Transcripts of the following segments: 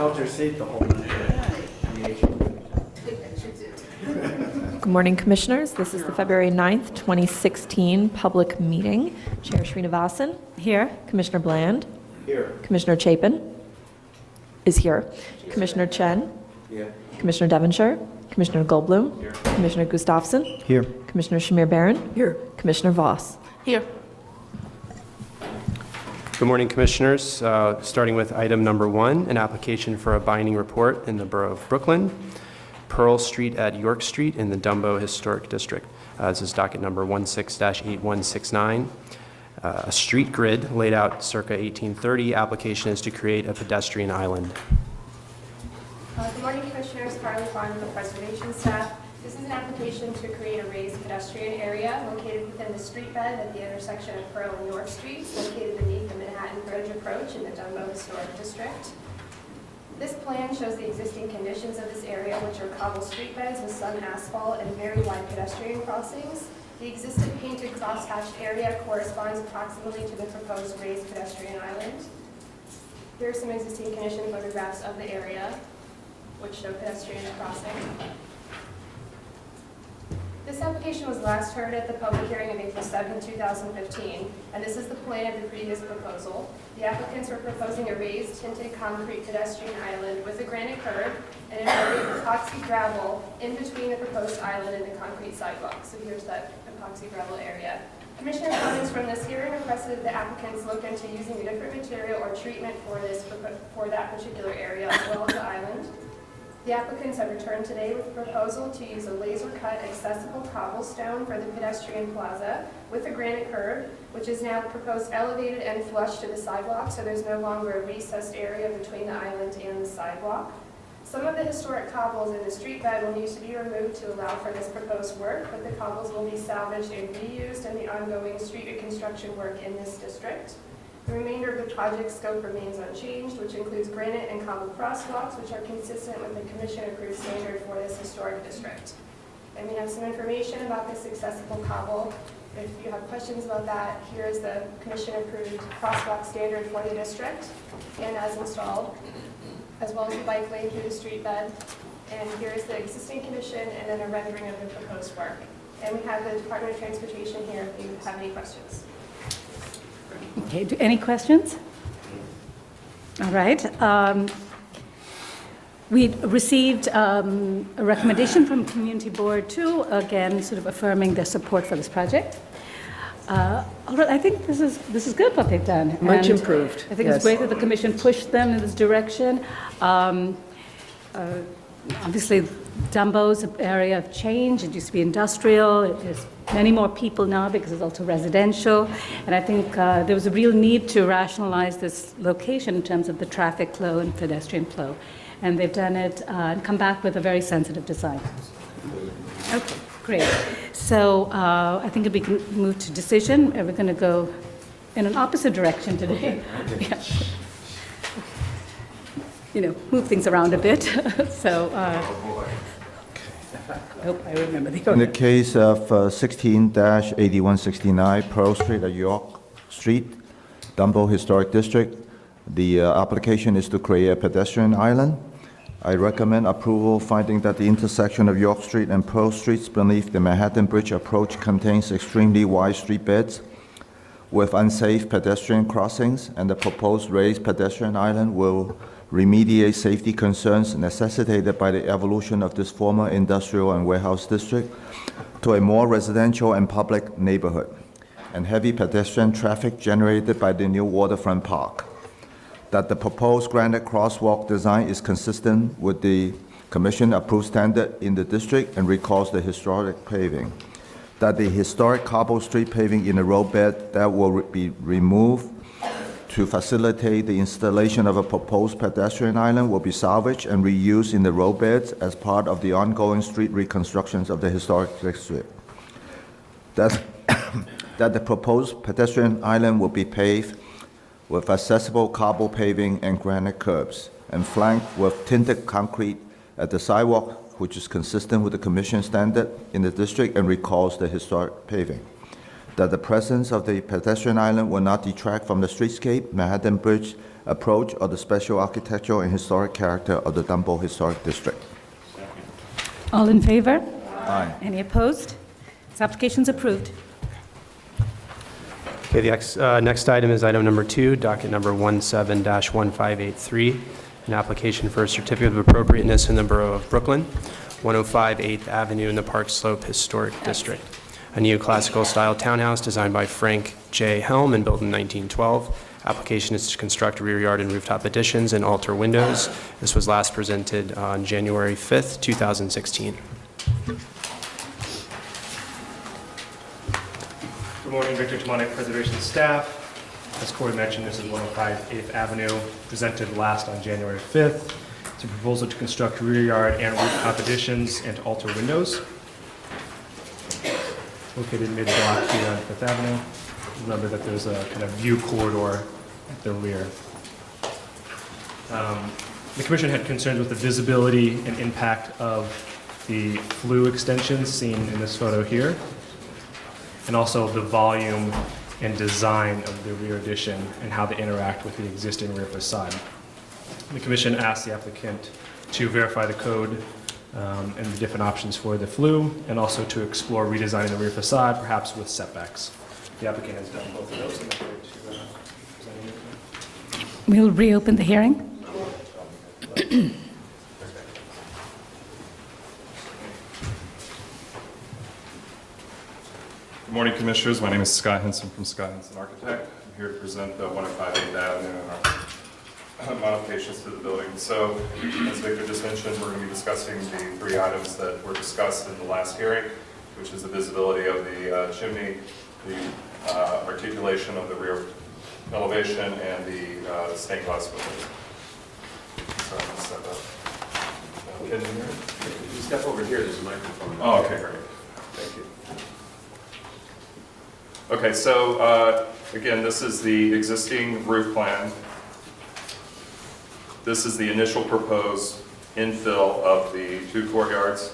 held your seat the whole night. Good morning, Commissioners. This is the February 9th, 2016 public meeting. Chair Srinivasan. Here. Commissioner Bland. Here. Commissioner Chapin is here. Commissioner Chen. Here. Commissioner Devonshire. Commissioner Goldblum. Here. Commissioner Gustafson. Here. Commissioner Shamir Barron. Here. Commissioner Voss. Here. Good morning, Commissioners. Starting with item number 1, an application for a binding report in the Borough of Brooklyn, Pearl Street at York Street in the Dumbo Historic District. This is docket number 16-8169. A street grid laid out circa 1830. Application is to create a pedestrian island. Good morning, Commissioners. Carly Farn with the Preservation staff. This is an application to create a raised pedestrian area located within the street bed at the intersection of Pearl and York Streets, located beneath the Manhattan Bridge approach in the Dumbo Historic District. This plan shows the existing conditions of this area, which are cobble street beds with some asphalt and very wide pedestrian crossings. The existing painted crosshatched area corresponds approximately to the proposed raised pedestrian island. Here are some existing condition photographs of the area, which show pedestrian crossing. This application was last heard at the public hearing of April 7, 2015, and this is the plan of the previous proposal. The applicants were proposing a raised tinted concrete pedestrian island with a granite curb and an area of epoxy gravel in between the proposed island and the concrete sidewalk. So here's that epoxy gravel area. Commissioner comments from this hearing requested that the applicants look into using a different material or treatment for that particular area as well as the island. The applicants have returned today with a proposal to use a laser-cut accessible cobblestone for the pedestrian plaza with a granite curb, which is now proposed elevated and flush to the sidewalk, so there's no longer a recessed area between the island and the sidewalk. Some of the historic cobbles in the street bed will need to be removed to allow for this proposed work, but the cobbles will be salvaged and reused in the ongoing street reconstruction work in this district. The remainder of the project scope remains unchanged, which includes granite and cobble crosswalks, which are consistent with the commission-approved standard for this historic district. And we have some information about this accessible cobble. If you have questions about that, here is the commission-approved crosswalk standard for the district and as installed, as well as the bike lane through the street bed. And here is the existing condition and then a rendering of the proposed work. And we have the Department of Transportation here if you have any questions. Okay, any questions? All right. We received a recommendation from Community Board 2, again, sort of affirming their support for this project. Although I think this is good what they've done. Much And improved. I think it's great that the Commission pushed them in this direction. Obviously, Dumbo's an area of change. It used to be industrial. It is many more people now because it's also residential. And I think there was a real need to rationalize this location in terms of the traffic flow and pedestrian flow. And they've done it and come back with a very sensitive design. Okay, great. So I think if we can move to decision, we're going to go in an opposite direction today. Yeah. Move things around a bit. So I hope I remember the order. In the case of 16-8169 Pearl Street at York Street, Dumbo Historic District, the application is to create a pedestrian island. I recommend approval, finding that the intersection of York Street and Pearl Streets beneath the Manhattan Bridge approach contains extremely wide street beds with unsafe pedestrian crossings, and the proposed raised pedestrian island will remediate safety concerns necessitated by the evolution of this former industrial and warehouse district to a more residential and public neighborhood, and heavy pedestrian traffic generated by the new waterfront park. That the proposed granite crosswalk design is consistent with the Commission-approved standard in the district and recalls the historic paving. That the historic cobble street paving in the roadbed that will be removed to facilitate the installation of a proposed pedestrian island will be salvaged and reused in the roadbeds as part of the ongoing street reconstructions of the historic district. That the proposed pedestrian island will be paved with accessible cobble paving and granite curbs, and flanked with tinted concrete at the sidewalk, which is consistent with the Commission standard in the district and recalls the historic paving. That the presence of the pedestrian island will not detract from the streetscape, Manhattan Bridge, approach of the special architectural and historic character of the Dumbo Historic District. All in favor? Aye. Any opposed? This application's approved. Okay, the next item is item number 2, docket number 17-1583, an application for a certificate of appropriateness in the Borough of Brooklyn, 105 8th Avenue in the Park Slope Historic District. A neoclassical style townhouse designed by Frank J. Helm and built in 1912. Application is to construct rear yard and rooftop additions and alter windows. This was last presented on January 5th, 2016. Good morning, Victor Tomanek, Preservation staff. As Corey mentioned, this is 105 8th Avenue, presented last on January 5th. It's a proposal to construct rear yard and rooftop additions and to alter windows. Located mid-block here on 5th Avenue. Remember that there's a kind of view corridor at the rear. The Commission had concerns with the visibility and impact of the flue extensions seen in this photo here, and also the volume and design of the rear addition and how they interact with the existing rear facade. The Commission asked the applicant to verify the code and the different options for the flue, and also to explore redesigning the rear facade, perhaps with setbacks. The applicant has done both of those. I'm happy to present it. We'll reopen the hearing. Good morning, Commissioners. My name is Scott Henson from Scott Henson Architect. I'm here to present the 105 8th Avenue and our modifications to the building. So, as Victor just mentioned, we're going to be discussing the 3 items that were discussed in the last hearing, which is the visibility of the chimney, the articulation of the rear elevation, and the stained glass windows. So I'm going to step up. Can you hear me? If you step over here, there's a microphone. Oh, okay, great. Thank you. Okay, so again, this is the existing roof plan. This is the initial proposed infill of the 2 courtyards.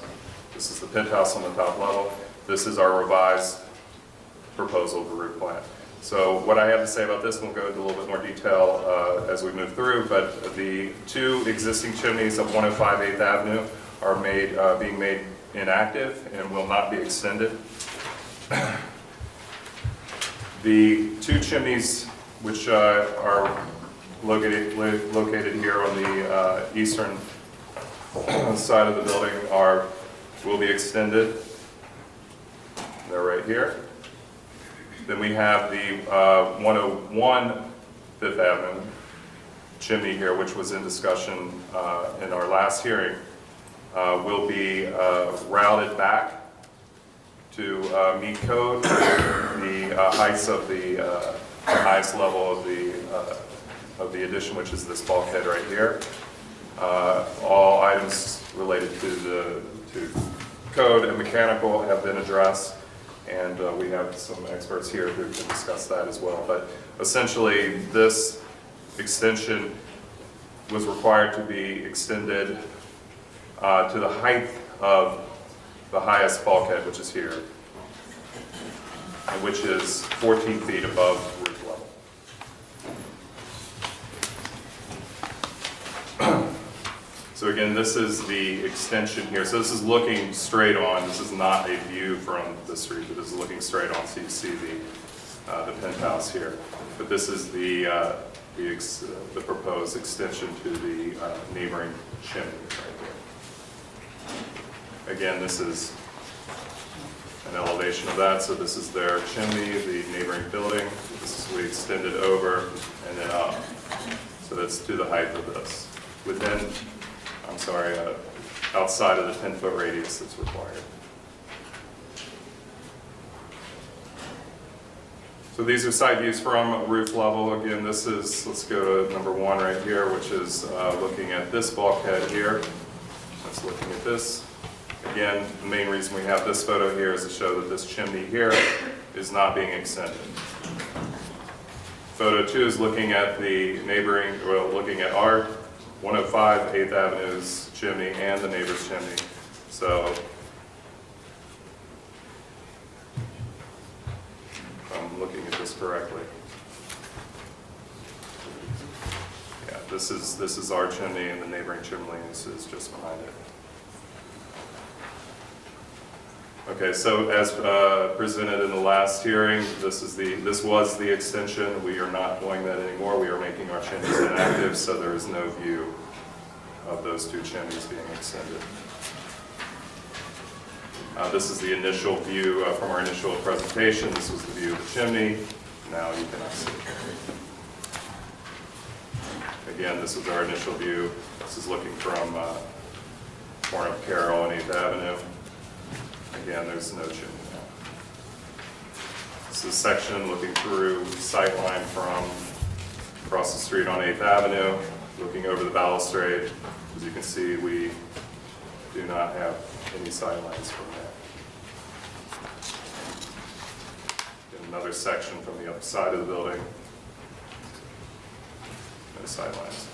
This is the penthouse on the top level. This is our revised proposal of the roof plan. So what I have to say about this, and we'll go into a little bit more detail as we move through, but the 2 existing chimneys of 105 8th Avenue are being made inactive and will not be extended. The 2 chimneys, which are located here on the eastern side of the building, will be extended. They're right here. Then we have the 101 5th Avenue chimney here, which was in discussion in our last hearing, will be routed back to meet code, the heights of the highest level of the addition, which is this bulkhead right here. All items related to code and mechanical have been addressed, and we have some experts here who can discuss that as well. But essentially, this extension was required to be extended to the height of the highest bulkhead, which is here, and which is 14 feet above roof level. So again, this is the extension here. So this is looking straight on. This is not a view from the street, but this is looking straight on. So you see the penthouse here. But this is the proposed extension to the neighboring chimney right there. Again, this is an elevation of that. So this is their chimney, the neighboring building. This is we extended over and then up. So that's to the height of this. Within, outside of the 10-foot radius that's required. So these are side views from roof level. Again, this is, let's go to number 1 right here, which is looking at this bulkhead here. That's looking at this. Again, the main reason we have this photo here is to show that this chimney here is not being extended. Photo 2 is looking at the neighboring, well, looking at our 105 8th Avenue's chimney and the neighbor's chimney. So if I'm looking at this correctly. this is our chimney, and the neighboring chimney is just behind it. Okay, so as presented in the last hearing, this was the extension. We are not doing that anymore. We are making our chimneys inactive, so there is no view of those two chimneys being extended. This is the initial view from our initial presentation. This was the view of the chimney. Now you cannot see it. Again, this was our initial view. This is looking from corner of Carroll and 8th Avenue. Again, there's no chimney now. This is a section looking through sightline from across the street on 8th Avenue, looking over the balustrade. As you can see, we do not have any sightlines from there. And another section from the other side of the building. No sightlines.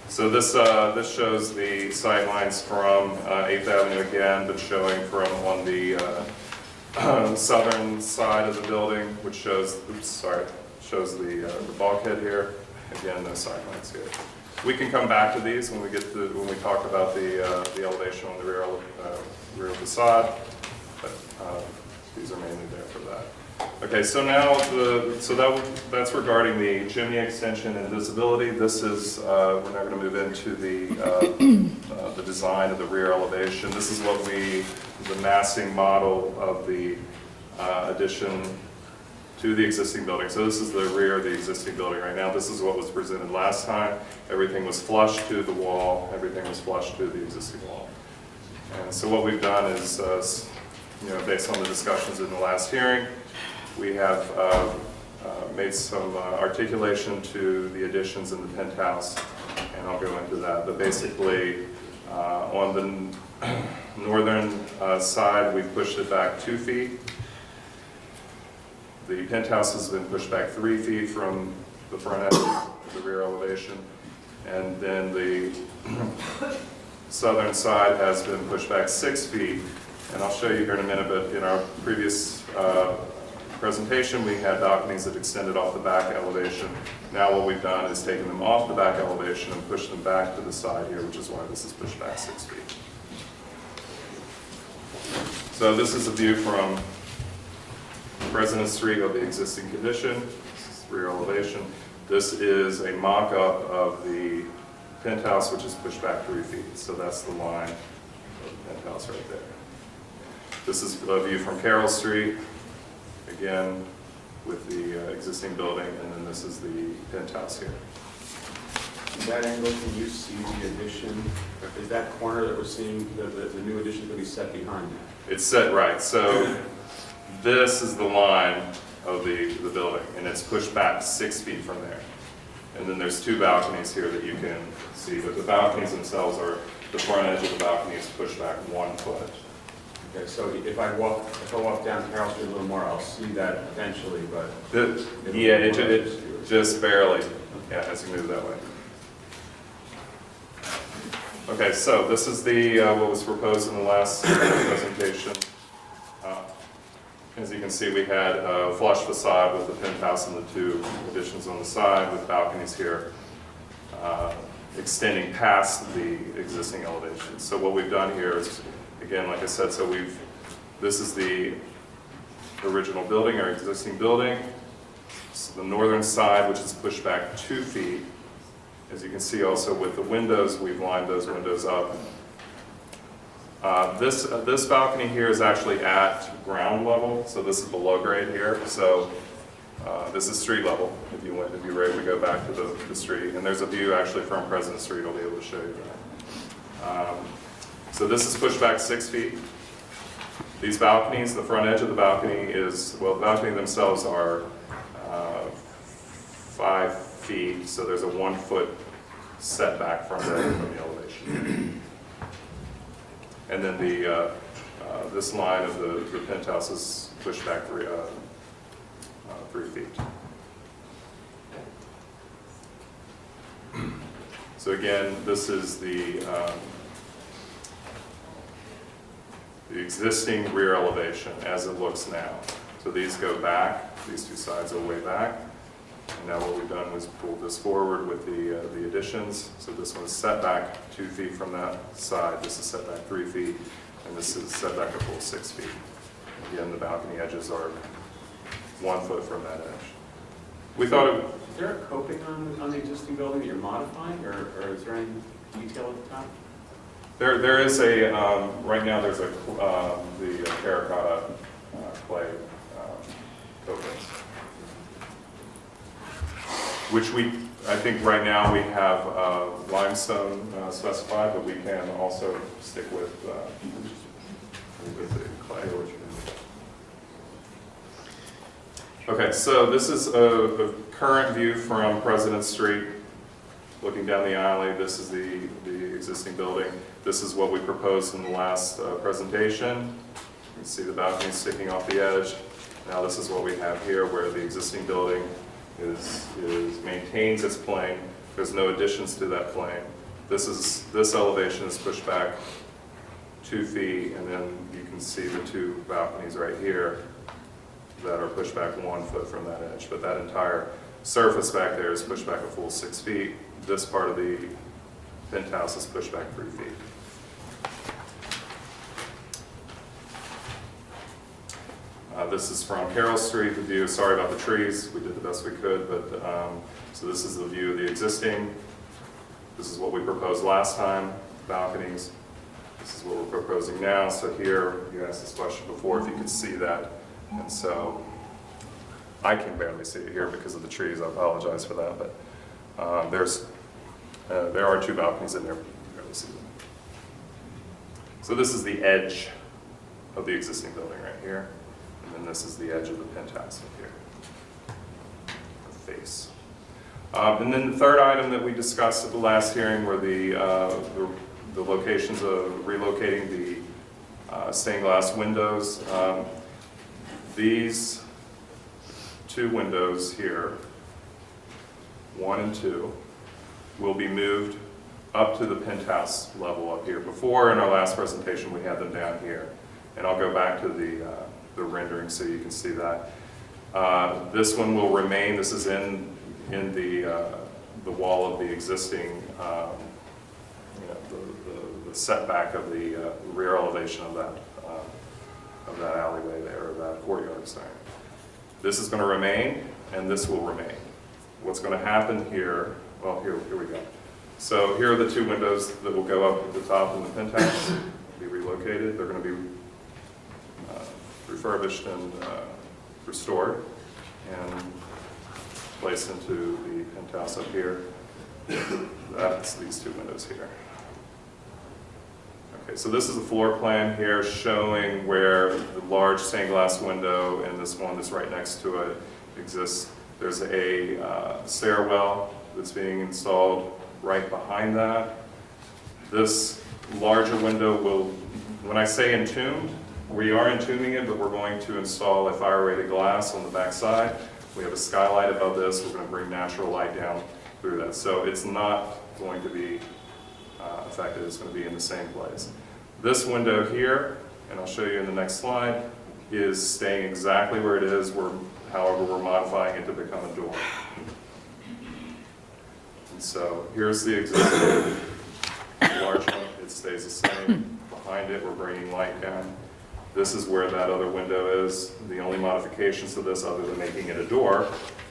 So this shows the sightlines from 8th Avenue again, but showing from on the southern side of the building, which shows, shows the bulkhead here. Again, no sightlines here. We can come back to these when we talk about the elevation on the rear facade, but these are mainly there for that. Okay, so now that's regarding the chimney extension and visibility. This is we're now going to move into the design of the rear elevation. This is the massing model of the addition to the existing building. So this is the rear of the existing building right now. This is what was presented last time. Everything was flush to the wall. Everything was flush to the existing wall. And so what we've done is, based on the discussions in the last hearing, we have made some articulation to the additions in the penthouse, and I'll go into that. But basically, on the northern side, we've pushed it back 2 feet. The penthouse has been pushed back 3 feet from the front edge of the rear elevation, and then the southern side has been pushed back 6 feet. And I'll show you here in a minute, but in our previous presentation, we had balconies that extended off the back elevation. Now what we've done is taken them off the back elevation and pushed them back to the side here, which is why this is pushed back 6 feet. So this is a view from President Street of the existing condition. This is rear elevation. This is a mock-up of the penthouse, which is pushed back 3 feet. So that's the line of the penthouse right there. This is a view from Carroll Street, again, with the existing building, and then this is the penthouse here. From that angle, can you see the addition? Is that corner that we're seeing, the new addition going to be set behind that? It's set right. So this is the line of the building, and it's pushed back 6 feet from there. And then there's 2 balconies here that you can see, but the balconies themselves are, the front edge of the balcony is pushed back 1 foot. Okay, so if I walk down Carroll Street a little more, I'll see that eventually, but... it just barely, as you move that way. Okay, so this is what was proposed in the last presentation. As you can see, we had a flush facade with the penthouse and the 2 additions on the side with balconies here extending past the existing elevation. So what we've done here is, again, like I said, this is the original building, our existing building. So the northern side, which is pushed back 2 feet. As you can see also with the windows, we've lined those windows up. This balcony here is actually at ground level, so this is below grade here. So this is street level, if you were able to go back to the street. And there's a view actually from President Street, I'll be able to show you that. So this is pushed back 6 feet. These balconies, the front edge of the balcony is, well, the balcony themselves are 5 feet, so there's a 1 foot setback from the elevation. And then this line of the penthouse is pushed back 3 feet. So again, this is the existing rear elevation as it looks now. So these go back, these two sides go way back. And now what we've done was pulled this forward with the additions. So this one's set back 2 feet from that side, this is set back 3 feet, and this is set back a full 6 feet. Again, the balcony edges are 1 foot from that edge. We thought it, Is there a coping on the existing building that you're modifying, or is there any detail at the top? there is a, right now there's the terracotta clay coping, which I think right now we have limestone specified, but we can also stick with the clay. Okay, so this is a current view from President Street, looking down the alley. This is the existing building. This is what we proposed in the last presentation. You can see the balcony sticking off the edge. Now this is what we have here, where the existing building maintains its plane. There's no additions to that plane. This elevation is pushed back 2 feet, and then you can see the 2 balconies right here that are pushed back 1 foot from that edge. But that entire surface back there is pushed back a full 6 feet. This part of the penthouse is pushed back 3 feet. This is from Carroll Street, the view. Sorry about the trees. We did the best we could, but so this is the view of the existing. This is what we proposed last time, balconies. This is what we're proposing now. So here, you asked this question before, if you could see that. And so I can barely see it here because of the trees. I apologize for that, but there are 2 balconies in there. You can barely see them. So this is the edge of the existing building right here. And this is the edge of the penthouse up here, the face. And then the third item that we discussed at the last hearing were the locations of relocating the stained glass windows. These 2 windows here, 1 and 2, will be moved up to the penthouse level up here. Before, in our last presentation, we had them down here. And I'll go back to the rendering so you can see that. This one will remain. This is in the wall of the existing, the setback of the rear elevation of that alleyway there, or that courtyard, sorry. This is going to remain, and this will remain. What's going to happen here? Well, here we go. So here are the 2 windows that will go up at the top in the penthouse. Be relocated. They're going to be refurbished and restored and placed into the penthouse up here. That's these 2 windows here. Okay, so this is a floor plan here showing where the large stained glass window and this one that's right next to it exists. There's a stairwell that's being installed right behind that. This larger window will, when I say entombed, we are entombing it, but we're going to install a fire-rated glass on the back side. We have a skylight above this. We're going to bring natural light down through that. So it's not going to be affected. It's going to be in the same place. This window here, and I'll show you in the next slide, is staying exactly where it is. However, we're modifying it to become a door. And so here's the existing large one. It stays the same. Behind it, we're bringing light down. This is where that other window is. The only modifications to this, other than making it a door,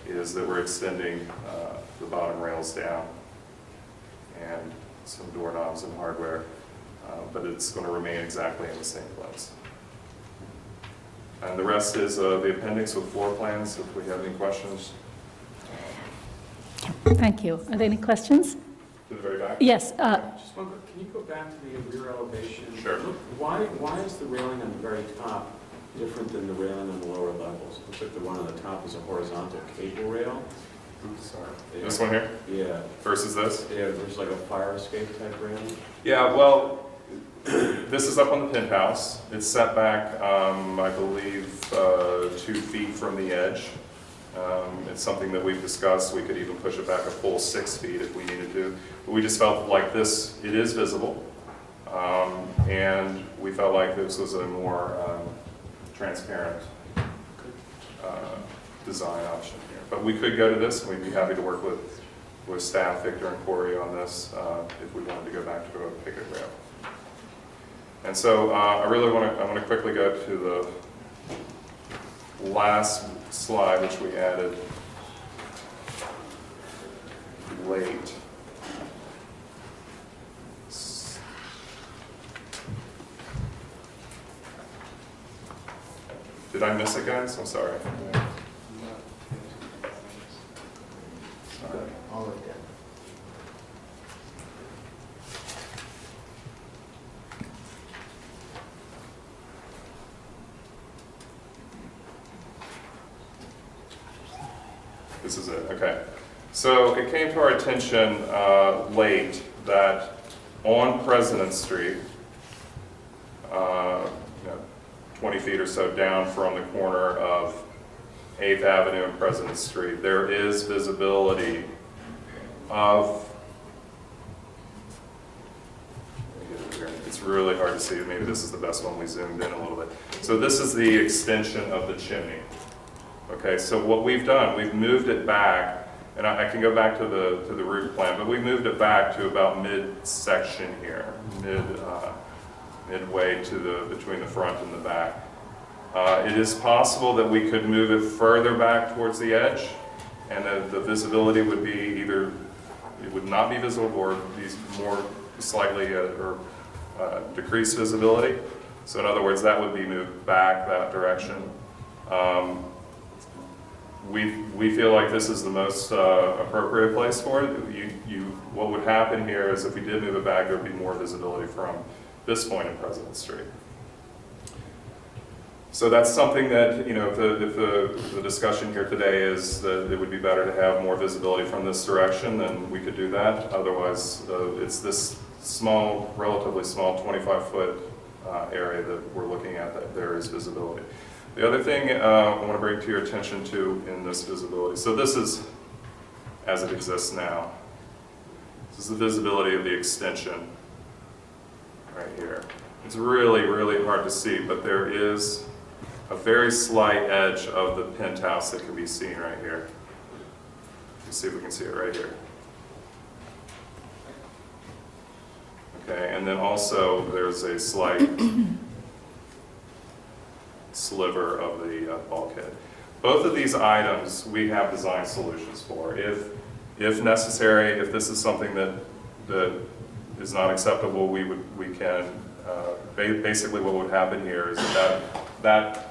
is that we're extending the bottom rails down and some doorknobs and hardware, but it's going to remain exactly in the same place. And the rest is the appendix with floor plans, if we have any questions. Thank you. Are there any questions? To the very back? Yes. Just one quick, can you go back to the rear elevation? Sure. Look, why is the railing on the very top different than the railing on the lower levels? It looks like the one on the top is a horizontal cable rail. Oops, sorry. Yeah. This one here? Yeah. Versus this? Yeah, there's like a fire escape type railing. Yeah, well, this is up on the penthouse. It's set back, I believe, 2 feet from the edge. It's something that we've discussed. We could even push it back a full 6 feet if we needed to. But we just felt like this, it is visible. And we felt like this was a more transparent design option here. But we could go to this, and we'd be happy to work with staff, Victor and Corey, on this if we wanted to go back to a picket rail. And so I want to quickly go to the last slide, which we added late. Did I miss it, guys? I'm sorry. Sorry. All of that. This is it, okay. So it came to our attention late that on President Street, 20 feet or so down from the corner of 8th Avenue and President Street, there is visibility of, it's really hard to see, maybe this is the best one, we zoomed in a little bit. So this is the extension of the chimney. Okay, so what we've done, we've moved it back, and I can go back to the roof plan, but we moved it back to about mid-section here, midway to between the front and the back. It is possible that we could move it further back towards the edge, and the visibility would be either, it would not be visible or be more slightly or decreased visibility. So in other words, that would be moved back that direction. We feel like this is the most appropriate place for it. What would happen here is if we did move it back, there would be more visibility from this point in President Street. So that's something that, if the discussion here today is that it would be better to have more visibility from this direction, then we could do that. Otherwise, it's this small, relatively small 25-foot area that we're looking at that there is visibility. The other thing I want to bring to your attention to in this visibility, so this is as it exists now. This is the visibility of the extension right here. It's really, really hard to see, but there is a very slight edge of the penthouse that can be seen right here. Let's see if we can see it right here. Okay, and then also there's a slight sliver of the bulkhead. Both of these items we have design solutions for. If necessary, if this is something that is not acceptable, we can basically what would happen here is that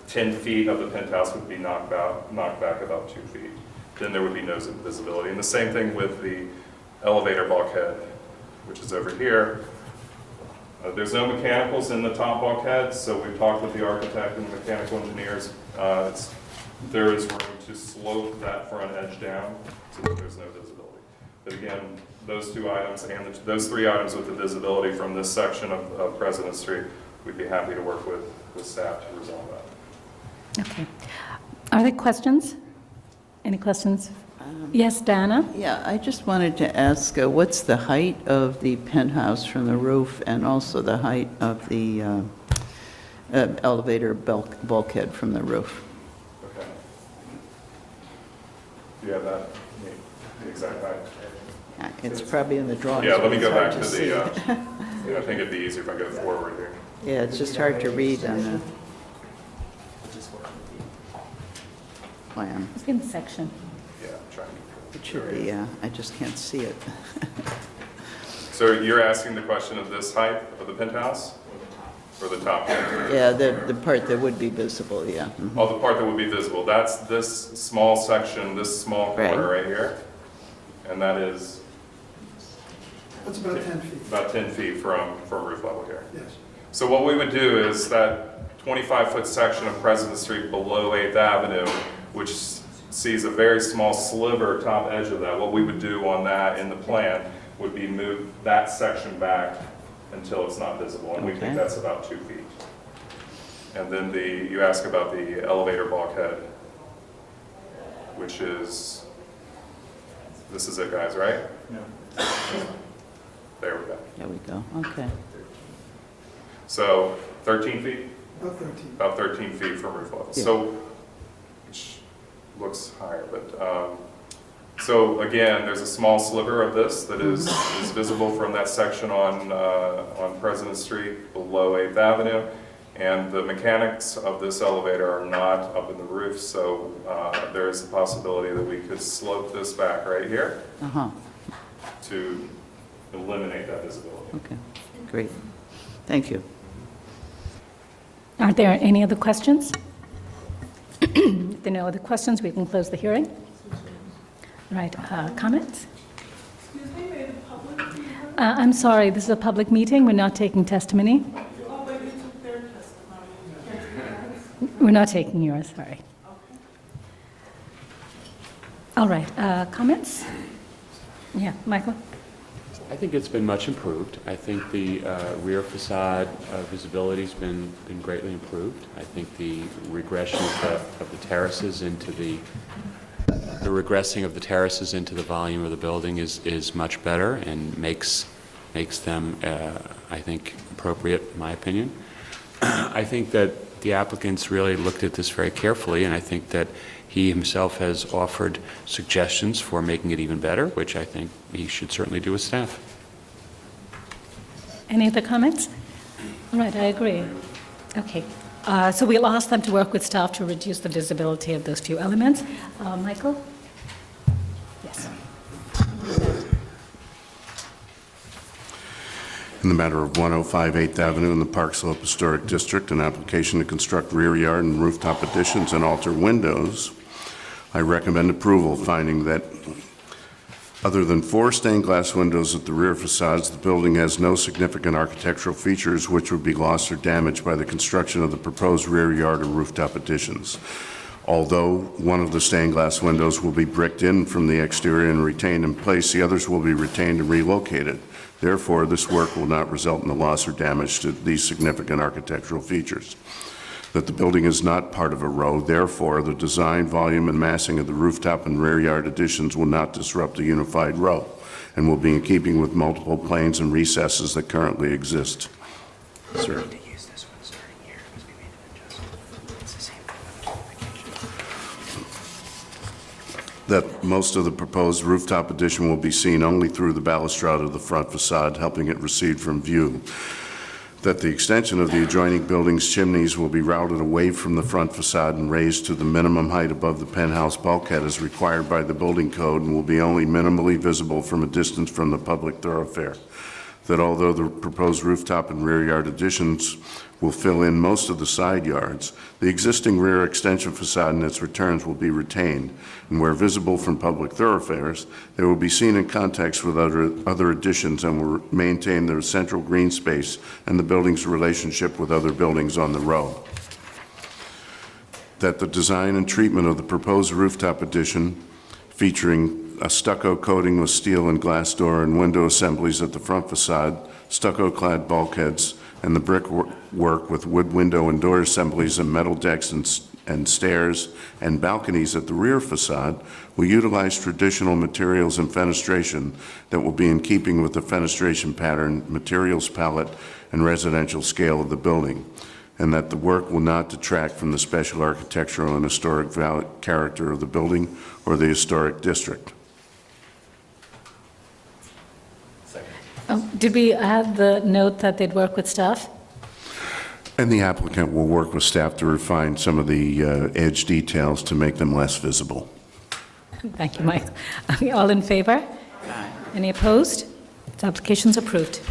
10 feet of the penthouse would be knocked back about 2 feet. Then there would be no visibility. And the same thing with the elevator bulkhead, which is over here. There's no mechanicals in the top bulkhead, so we've talked with the architect and the mechanical engineers. There is room to slope that front edge down so that there's no visibility. But again, those two items and those three items with the visibility from this section of President Street, we'd be happy to work with staff to resolve that. Okay. Are there questions? Any questions? Yes, Dana? Yeah, I just wanted to ask, what's the height of the penthouse from the roof and also the height of the elevator bulkhead from the roof? Okay. Do you have that, the exact height? It's probably in the drawings. Yeah, let me but go it's back hard to see the, it. I think it'd be easier if I go forward here. Yeah, it's just hard to read on the plan. It's in the section. Yeah, I'm trying to. It should be, yeah, I just can't see it. So you're asking the question of this height of the penthouse? Or the top? Yeah, the part that would be visible, yeah. Mhm. Oh, the part that would be visible, that's this small section, this small corner right here. And that is? That's about 10 feet. About 10 feet from roof level here. Yes. So what we would do is that 25-foot section of President Street below 8th Avenue, which sees a very small sliver top edge of that, what we would do on that in the plan would be move that section back until it's not visible, and we think that's about 2 feet. And then you ask about the elevator bulkhead, which is, this is it, guys, right? No. There we go. There we go, okay. So 13 feet? About 13. About 13 feet from roof level. Yeah. So looks higher, but, so again, there's a small sliver of this that is visible from that section on President Street below 8th Avenue. And the mechanics of this elevator are not up in the roof, so there is a possibility that we could slope this back right here to eliminate that visibility. Okay, great. Thank you. Are there any other questions? If there are no other questions, we can close the hearing. Right, comments? Excuse me, may the public be heard? I'm sorry, this is a public meeting, we're not taking testimony. Oh, but you took their testimony. We're not taking yours, sorry. All right, comments? Yeah, Michael? I think it's been much improved. I think the rear facade visibility's been greatly improved. I think the regression of the terraces into the regressing of the terraces into the volume of the building is much better and makes them, I think, appropriate, in my opinion. I think that the applicants really looked at this very carefully, and I think that he himself has offered suggestions for making it even better, which I think he should certainly do with staff. Any other comments? All right, I agree. Okay, so we'll ask them to work with staff to reduce the visibility of those few elements. Michael? Yes. In the matter of 105 8th Avenue in the Park Slope Historic District, an application to construct rear yard and rooftop additions and alter windows, I recommend approval, finding that other than 4 stained glass windows at the rear facades, the building has no significant architectural features which would be lost or damaged by the construction of the proposed rear yard or rooftop additions. Although one of the stained glass windows will be bricked in from the exterior and retained in place, the others will be retained and relocated. Therefore, this work will not result in the loss or damage to these significant architectural features. That the building is not part of a row, therefore, the design, volume, and massing of the rooftop and rear yard additions will not disrupt a unified row and will be in keeping with multiple planes and recesses that currently exist. Sir. That most of the proposed rooftop addition will be seen only through the balustrade of the front facade, helping it recede from view. That the extension of the adjoining building's chimneys will be routed away from the front facade and raised to the minimum height above the penthouse bulkhead as required by the building code and will be only minimally visible from a distance from the public thoroughfare. That although the proposed rooftop and rear yard additions will fill in most of the side yards, the existing rear extension facade and its returns will be retained, and where visible from public thoroughfares, they will be seen in context with other additions and will maintain their central green space and the building's relationship with other buildings on the row. That the design and treatment of the proposed rooftop addition, featuring a stucco coating with steel and glass door and window assemblies at the front facade, stucco-clad bulkheads, and the brickwork with wood window and door assemblies and metal decks and stairs and balconies at the rear facade will utilize traditional materials and fenestration that will be in keeping with the fenestration pattern, materials palette, and residential scale of the building, and that the work will not detract from the special architectural and historic character of the building or the historic district. Oh, did we add the note that they'd work with staff? And the applicant will work with staff to refine some of the edge details to make them less visible. Thank you, Mike. Are we all in favor? Any opposed? The application's approved.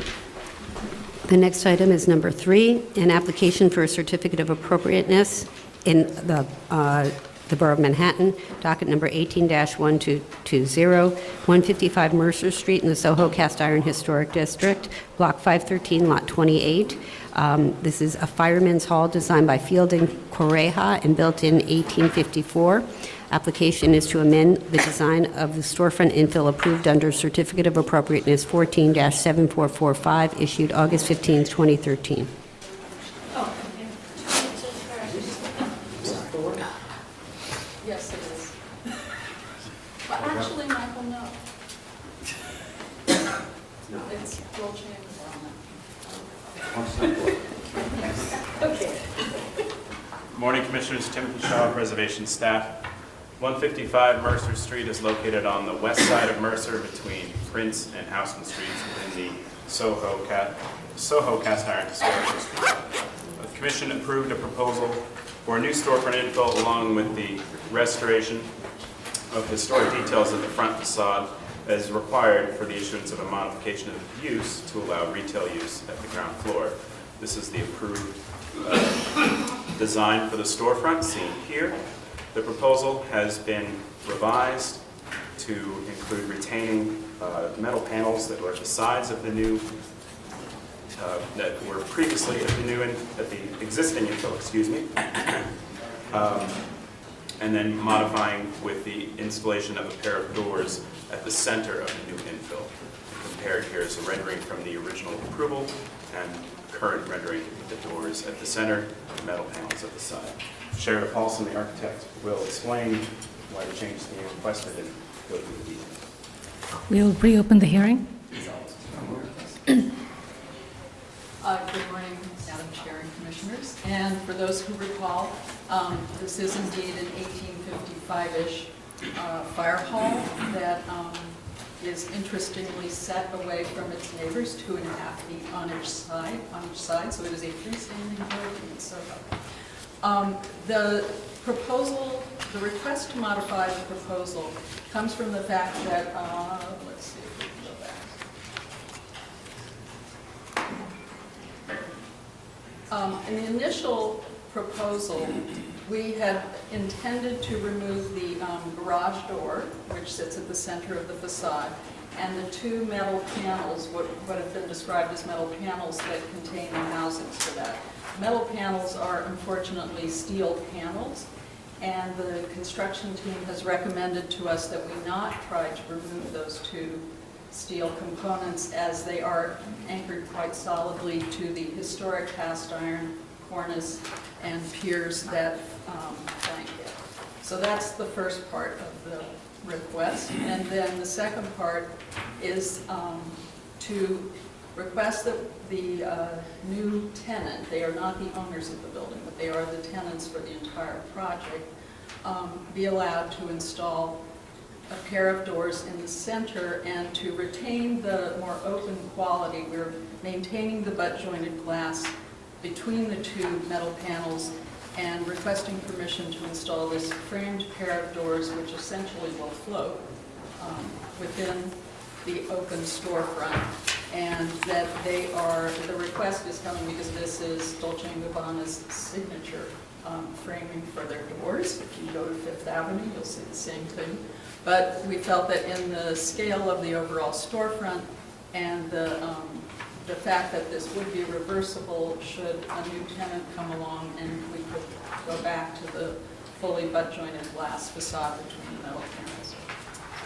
The next item is number 3, an application for a certificate of appropriateness in the Borough of Manhattan, docket number 18-1220, 155 Mercer Street in the Soho Cast Iron Historic District, Block 513, Lot 28. This is a fireman's hall designed by Fielding Correja and built in 1854. Application is to amend the design of the storefront infill approved under Certificate of Appropriateness 14-7445, issued August 15, 2013. Yes, it is. Well, actually, Michael, no. It's Will Chambers on it. Okay. Morning, Commissioners. Timothy Shaw, Preservation Staff. 155 Mercer Street is located on the west side of Mercer between Prince and Houston Streets within the Soho Cast Iron Historic District. The Commission approved a proposal for a new storefront infill along with the restoration of historic details of the front facade as required for the issuance of a modification of use to allow retail use at the ground floor. This is the approved design for the storefront seen here. The proposal has been revised to include retaining metal panels that were at the sides of the new, that were previously at the existing infill, excuse me, and then modifying with the installation of a pair of doors at the center of the new infill. Compared here is a rendering from the original approval and current rendering with the doors at the center, metal panels at the side. Sherida Paulson, the architect, will explain why the change is being requested and go through the details. We'll reopen the hearing. Good morning, Madam Chair and Commissioners. And for those who recall, this is indeed an 1855-ish fire hall that is interestingly set away from its neighbors 2.5 feet on each side. So it is a freestanding building in Soho. The proposal, the request to modify the proposal comes from the fact that, let's see if we can go back. In the initial proposal, we had intended to remove the garage door, which sits at the center of the facade, and the two metal panels, what have been described as metal panels that contain the housings for that. Metal panels are unfortunately steel panels, and the construction team has recommended to us that we not try to remove those two steel components as they are anchored quite solidly to the historic cast iron cornice and piers that flank it. So that's the first part of the request. And then the second part is to request that the new tenant, they are not the owners of the building, but they are the tenants for the entire project, be allowed to install a pair of doors in the center and to retain the more open quality. We're maintaining the butt-jointed glass between the two metal panels and requesting permission to install this framed pair of doors which essentially will float within the open storefront, and that they are, the request is coming because this is Dolce & Gabbana's signature framing for their doors. If you go to Fifth Avenue, you'll see the same thing. But we felt that in the scale of the overall storefront and the fact that this would be reversible should a new tenant come along, and we could go back to the fully butt-jointed glass facade between the metal panels.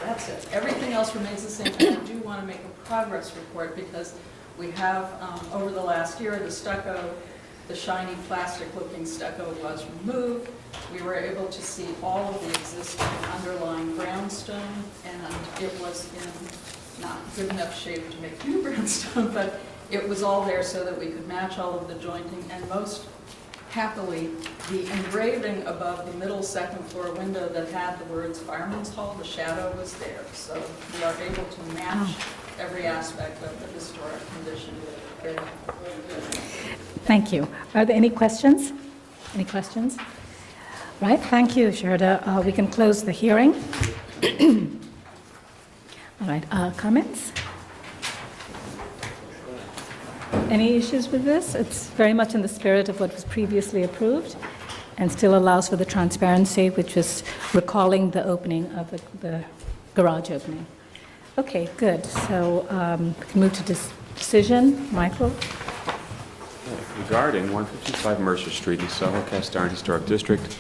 That's it. Everything else remains the same. And I do want to make a progress report because we have, over the last year, the stucco, the shiny plastic-looking stucco was removed. We were able to see all of the existing underlying brownstone, and it was in not good enough shape to make new brownstone, but it was all there so that we could match all of the jointing, and most happily, the engraving above the middle second floor window that had the words Fireman's Hall, the shadow was there. So we are able to match every aspect of the historic condition. Thank you. Are there any questions? Any questions? Right, thank you, Sherida. We can close the hearing. All right, comments? Any issues with this? It's very much in the spirit of what was previously approved and still allows for the transparency, which is recalling the opening of the garage opening. Okay, good. So we can move to decision. Michael? Regarding 155 Mercer Street in Soho Cast Iron Historic District,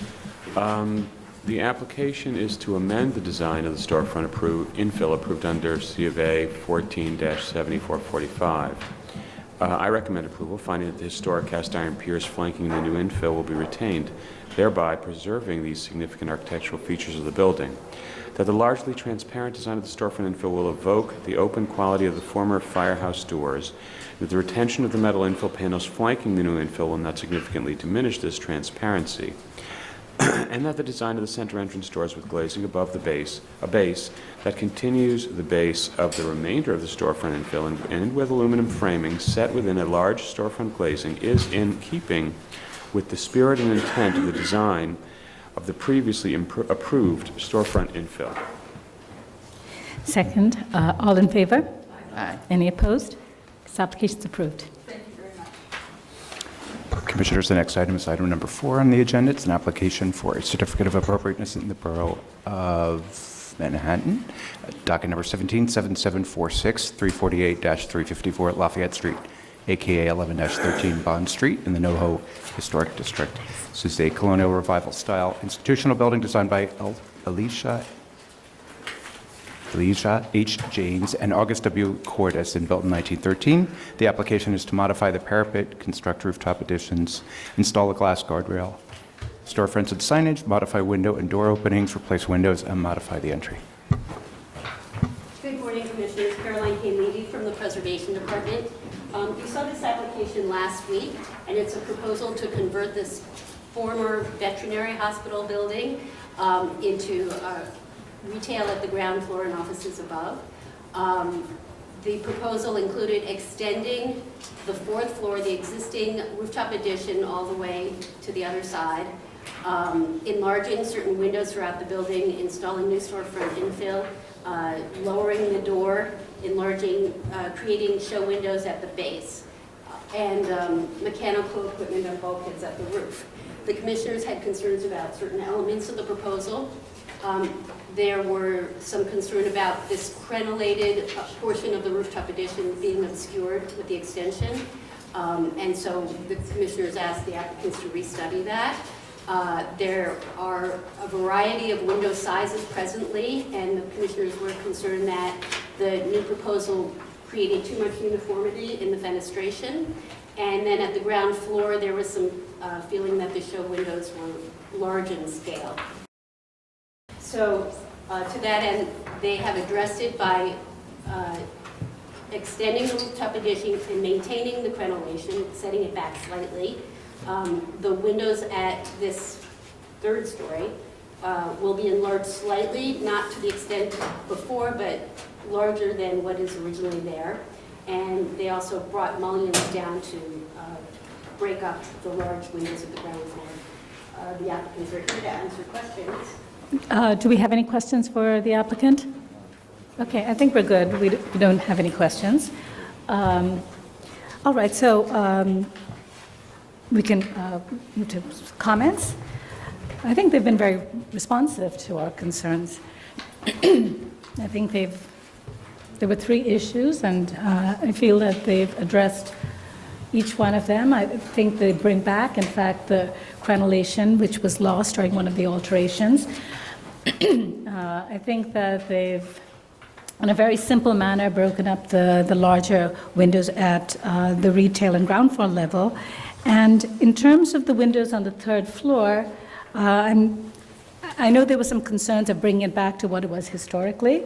the application is to amend the design of the storefront infill approved under C of A 14-7445. I recommend approval, finding that the historic cast iron piers flanking the new infill will be retained, thereby preserving these significant architectural features of the building. That the largely transparent design of the storefront infill will evoke the open quality of the former firehouse doors, that the retention of the metal infill panels flanking the new infill will not significantly diminish this transparency. and that the design of the center entrance doors with glazing above the base, a base that continues the base of the remainder of the storefront infill and with aluminum framing set within a large storefront glazing is in keeping with the spirit and intent of the design of the previously approved storefront infill. Second, all in favor? Aye. Any opposed? This application is approved. Commissioners, the next item is item number 4 on the agenda. It's an application for a certificate of appropriateness in the Borough of Manhattan. Docket number 177746, 348-354 at Lafayette Street, aka 11-13 Bond Street in the NoHo Historic District. This is a colonial revival style institutional building designed by Alicia H. Janes and August W. Cordes and built in 1913. The application is to modify the parapet, construct rooftop additions, install a glass guardrail, storefronts and signage, modify window and door openings, replace windows, and modify the entry. Good morning, Commissioners. Caroline K. Levy from the Preservation Department. You saw this application last week, and it's a proposal to convert this former veterinary hospital building into retail at the ground floor and offices above. The proposal included extending the 4th floor, the existing rooftop addition, all the way to the other side, enlarging certain windows throughout the building, installing new storefront infill, lowering the door, enlarging, creating show windows at the base, and mechanical equipment and bulkheads at the roof. The commissioners had concerns about certain elements of the proposal. There were some concern about this crenellated portion of the rooftop addition being obscured with the extension. And so the commissioners asked the applicants to restudy that. There are a variety of window sizes presently, and the commissioners were concerned that the new proposal created too much uniformity in the fenestration. And then at the ground floor, there was some feeling that the show windows were large in scale. So to that end, they have addressed it by extending the rooftop addition and maintaining the crenellation, setting it back slightly. The windows at this 3rd story will be enlarged slightly, not to the extent before, but larger than what is originally there. And they also brought mullions down to break up the large windows at the ground floor. The applicants are here to answer questions. Do we have any questions for the applicant? Okay, I think we're good. We don't have any questions. All right, so we can move to comments. I think they've been very responsive to our concerns. I think there were 3 issues, and I feel that they've addressed each one of them. I think they bring back, in fact, the crenellation, which was lost during one of the alterations. I think that they've, in a very simple manner, broken up the larger windows at the retail and ground floor level. And in terms of the windows on the 3rd floor, I know there were some concerns of bringing it back to what it was historically,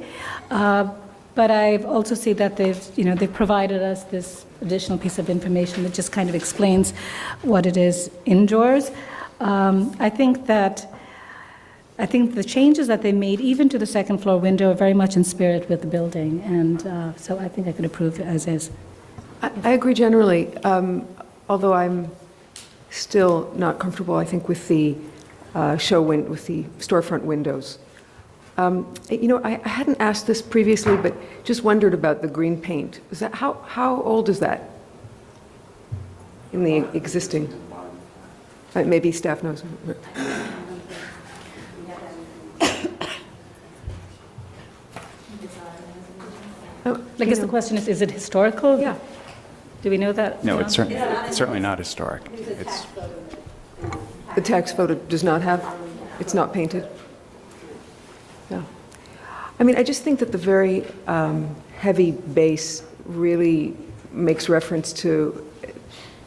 but I also see that they've provided us this additional piece of information that just kind of explains what it is indoors. I think the changes that they made, even to the 2nd floor window, are very much in spirit with the building, and so I think I could approve it as is. I agree generally, although I'm still not comfortable, I think, with the with the storefront windows. I hadn't asked this previously, but just wondered about the green paint. Is that how old is that in the existing? Maybe staff knows. I guess the question is it historical? Yeah. Do we know that? No, it's certainly not historic. The tax photo does not have, it's not painted? No. I mean, I just think that the very heavy base really makes reference to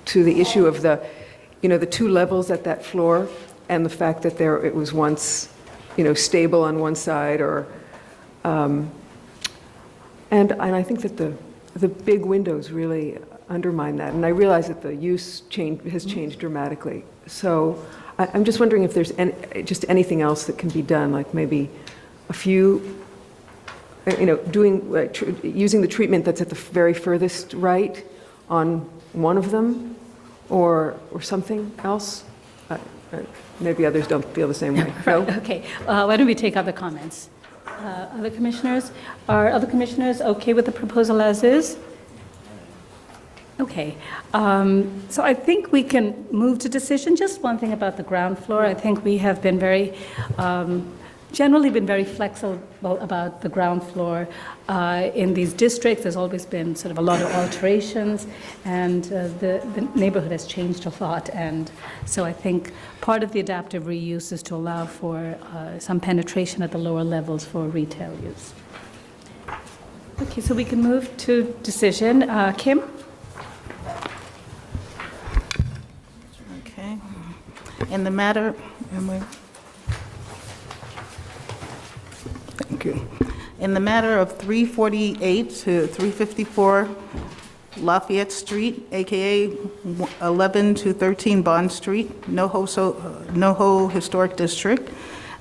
the issue of the 2 levels at that floor, and the fact that it was once, stable on one side, or and I think that the big windows really undermine that. And I realize that the use has changed dramatically. So I'm just wondering if there's just anything else that can be done, like maybe a few, using the treatment that's at the very furthest right on one of them, or something else? Maybe others don't feel the same way. No? Okay, why don't we take other comments? Other commissioners? Are other commissioners okay with the proposal as is? Okay, so I think we can move to decision. Just one thing about the ground floor. I think we have been generally been very flexible about the ground floor. In these districts, there's always been sort of a lot of alterations, and the neighborhood has changed a lot. And so I think part of the adaptive reuse is to allow for some penetration at the lower levels for retail use. Okay, so we can move to decision. Kim? Okay. In the matter, thank you. In the matter of 348 to 354 Lafayette Street, AKA 11 to 13 Bond Street, NoHo Historic District.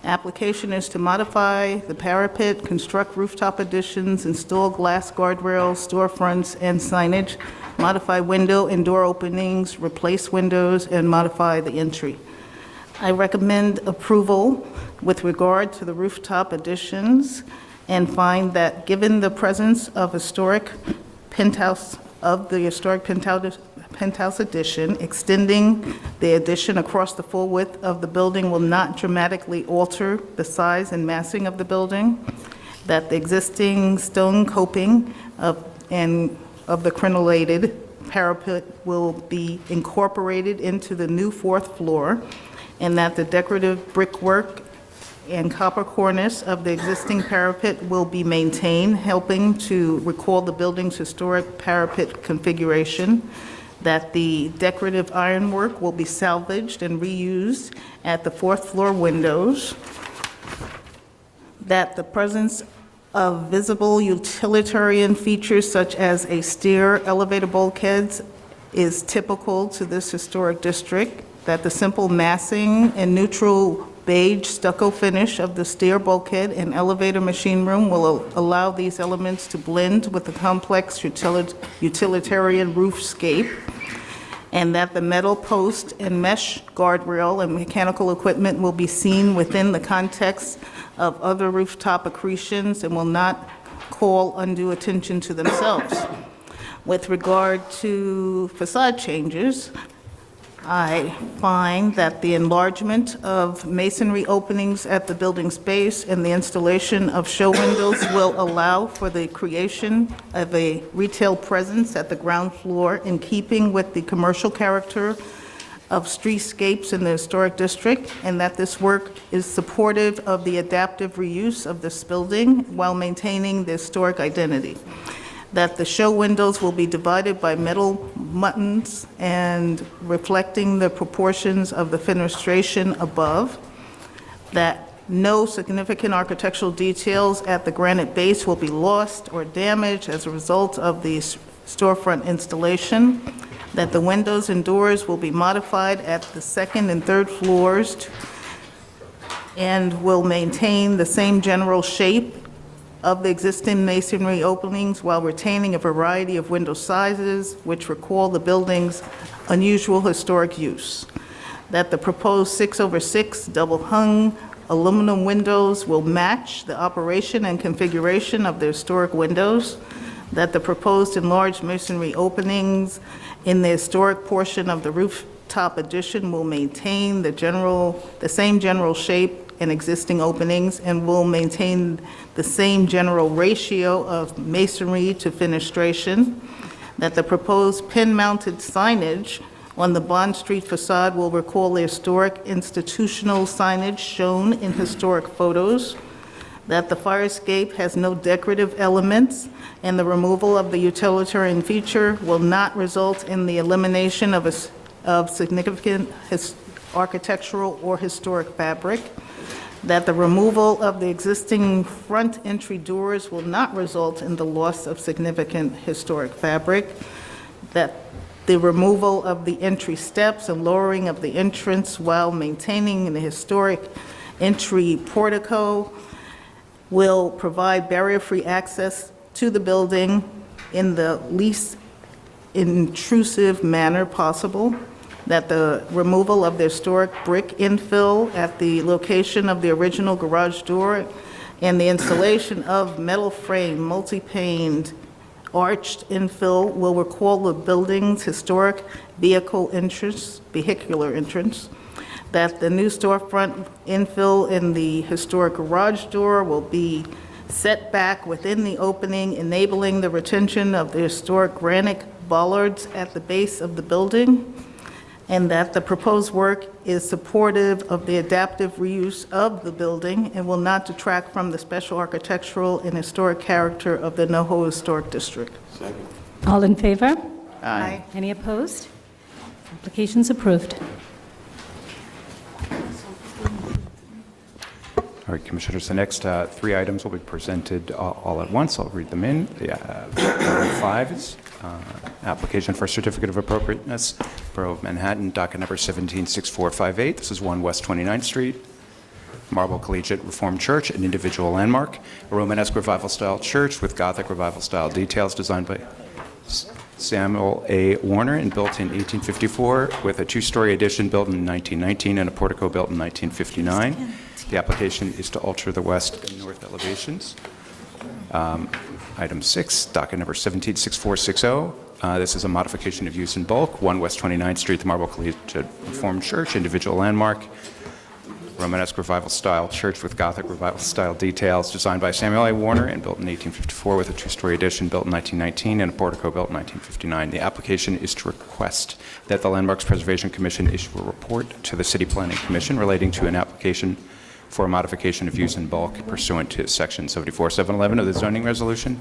Application is to modify the parapet, construct rooftop additions, install glass guardrails, storefronts, and signage, modify window and door openings, replace windows, and modify the entry. I recommend approval with regard to the rooftop additions and find that given the presence of historic penthouse addition, extending the addition across the full width of the building will not dramatically alter the size and massing of the building, that the existing stone coping of the crenellated parapet will be incorporated into the new fourth floor, and that the decorative brickwork and copper cornice of the existing parapet will be maintained, helping to recall the building's historic parapet configuration, that the decorative ironwork will be salvaged and reused at the fourth floor windows, that the presence of visible utilitarian features such as a stair, elevator bulkheads is typical to this historic district, that the simple massing and neutral beige stucco finish of the stair bulkhead and elevator machine room will allow these elements to blend with the complex utilitarian roofscape, and that the metal post and mesh guardrail and mechanical equipment will be seen within the context of other rooftop accretions and will not call undue attention to themselves. With regard to facade changes, I find that the enlargement of masonry openings at the building's base and the installation of show windows will allow for the creation of a retail presence at the ground floor in keeping with the commercial character of streetscapes in the historic district, and that this work is supportive of the adaptive reuse of this building while maintaining the historic identity. That the show windows will be divided by metal muttons and reflecting the proportions of the fenestration above, that no significant architectural details at the granite base will be lost or damaged as a result of the storefront installation, that the windows and doors will be modified at the second and third floors and will maintain the same general shape of the existing masonry openings while retaining a variety of window sizes which recall the building's unusual historic use. That the proposed 6/6 double-hung aluminum windows will match the operation and configuration of the historic windows. That the proposed enlarged masonry openings in the historic portion of the rooftop addition will maintain the same general shape and existing openings and will maintain the same general ratio of masonry to fenestration, that the proposed pin-mounted signage on the Bond Street facade will recall the historic institutional signage shown in historic photos, that the fire escape has no decorative elements and the removal of the utilitarian feature will not result in the elimination of significant architectural or historic fabric, that the removal of the existing front entry doors will not result in the loss of significant historic fabric, that the removal of the entry steps and lowering of the entrance while maintaining the historic entry portico will provide barrier-free access to the building in the least intrusive manner possible, that the removal of the historic brick infill at the location of the original garage door and the installation of metal frame, multi-paned, arched infill will recall the building's historic vehicular entrance, that the new storefront infill in the historic garage door will be set back within the opening, enabling the retention of the historic granite bollards at the base of the building, and that the proposed work is supportive of the adaptive reuse of the building and will not detract from the special architectural and historic character of the NoHo Historic District. Second. All in favor? Aye. Any opposed? Application's approved. All right, Commissioners, the next three items will be presented all at once. I'll read them in. Item 5 is application for a certificate of appropriateness, Borough of Manhattan, docket number 176458. This is 1 West 29th Street, Marble Collegiate Reformed Church, an individual landmark, a Romanesque Revival-style church with Gothic Revival-style details designed by Samuel A. Warner and built in 1854, with a two-story addition built in 1919 and a portico built in 1959. The application is to alter the west and north elevations. Item 6, docket number 176460. This is a modification of use in bulk, 1 West 29th Street, the Marble Collegiate Reformed Church, individual landmark, Romanesque Revival-style church with Gothic Revival-style details, designed by Samuel A. Warner and built in 1854, with a two-story addition built in 1919 and a portico built in 1959. The application is to request that the Landmarks Preservation Commission issue a report to the City Planning Commission relating to an application for a modification of use in bulk pursuant to Section 74711 of the zoning resolution.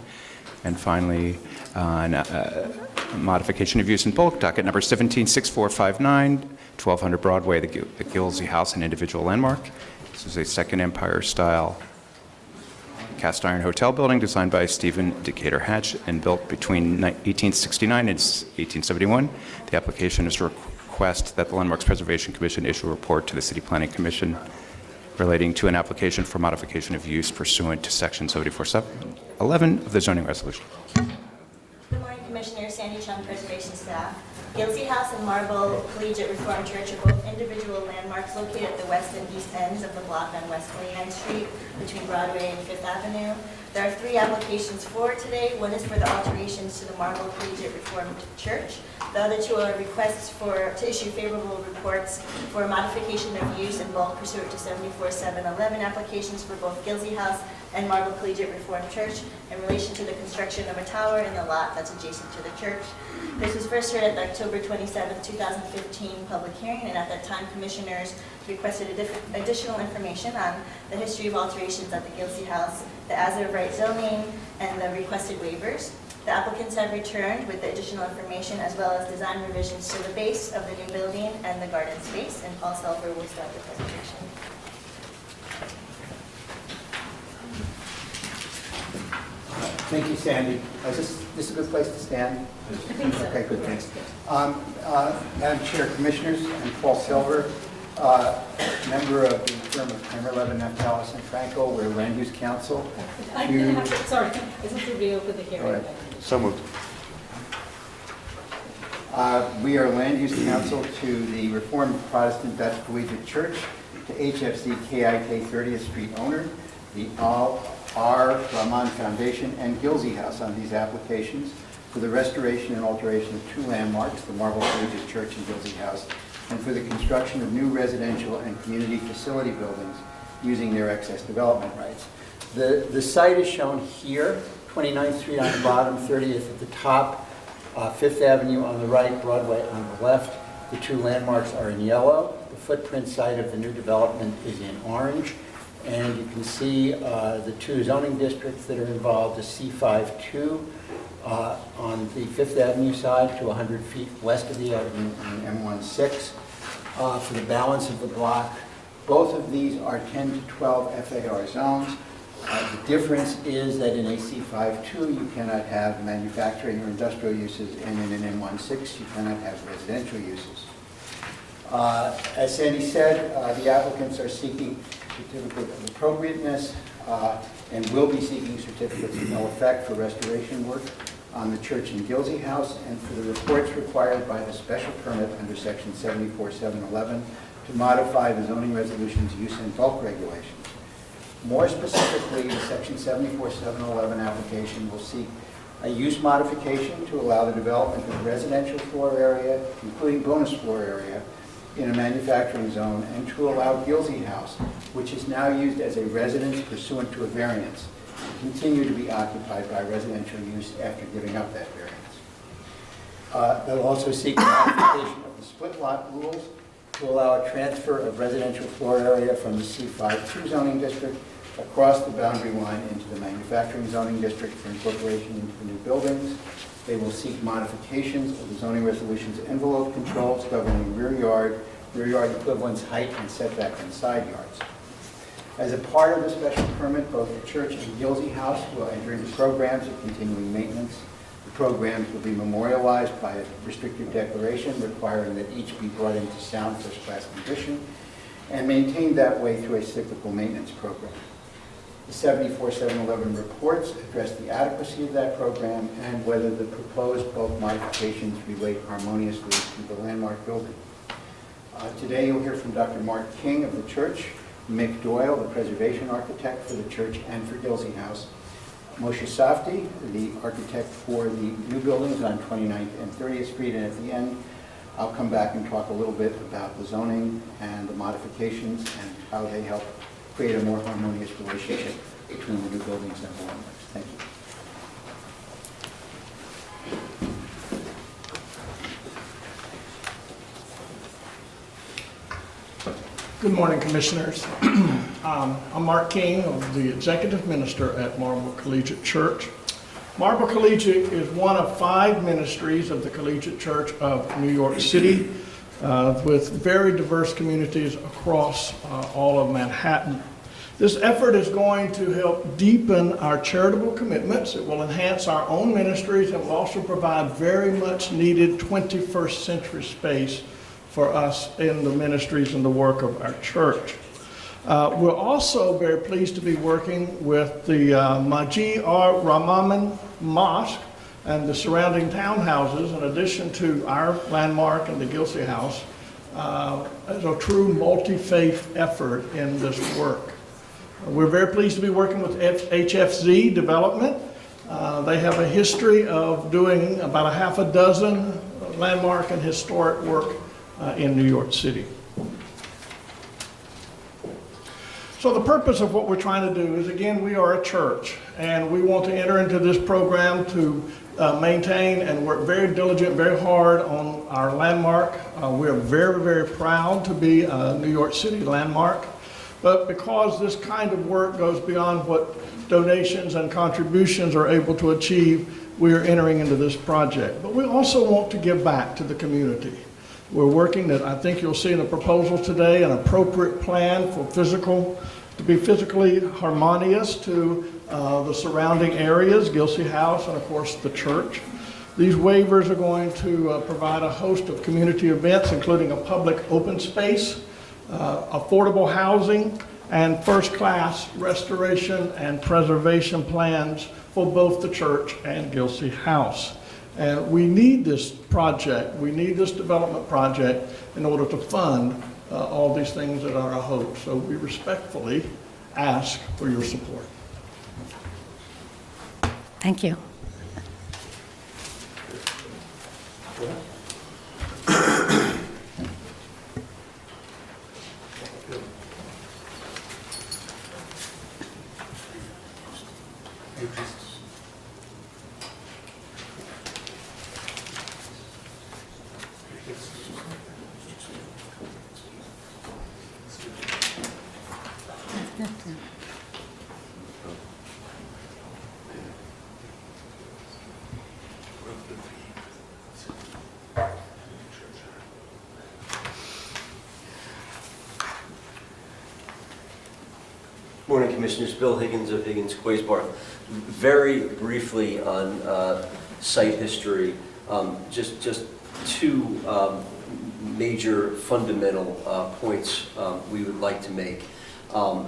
And finally, a modification of use in bulk, docket number 176459, 1200 Broadway, the Gilsey House, an individual landmark. This is a Second Empire-style cast iron hotel building designed by Stephen Decatur Hatch and built between 1869 and 1871. The application is to request that the Landmarks Preservation Commission issue a report to the City Planning Commission relating to an application for modification of use pursuant to Section 74711 of the zoning resolution. Good morning, Commissioner. Sandy Chung, Preservation Staff. Gilsey House and Marble Collegiate Reformed Church are both individual landmarks located at the west and east ends of the block on West 29th Street between Broadway and Fifth Avenue. There are 3 applications for today. One is for the alterations to the Marble Collegiate Reformed Church. The other 2 are requests to issue favorable reports for modification of use in bulk pursuant to 74711 applications for both Gilsey House and Marble Collegiate Reformed Church in relation to the construction of a tower in the lot that's adjacent to the church. This was first heard at the October 27, 2015 public hearing, and at that time, commissioners requested additional information on the history of alterations at the Gilsey House, the as-of-right zoning, and the requested waivers. The applicants have returned with the additional information as well as design revisions to the base of the new building and the garden space, and Paul Selver will start the presentation. Thank you, Sandy. Is this a good place to stand? I think so. Okay, good, thanks. Madam Chair, Commissioners, I'm Paul Silver, member of the firm of Kramer, Levin, Naftalis, and Franco. We're Land Use Council. Sorry, is it to reopen the hearing? Right. So moved. We are Land Use Council to the Reformed Protestant Dutch Collegiate Church, to HFC KIK 30th Street owner, the R. Rahman Foundation, and Gilsey House on these applications for the restoration and alteration of 2 landmarks, the Marble Collegiate Church and Gilsey House, and for the construction of new residential and community facility buildings using their excess development rights. The site is shown here, 29th Street on the bottom, 30th at the top, 5th Avenue on the right, Broadway on the left. The 2 landmarks are in yellow. The footprint site of the new development is in orange. And you can see the 2 zoning districts that are involved, the C52 on the 5th Avenue side to 100 feet west of the avenue and M16 for the balance of the block. Both of these are 10 to 12 FAR zones. The difference is that in a C52, you cannot have manufacturing or industrial uses, and in an M16, you cannot have residential uses. As Sandy said, the applicants are seeking certificate of appropriateness and will be seeking certificates of no effect for restoration work on the church in Gilsey House and for the reports required by the special permit under section 74.711 to modify the zoning resolution's use and bulk regulations. More specifically, the section 74.711 application will seek a use modification to allow the development of residential floor area, including bonus floor area, in a manufacturing zone, and to allow Gilsey House, which is now used as a residence pursuant to a variance, to continue to be occupied by residential use after giving up that variance. They'll also seek a modification of the split lot rules to allow a transfer of residential floor area from the C52 zoning district across the boundary line into the manufacturing zoning district for incorporation into the new buildings. They will seek modifications of the zoning resolution's envelope controls governing rear yard equivalence, height, and setback in side yards. As a part of the special permit, both the church and Gilsey House will enter into programs of continuing maintenance. The programs will be memorialized by a restrictive declaration requiring that each be brought into sound first-class condition and maintained that way through a cyclical maintenance program. The 74.711 reports address the adequacy of that program and whether the proposed bulk modifications relate harmoniously to the landmark building. Today you'll hear from Dr. Mark King of the church, Mick Doyle, the preservation architect for the church and for Gilsey House, Moshe Safdie, the architect for the new buildings on 29th and 30th Street, and at the end I'll come back and talk a little bit about the zoning and the modifications and how they help create a more harmonious relationship between the new buildings and the landmarks. Thank you. Good morning, Commissioners. I'm Mark King, I'm the Executive Minister at Marble Collegiate Church. Marble Collegiate is one of 5 ministries of the Collegiate Church of New York City with very diverse communities across all of Manhattan. This effort is going to help deepen our charitable commitments. It will enhance our own ministries and will also provide very much needed 21st century space for us in the ministries and the work of our church. We're also very pleased to be working with the Maji R. Ramaman Mosque and the surrounding townhouses, in addition to our landmark and the Gilsey House, as a true multi-faith effort in this work. We're very pleased to be working with HFZ Development. They have a history of doing about a half a dozen landmark and historic work in New York City. So the purpose of what we're trying to do is, again, we are a church, and we want to enter into this program to maintain and work very diligent, very hard on our landmark. We're very, very proud to be a New York City landmark, but because this kind of work goes beyond what donations and contributions are able to achieve, we are entering into this project. But we also want to give back to the community. We're working that I think you'll see in the proposal today, an appropriate plan for to be physically harmonious to the surrounding areas, Gilsey House, and of course the church. These waivers are going to provide a host of community events, including a public open space, affordable housing, and first-class restoration and preservation plans for both the church and Gilsey House. And we need this project, we need this development project in order to fund all these things that are our hope. So we respectfully ask for your support. Thank you. Morning, Commissioners. Bill Higgins of Higgins Quaysbar. Very briefly on site history, just two major fundamental points we would like to make.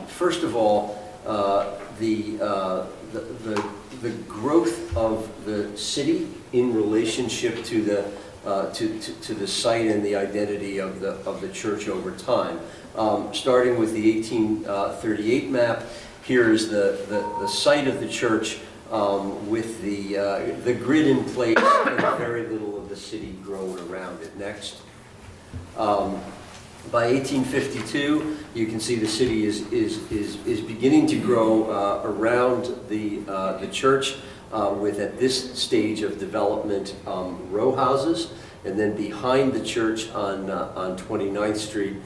First of all, the growth of the city in relationship to the site and the identity of the church over time. Starting with the 1838 map, here is the site of the church with the grid in place and very little of the city grown around it. Next. By 1852, you can see the city is beginning to grow around the church with, at this stage of development, row houses, and then behind the church on 29th Street,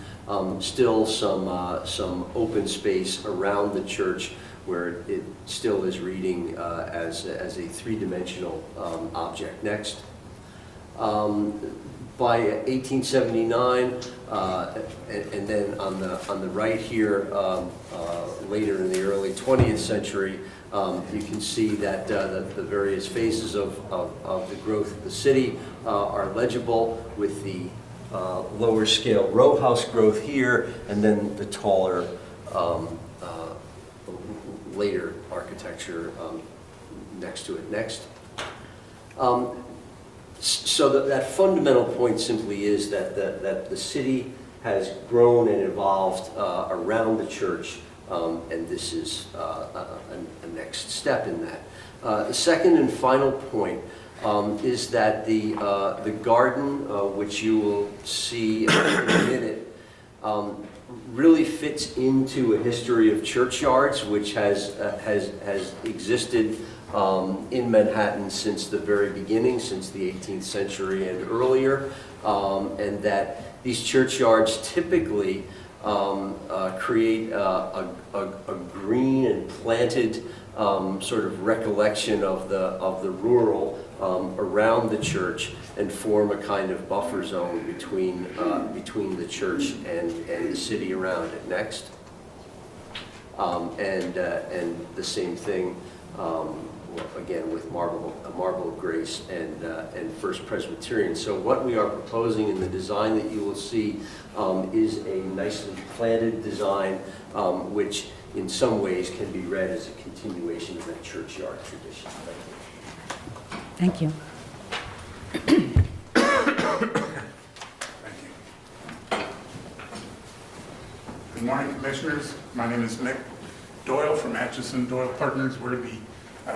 still some open space around the church where it still is reading as a three-dimensional object. Next. By 1879, and then on the right here, later in the early 20th century, you can see that the various phases of the growth of the city are legible, with the lower scale row house growth here, and then the taller later architecture next to it. Next. So that fundamental point simply is that the city has grown and evolved around the church, and this is a next step in that. The second and final point is that the garden, which you will see in a minute, really fits into a history of churchyards, which has existed in Manhattan since the very beginning, since the 18th century and earlier, and that these churchyards typically create a green and planted sort of recollection of the rural around the church, and form a kind of buffer zone between the church and the city around it. Next. And the same thing again with Marble of Grace and First Presbyterian. So what we are proposing in the design that you will see is a nicely planted design, which in some ways can be read as a continuation of that churchyard tradition. Thank you. Good morning, Commissioners. My name is Mick Doyle from Atchison Doyle Partners. We're the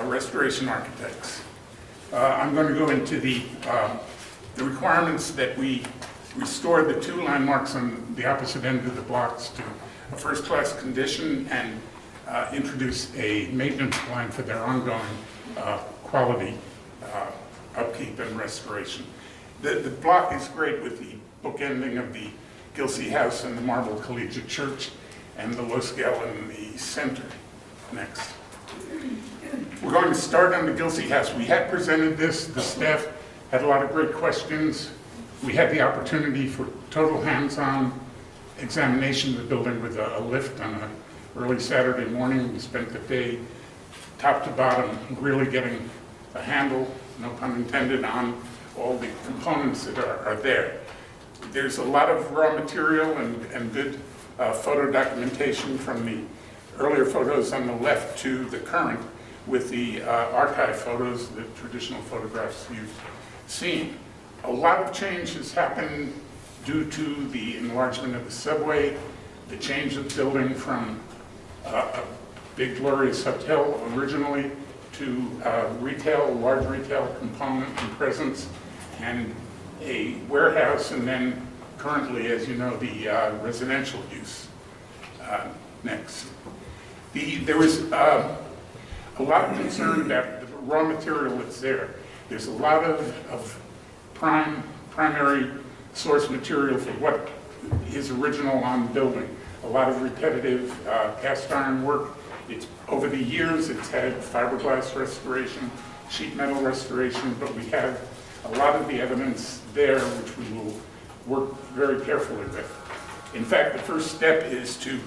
restoration architects. I'm going to go into the requirements that we restore the two landmarks on the opposite end of the blocks to a first-class condition, and introduce a maintenance plan for their ongoing quality upkeep and restoration. The block is great with the bookending of the Gilsey House and the Marble Collegiate Church, and the low scale in the center. Next. We're going to start on the Gilsey House. We had presented this, the staff had a lot of great questions. We had the opportunity for total hands-on examination of the building with a lift on an early Saturday morning. We spent the day top to bottom really getting a handle, no pun intended, on all the components that are there. There's a lot of raw material and good photo documentation from the earlier photos on the left to the current, with the archive photos, the traditional photographs you've seen. A lot of change has happened due to the enlargement of the subway, the change of building from a big glorious hotel originally to retail, large retail component and presence, and a warehouse, and then currently, as you know, the residential use. Next. There was a lot of concern about the raw material that's there. There's a lot of primary source material for what is original on the building. A lot of repetitive cast iron work. Over the years, it's had fiberglass restoration, sheet metal restoration, but we have a lot of the evidence there, which we will work very carefully with. In fact, the first step is to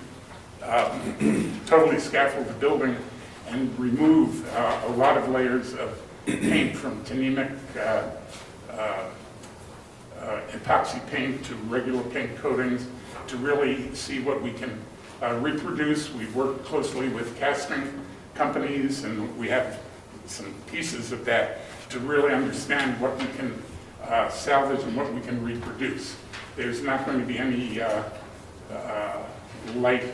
totally scaffold the building and remove a lot of layers of paint from Tennemic epoxy paint to regular paint coatings to really see what we can reproduce. We've worked closely with casting companies, and we have some pieces of that to really understand what we can salvage and what we can reproduce. There's not going to be any light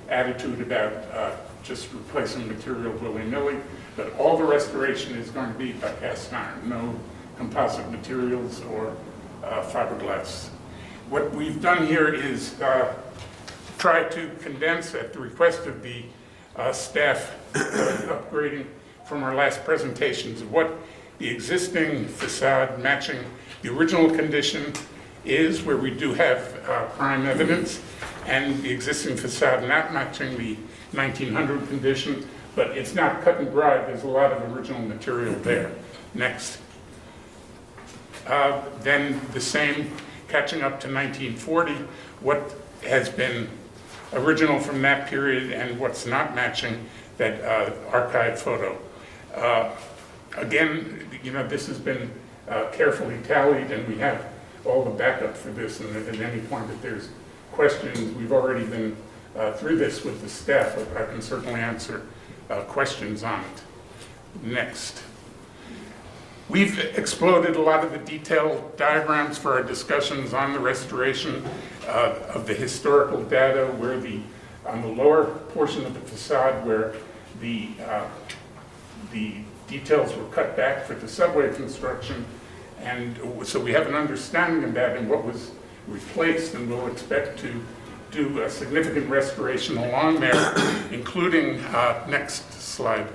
attitude about just replacing material willy-nilly, but all the restoration is going to be by cast iron, no composite materials or fiberglass. What we've done here is try to condense, at the request of the staff upgrading from our last presentations, of what the existing facade matching the original condition is, where we do have prime evidence, and the existing facade not matching the 1900 condition, but it's not cut and dried. There's a lot of original material there. Next. Then the same, catching up to 1940, what has been original from that period and what's not matching that archive photo. Again, you know, this has been carefully tallied, and we have all the backup for this, and at any point that there's questions, we've already been through this with the staff, but I can certainly answer questions on it. Next. We've exploded a lot of the detailed diagrams for our discussions on the restoration of the historical data, where on the lower portion of the facade where the details were cut back for the subway construction, and so we have an understanding of that and what was replaced, and we'll expect to do a significant restoration along there, including, next slide,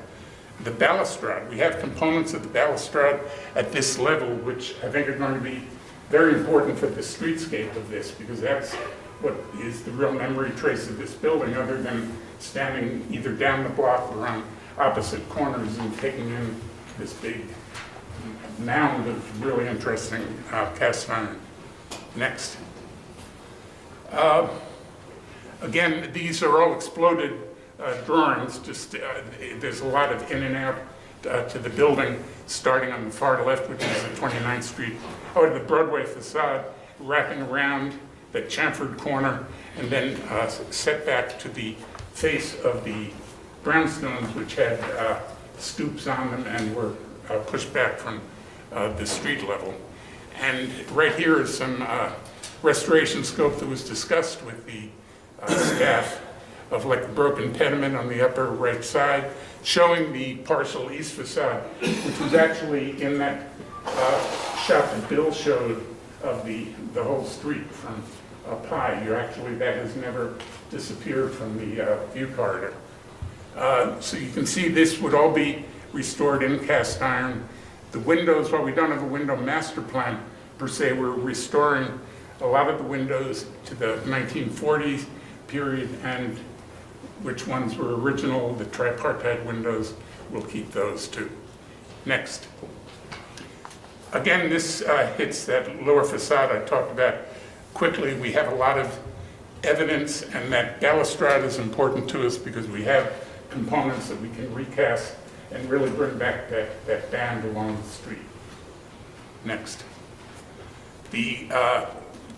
the balustrade. We have components of the balustrade at this level, which I think are going to be very important for the streetscape of this, because that's what is the real memory trace of this building, other than standing either down the block or on opposite corners and taking in this big mound of really interesting cast iron. Next. Again, these are all exploded drawings. Just there's a lot of in and out to the building, starting on the far left, which is the 29th Street, or the Broadway facade, wrapping around the chamfered corner, and then set back to the face of the brownstones, which had stoops on them and were pushed back from the street level. And right here is some restoration scope that was discussed with the staff of like a broken pediment on the upper right side, showing the partial east facade, which was actually in that shot that Bill showed of the whole street from up high. That has never disappeared from the view corridor. So you can see this would all be restored in cast iron. The windows, while we don't have a window master plan per se, we're restoring a lot of the windows to the 1940s period, and which ones were original, the tripartite windows, we'll keep those too. Next. Again, this hits that lower facade I talked about quickly. We have a lot of evidence, and that balustrade is important to us because we have components that we can recast and really bring back that band along the street. Next.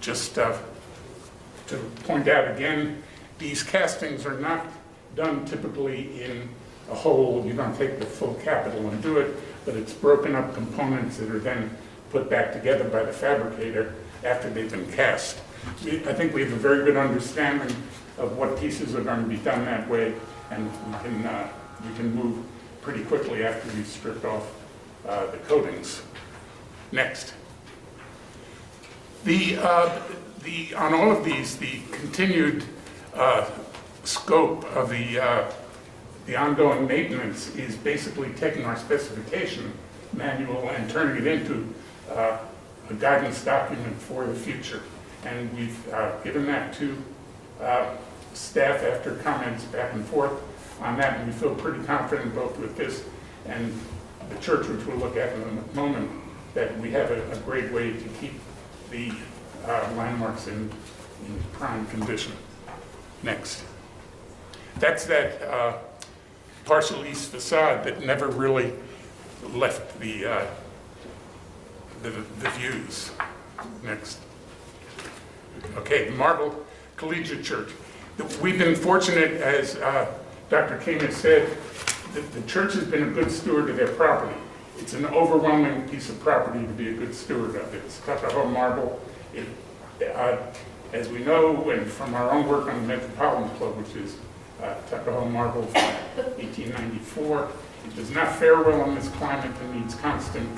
Just to point out again, these castings are not done typically in a whole. You don't take the full capital and do it, but it's broken up components that are then put back together by the fabricator after they've been cast. I think we have a very good understanding of what pieces are going to be done that way, and we can move pretty quickly after we've stripped off the coatings. Next. On all of these, the continued scope of the ongoing maintenance is basically taking our specification manual and turning it into a guidance document for the future. And we've given that to staff after comments back and forth on that, and we feel pretty confident both with this and the church, which we'll look at in a moment, that we have a great way to keep the landmarks in prime condition. Next. That's that partial east facade that never really left the views. Next. Okay, marble Collegiate Church. We've been fortunate, as Dr. King has said, that the church has been a good steward of their property. It's an overwhelming piece of property to be a good steward of. It's Tuckahoe marble. As we know, and from our own work on the Metropolitan Club, which is Tuckahoe marble from 1894, it does not fare well in this climate and needs constant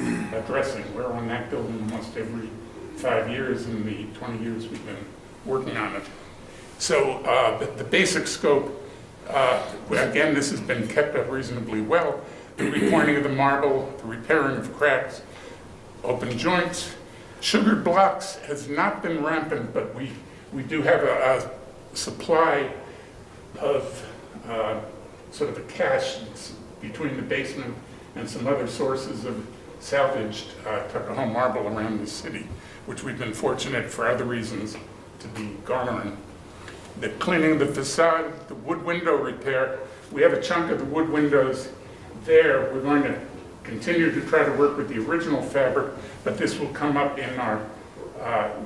dressing. We're on that building almost every 5 years in the 20 years we've been working on it. So the basic scope, again, this has been kept up reasonably well. The repointing of the marble, the repairing of cracks, open joints. Sugared blocks has not been rampant, but we do have a supply of sort of a cache between the basement and some other sources of salvaged Tuckahoe marble around the city, which we've been fortunate for other reasons to be garnering. The cleaning of the facade, the wood window repair, we have a chunk of the wood windows there. We're going to continue to try to work with the original fabric, but this will come up in our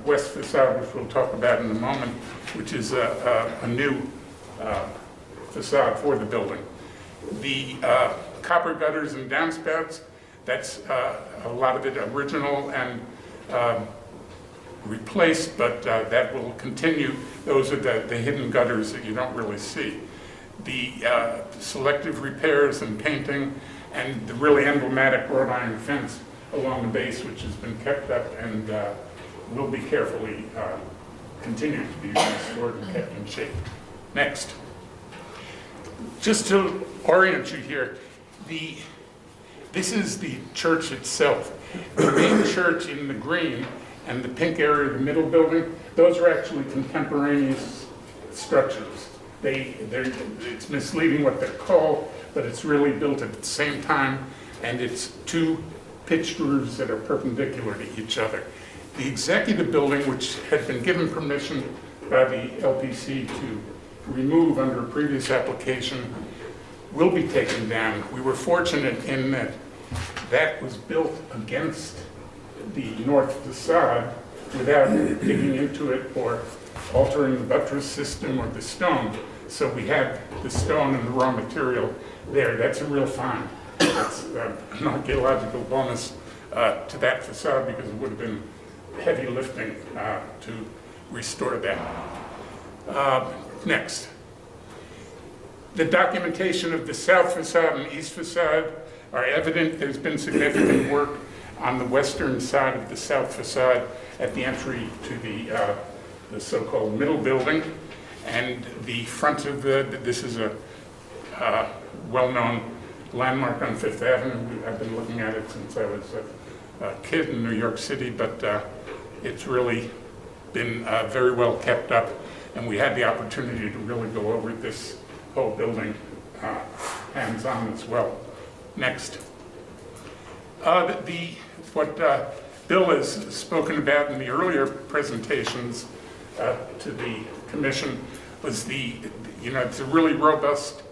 west facade, which we'll talk about in a moment, which is a new facade for the building. The copper gutters and downspouts, that's a lot of it original and replaced, but that will continue. Those are the hidden gutters that you don't really see. The selective repairs and painting, and the really emblematic wrought iron fence along the base, which has been kept up and will be carefully continued to be restored and kept in shape. Next. Just to orient you here, this is the church itself. The main church in the green and the pink area of the middle building, those are actually contemporaneous structures. It's misleading what they're called, but it's really built at the same time, and it's two pitched roofs that are perpendicular to each other. The executive building, which had been given permission by the LPC to remove under a previous application, will be taken down. We were fortunate in that that was built against the north facade without digging into it or altering the buttress system or the stone. So we had the stone and the raw material there. That's a real find. That's an archaeological bonus to that facade, because it would have been heavy lifting to restore that. Next. The documentation of the south facade and east facade are evident. There's been significant work on the western side of the south facade at the entry to the so-called middle building. And the front of this is a well-known landmark on Fifth Avenue. I've been looking at it since I was a kid in New York City, but it's really been very well kept up. And we had the opportunity to really go over this whole building hands-on as well. Next. What Bill has spoken about in the earlier presentations to the commission was it's a really robust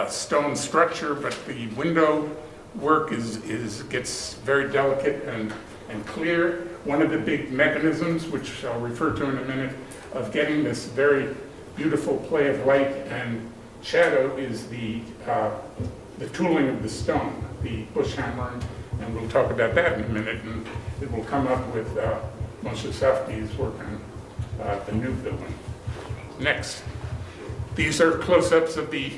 stone structure, but the window work gets very delicate and clear. One of the big mechanisms, which I'll refer to in a minute, of getting this very beautiful play of light and shadow is the tooling of the stone, the bush hammering, and we'll talk about that in a minute, and it will come up with Moshe Safdie's work on the new building. Next. These are close-ups of the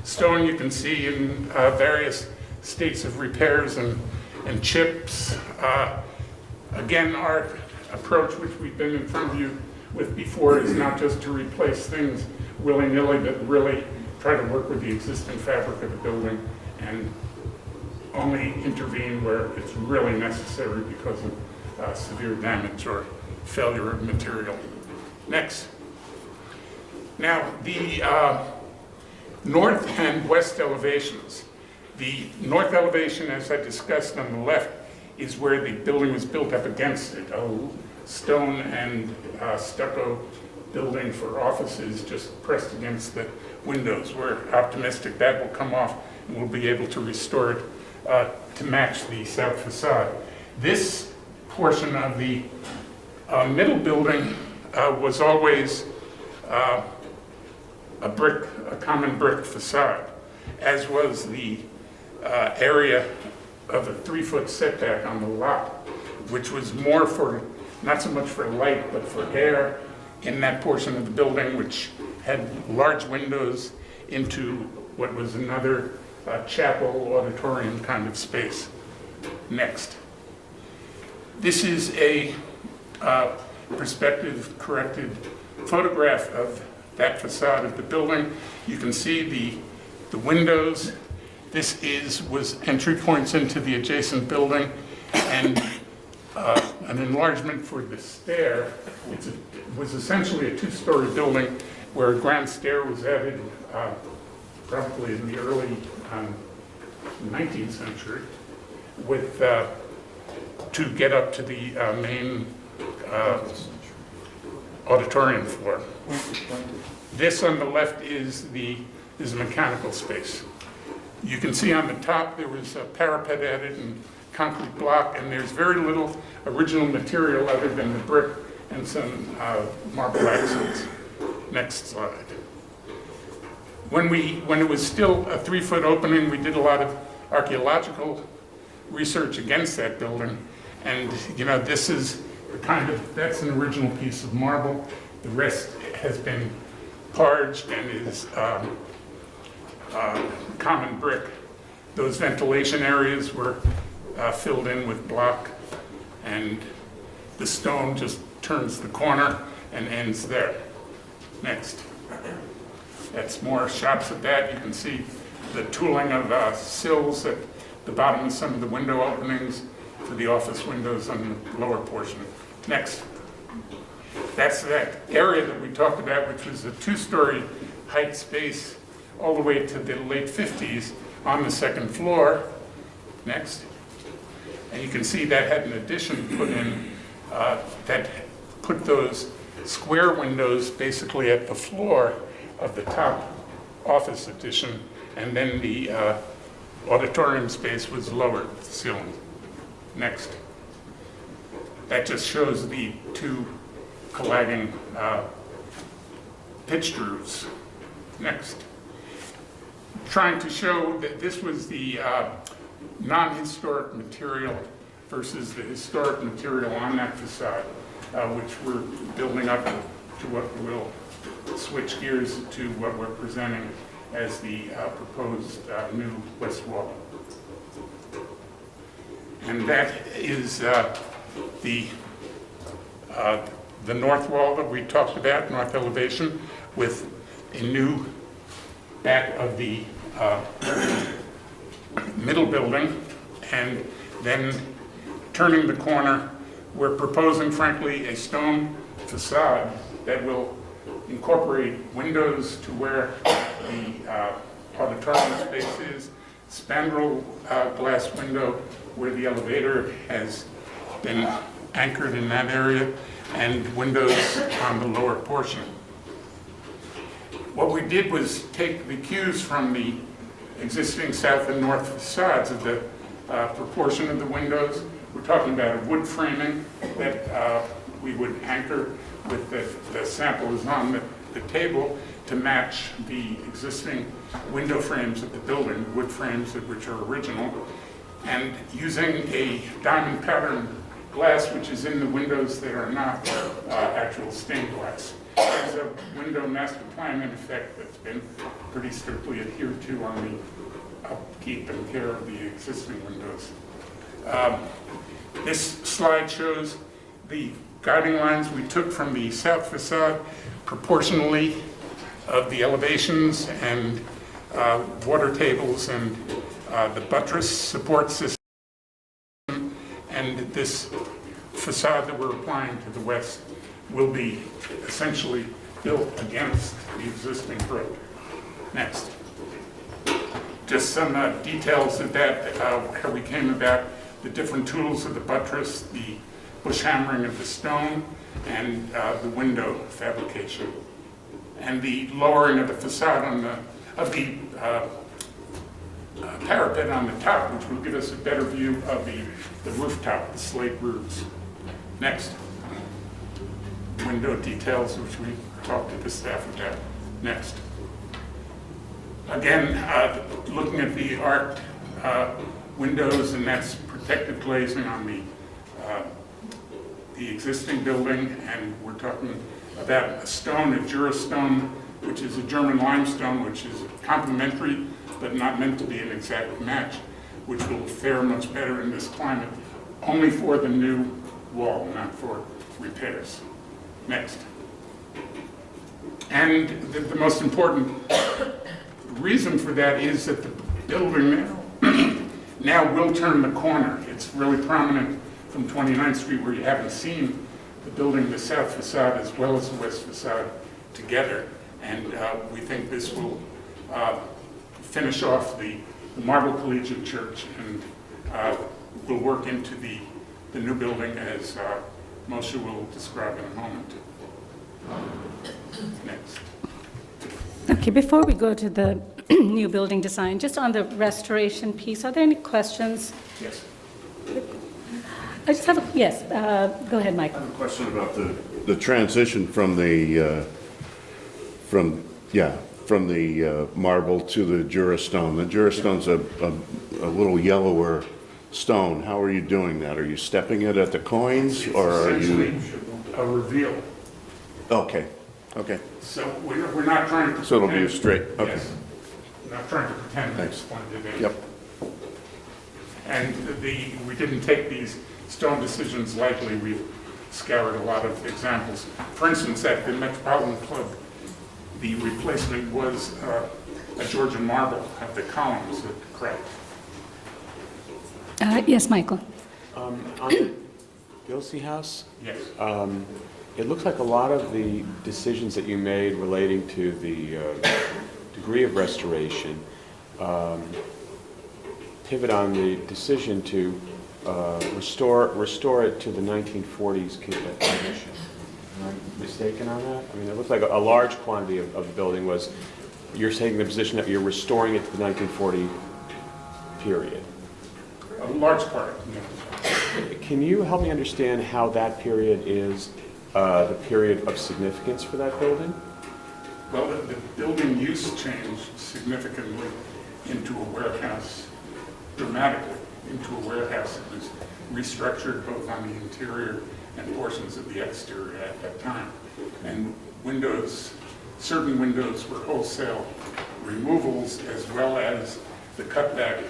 stone. You can see in various states of repairs and chips. Again, our approach, which we've been in front of you with before, is not just to replace things willy-nilly, but really try to work with the existing fabric of the building and only intervene where it's really necessary because of severe damage or failure of material. Next. Now, the north and west elevations. The north elevation, as I discussed on the left, is where the building was built up against it, a stone and stucco building for offices just pressed against the windows. We're optimistic that will come off and we'll be able to restore it to match the south facade. This portion of the middle building was always a common brick facade, as was the area of a 3-foot setback on the lot, which was more for, not so much for light, but for air in that portion of the building, which had large windows into what was another chapel, auditorium kind of space. Next. This is a perspective corrected photograph of that facade of the building. You can see the windows. This was entry points into the adjacent building, and an enlargement for the stair. It was essentially a 2-story building where a grand stair was added probably in the early 19th century to get up to the main auditorium floor. This on the left is a mechanical space. You can see on the top there was a parapet added and concrete block, and there's very little original material other than the brick and some marble accents. Next slide. When it was still a 3-foot opening, we did a lot of archaeological research against that building, and this is that's an original piece of marble. The rest has been parged and is common brick. Those ventilation areas were filled in with block, and the stone just turns the corner and ends there. Next. That's more shots of that. You can see the tooling of sills at the bottom of some of the window openings for the office windows on the lower portion. Next. That's that area that we talked about, which was a 2-story height space all the way to the late 50s on the 2nd floor. Next. And you can see that had an addition put in that put those square windows basically at the floor of the top office addition, and then the auditorium space was lowered at the ceiling. Next. That just shows the 2 colliding pitched roofs. Next. Trying to show that this was the non-historic material versus the historic material on that facade, which we're building up to what we'll switch gears to what we're presenting as the proposed new west wall. And that is the north wall that we talked about, north elevation, with a new back of the middle building, and then turning the corner, we're proposing, frankly, a stone facade that will incorporate windows to where the auditorium space is, spandrel glass window where the elevator has been anchored in that area, and windows on the lower portion. What we did was take the cues from the existing south and north facades of the proportion of the windows. We're talking about a wood framing that we would anchor with the samples on the table to match the existing window frames of the building, wood frames which are original, and using a diamond pattern glass which is in the windows that are not actual stained glass. There's a window master plan in effect that's been pretty strictly adhered to on the upkeep and care of the existing windows. This slide shows the guiding lines we took from the south facade proportionally of the elevations and water tables and the buttress support system, and this facade that we're applying to the west will be essentially built against the existing brick. Next. Just some details of that, how we came about the different tools of the buttress, the bush hammering of the stone, and the window fabrication, and the lowering of the facade of the parapet on the top, which will give us a better view of the rooftop, the slate roofs. Next. Window details, which we talked to the staff about. Next. Again, looking at the arched windows, and that's protective glazing on the existing building, and we're talking about a stone, a Jura-stone, which is a German limestone, which is complementary, but not meant to be an exact match, which will fare much better in this climate, only for the new wall, not for repairs. Next. And the most important reason for that is that the building now will turn the corner. It's really prominent from 29th Street, where you haven't seen the building, the south facade as well as the west facade together. And we think this will finish off the marble Collegiate Church, and will work into the new building, as Moshe will describe in a moment. Next. Okay, before we go to the new building design, just on the restoration piece, are there any questions? Yes. I just have a, yes, go ahead, Mike. I have a question about the transition from the marble to the Jura stone. The Jura stone's a little yellower stone. How are you doing that? Are you stepping it at the coins, or are you? Essentially a reveal. Okay, okay. So we're not trying to. So it'll be a straight, okay. Yes. We're not trying to pretend Thanks. it's one of the. Yep. And we didn't take these stone decisions lightly. We've scoured a lot of examples. For instance, at the Metropolitan Club, the replacement was a Georgian marble of the columns that cracked. Yes, Michael. On the Gilsey House? Yes. It looks like a lot of the decisions that you made relating to the degree of restoration pivot on the decision to restore it to the 1940s condition. Am I mistaken on that? I mean, it looks like a large quantity of the building was, you're taking the position that you're restoring it to the 1940 period. A large part. Can you help me understand how that period is the period of significance for that building? Well, the building use changed significantly into a warehouse, dramatically into a warehouse. It was restructured both on the interior and portions of the exterior at that time. And windows, certain windows were wholesale removals, as well as the cutback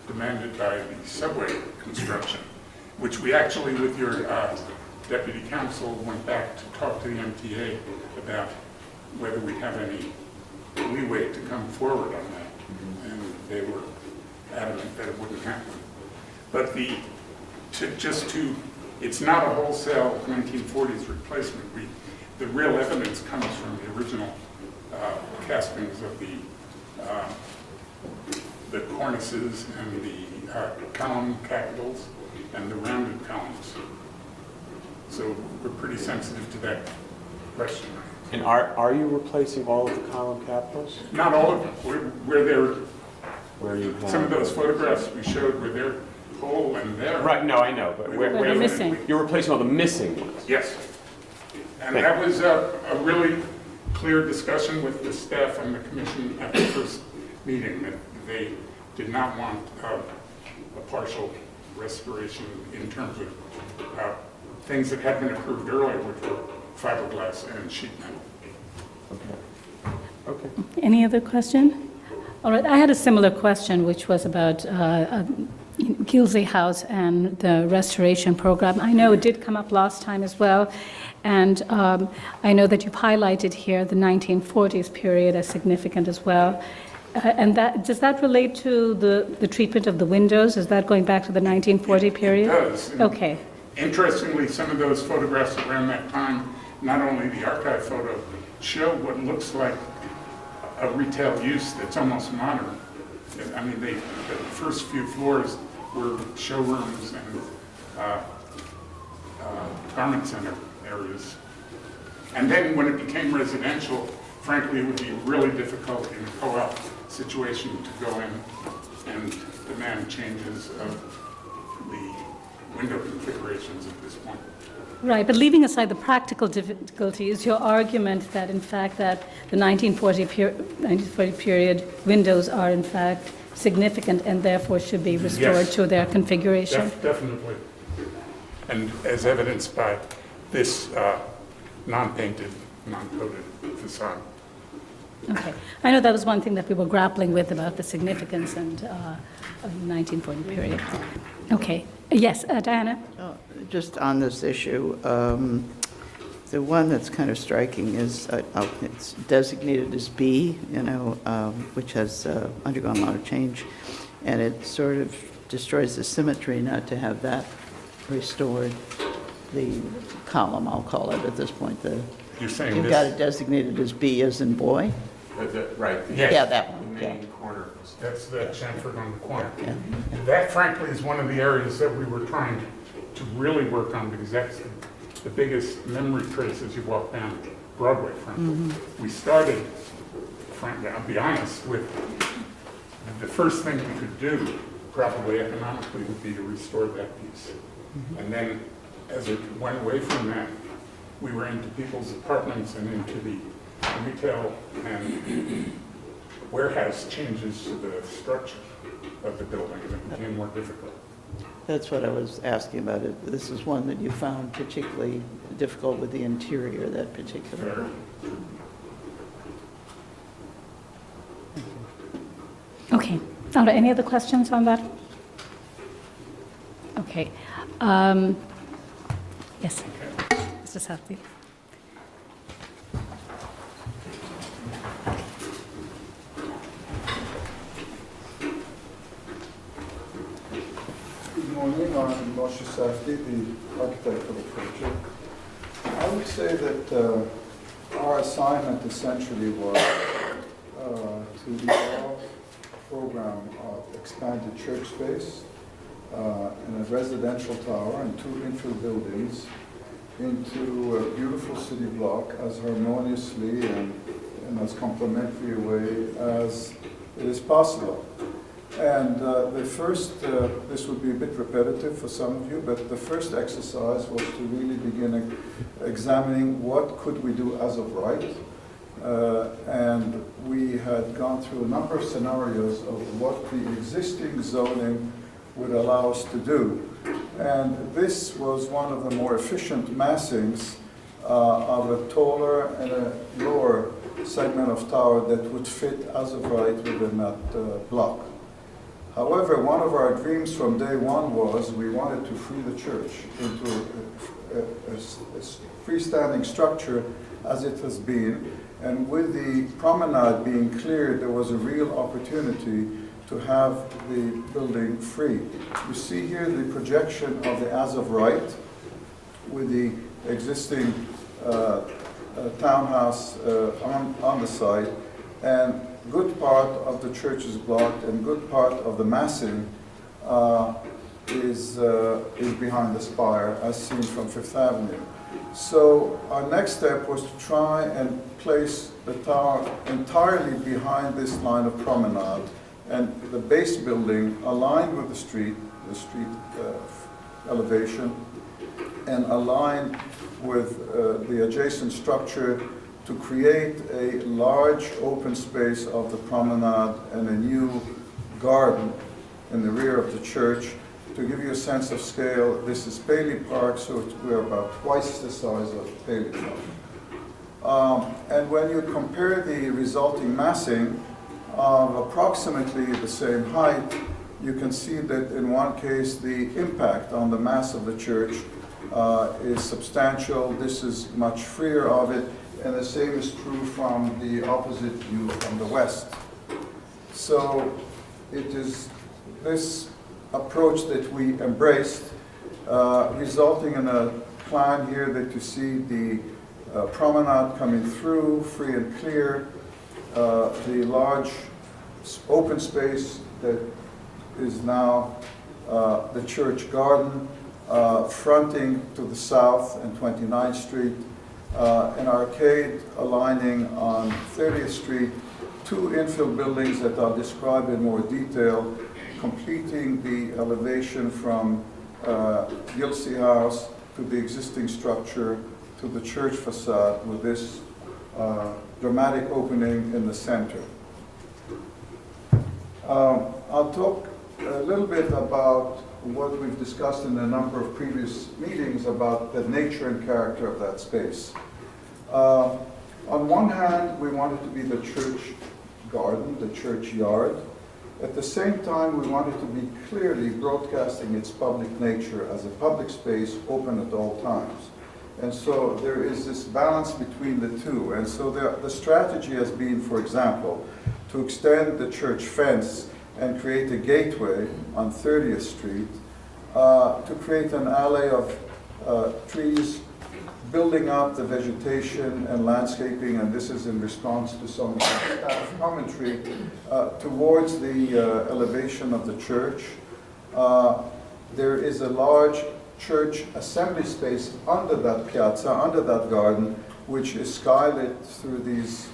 demanded by the subway construction, which we actually, with your deputy counsel, went back to talk to the MTA about whether we have any leeway to come forward on that. And they were adamant that it wouldn't happen. But it's not a wholesale 1940s replacement. The real evidence comes from the original castings of the cornices and the column capitals and the rounded columns. So we're pretty sensitive to that question. And are you replacing all of the column capitals? Not all of them. Where they're, where you have some of those photographs we showed where they're whole and there. Right, no, I know, but where they're missing. You're replacing all the missing ones. Yes. And that was a really clear discussion with the staff and the commission at the first meeting, that they did not want a partial restoration in terms of things that had been approved earlier, which were fiberglass and sheet metal. Okay. Any other question? All right, I had a similar question, which was about Gilsey House and the restoration program. I know it did come up last time as well, and I know that you've highlighted here the 1940s period as significant as well. And does that relate to the treatment of the windows? Is that going back to the 1940 period? It does. Okay. Interestingly, some of those photographs around that time, not only the archive photo, show what looks like a retail use that's almost modern. I mean, the first few floors were showrooms and garment center areas. And then when it became residential, frankly, it would be really difficult in a co-op situation to go in and demand changes of the window configurations at this point. Right, but leaving aside the practical difficulty, is your argument that in fact that the 1940 period windows are in fact significant and therefore should be restored Yes. to their configuration? Definitely. And as evidenced by this non-painted, non-coated facade. Okay. I know that was one thing that we were grappling with about the significance and of the 1940 period. Okay. Yes, Diana? Just on this issue, the one that's kind of striking is it's designated as B, which has undergone a lot of change, and it sort of destroys the symmetry not to have that restored. The column, I'll call it at this point. You're saying you've this? got it designated as B as in boy? Right. Yes. Yeah, that one. The main corner. That's the chamfer on the corner. Yeah. That, frankly, is one of the areas that we were trying to really work on because that's the biggest memory trace as you walk down Broadway, frankly. Mm-hmm. We started, frankly, I'll be honest, with the first thing we could do, probably economically, would be to restore that piece. Mm-hmm. And then, as it went away from that, we were into people's apartments and into the retail and warehouse changes to the structure of the building, and it became more difficult. That's what I was asking about. This is one that you found particularly difficult with the interior, that particular. Okay. Are there any other questions on that? Okay. Yes. Mr. Safdie. Good morning, I'm Mercer St, the architect for the project. I would say that our assignment essentially was to develop a program of expanded church space in a residential tower and 2 infill buildings into a beautiful city block as harmoniously and as complementary a way as it is possible. And the first, this would be a bit repetitive for some of you, but the first exercise was to really begin examining what could we do as of right. And we had gone through a number of scenarios of what the existing zoning would allow us to do. And this was one of the more efficient massings of a taller and a lower segment of tower that would fit as of right within that block. However, one of our dreams from day one was we wanted to free the church into a freestanding structure as it has been. And with the promenade being cleared, there was a real opportunity to have the building free. You see here the projection of the as of right with the existing townhouse on the site, and good part of the church is blocked, and good part of the massing is behind the spire, as seen from Fifth Avenue. So our next step was to try and place the tower entirely behind this line of promenade, and the base building aligned with the street elevation, and aligned with the adjacent structure to create a large open space of the promenade and a new garden in the rear of the church. To give you a sense of scale, this is Paley Park, so we're about twice the size of Paley Park. And when you compare the resulting massing of approximately the same height, you can see that in one case the impact on the mass of the church is substantial. This is much freer of it, and the same is true from the opposite view from the west. So it is this approach that we embraced, resulting in a plan here that you see the promenade coming through, free and clear, the large open space that is now the church garden, fronting to the south and 29th Street, an arcade aligning on 30th Street, two infill buildings that I'll describe in more detail, completing the elevation from Gilsey House to the existing structure to the church facade with this dramatic opening in the center. I'll talk a little bit about what we've discussed in a number of previous meetings about the nature and character of that space. On one hand, we want it to be the church garden, the church yard. At the same time, we want it to be clearly broadcasting its public nature as a public space open at all times. And so there is this balance between the two. And so the strategy has been, for example, to extend the church fence and create a gateway on 30th Street, to create an alley of trees, building up the vegetation and landscaping, and this is in response to some staff commentary, towards the elevation of the church. There is a large church assembly space under that piazza, under that garden, which is skylit through these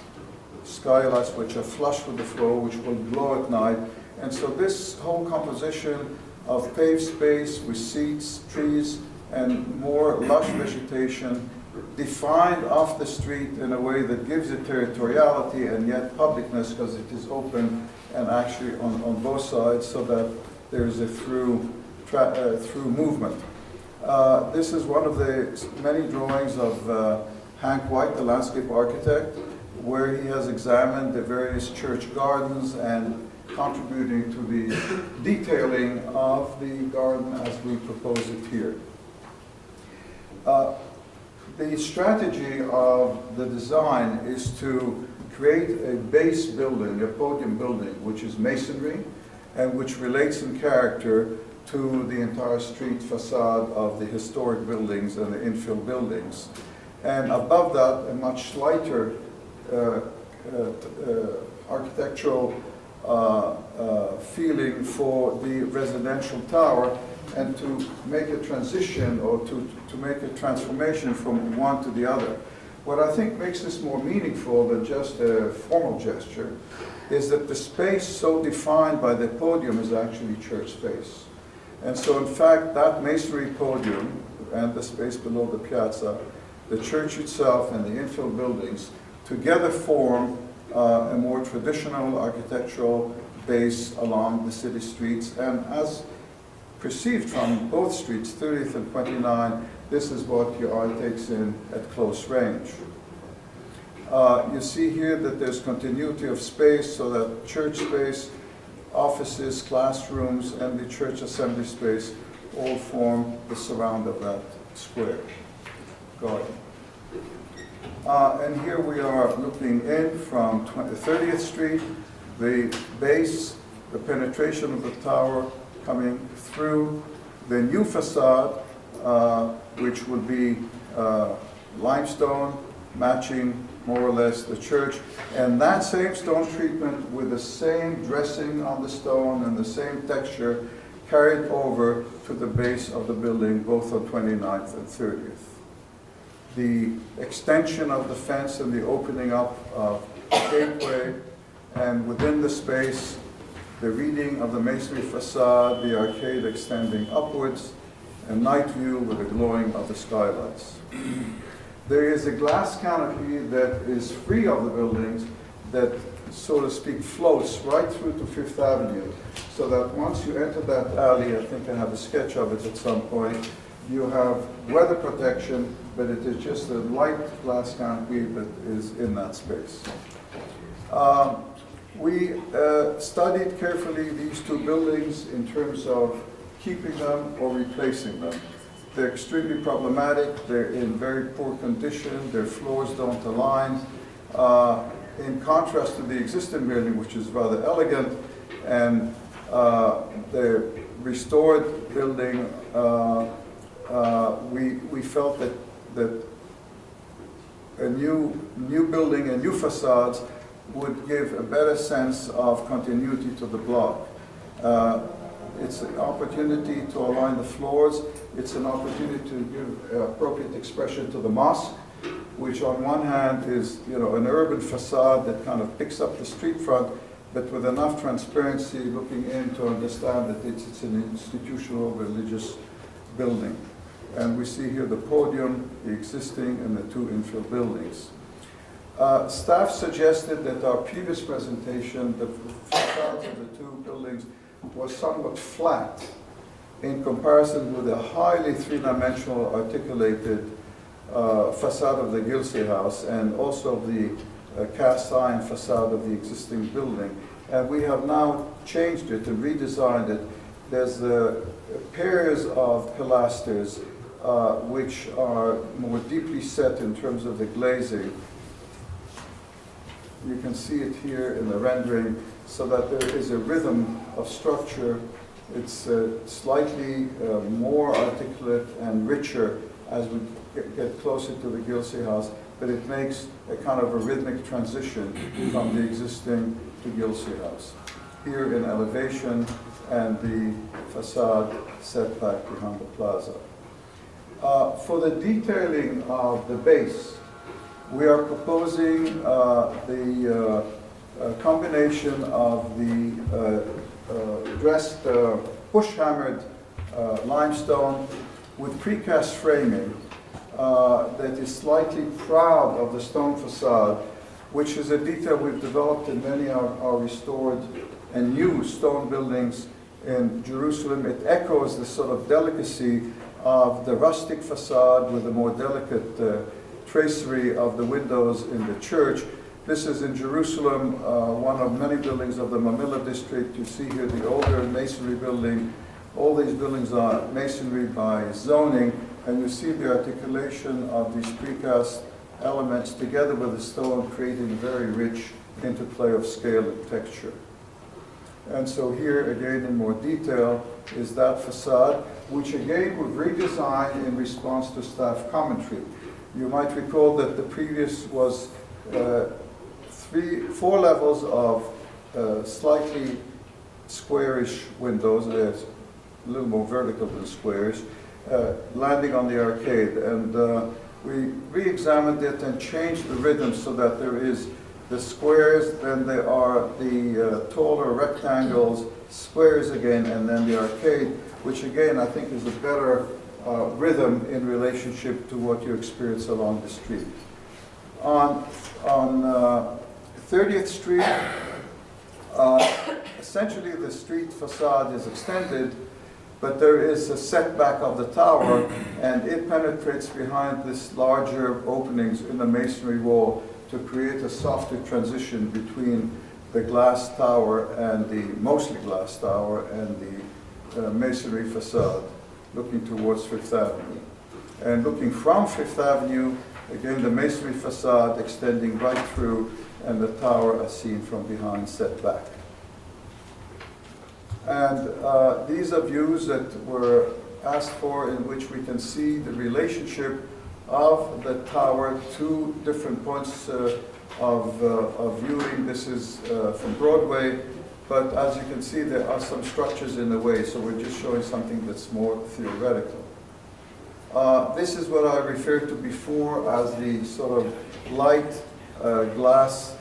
skylights which are flush with the floor, which will glow at night. And so this whole composition of paved space with seats, trees, and more lush vegetation defined off the street in a way that gives it territoriality and yet publicness, because it is open and actually on both sides, so that there's a through movement. This is one of the many drawings of Hank White, the landscape architect, where he has examined the various church gardens and contributing to the detailing of the garden as we propose it here. The strategy of the design is to create a base building, a podium building, which is masonry and which relates in character to the entire street facade of the historic buildings and the infill buildings. And above that, a much slighter architectural feeling for the residential tower, and to make a transition or to make a transformation from one to the other. What I think makes this more meaningful than just a formal gesture is that the space so defined by the podium is actually church space. And so in fact, that masonry podium and the space below the piazza, the church itself and the infill buildings together form a more traditional architectural base along the city streets. And as perceived from both streets, 30th and 29, this is what your eye takes in at close range. You see here that there's continuity of space, so that church space, offices, classrooms, and the church assembly space all form the surround of that square garden. And here we are looking in from 30th Street, the base, the penetration of the tower coming through the new facade, which will be limestone, matching more or less the church, and that same stone treatment with the same dressing on the stone and the same texture carried over to the base of the building, both on 29th and 30th. The extension of the fence and the opening up of the gateway, and within the space, the reading of the masonry facade, the arcade extending upwards, and night view with the glowing of the skylights. There is a glass canopy that is free of the buildings that, so to speak, floats right through to Fifth Avenue, so that once you enter that alley, I think I have a sketch of it at some point, you have weather protection, but it is just a light glass canopy that is in that space. We studied carefully these two buildings in terms of keeping them or replacing them. They're extremely problematic, they're in very poor condition, their floors don't align. In contrast to the existing building, which is rather elegant, and the restored building, we felt that a new building and new facades would give a better sense of continuity to the block. It's an opportunity to align the floors. It's an opportunity to give appropriate expression to the mosque, which on one hand is, you know, an urban facade that kind of picks up the street front, but with enough transparency looking in to understand that it's an institutional religious building. And we see here the podium, the existing, and the two infill buildings. Staff suggested that our previous presentation, the facades of the two buildings, was somewhat flat in comparison with a highly three-dimensional articulated facade of the Gilsey House and also the cast iron facade of the existing building. And we have now changed it and redesigned it. There's pairs of pilasters which are more deeply set in terms of the glazing. You can see it here in the rendering, so that there is a rhythm of structure. It's slightly more articulate and richer as we get closer to the Gilsey House, but it makes a kind of a rhythmic transition from the existing to Gilsey House. Here in elevation and the facade set back behind the plaza. For the detailing of the base, we are proposing the combination of the dressed push-hammered limestone with precast framing that is slightly proud of the stone facade, which is a detail we've developed in many of our restored and new stone buildings in Jerusalem. It echoes the sort of delicacy of the rustic facade with a more delicate tracery of the windows in the church. This is in Jerusalem, one of many buildings of the Mamilla district. You see here the older masonry building. All these buildings are masonry by zoning, and you see the articulation of these precast elements together with the stone, creating a very rich interplay of scale and texture. And so here, again, in more detail, is that facade, which again we've redesigned in response to staff commentary. You might recall that the previous was 4 levels of slightly squarish windows, a little more vertical than squarish, landing on the arcade. And we re-examined it and changed the rhythm so that there is the squares, then there are the taller rectangles, squares again, and then the arcade, which again I think is a better rhythm in relationship to what you experience along the street. On 30th Street, essentially the street facade is extended, but there is a setback of the tower, and it penetrates behind this larger openings in the masonry wall to create a softer transition between the glass tower and the mostly glass tower and the masonry facade looking towards Fifth Avenue. And looking from Fifth Avenue, again the masonry facade extending right through and the tower as seen from behind set back. And these are views that were asked for in which we can see the relationship of the tower to different points of viewing. This is from Broadway, but as you can see there are some structures in the way, so we're just showing something that's more theoretical. This is what I referred to before as the sort of light glass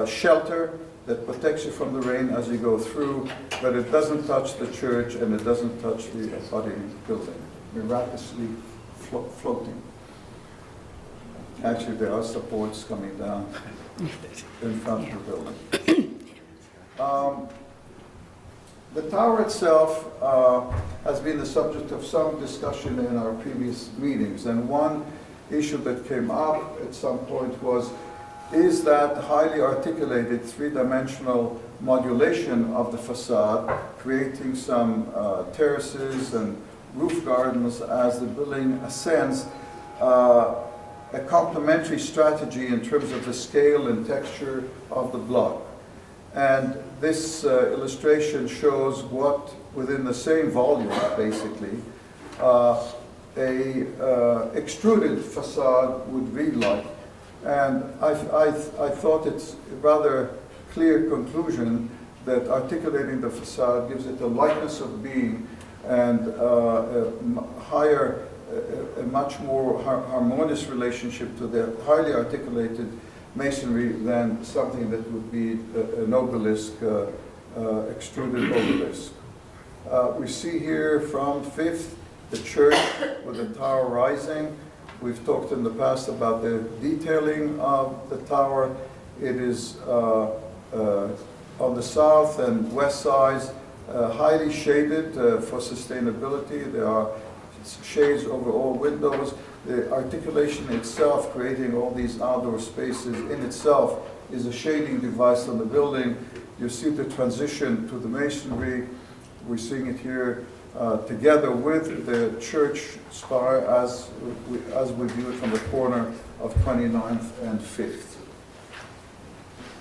shelter that protects you from the rain as you go through, but it doesn't touch the church and it doesn't touch the abutting building, miraculously floating. Actually, there are supports coming down in front of the building. The tower itself has been the subject of some discussion in our previous meetings, and one issue that came up at some point was, is that highly articulated three-dimensional modulation of the facade, creating some terraces and roof gardens as the building ascends, a complementary strategy in terms of the scale and texture of the block. And this illustration shows what, within the same volume, basically, a extruded facade would read like. And I thought it's a rather clear conclusion that articulating the facade gives it a lightness of being and a much more harmonious relationship to the highly articulated masonry than something that would be an obelisk, extruded obelisk. We see here from 5th, the church with the tower rising. We've talked in the past about the detailing of the tower. It is on the south and west sides, highly shaded for sustainability. There are shades over all windows. The articulation itself, creating all these outdoor spaces in itself, is a shading device on the building. You see the transition to the masonry. We're seeing it here together with the church spire as we view it from the corner of 29th and 5th.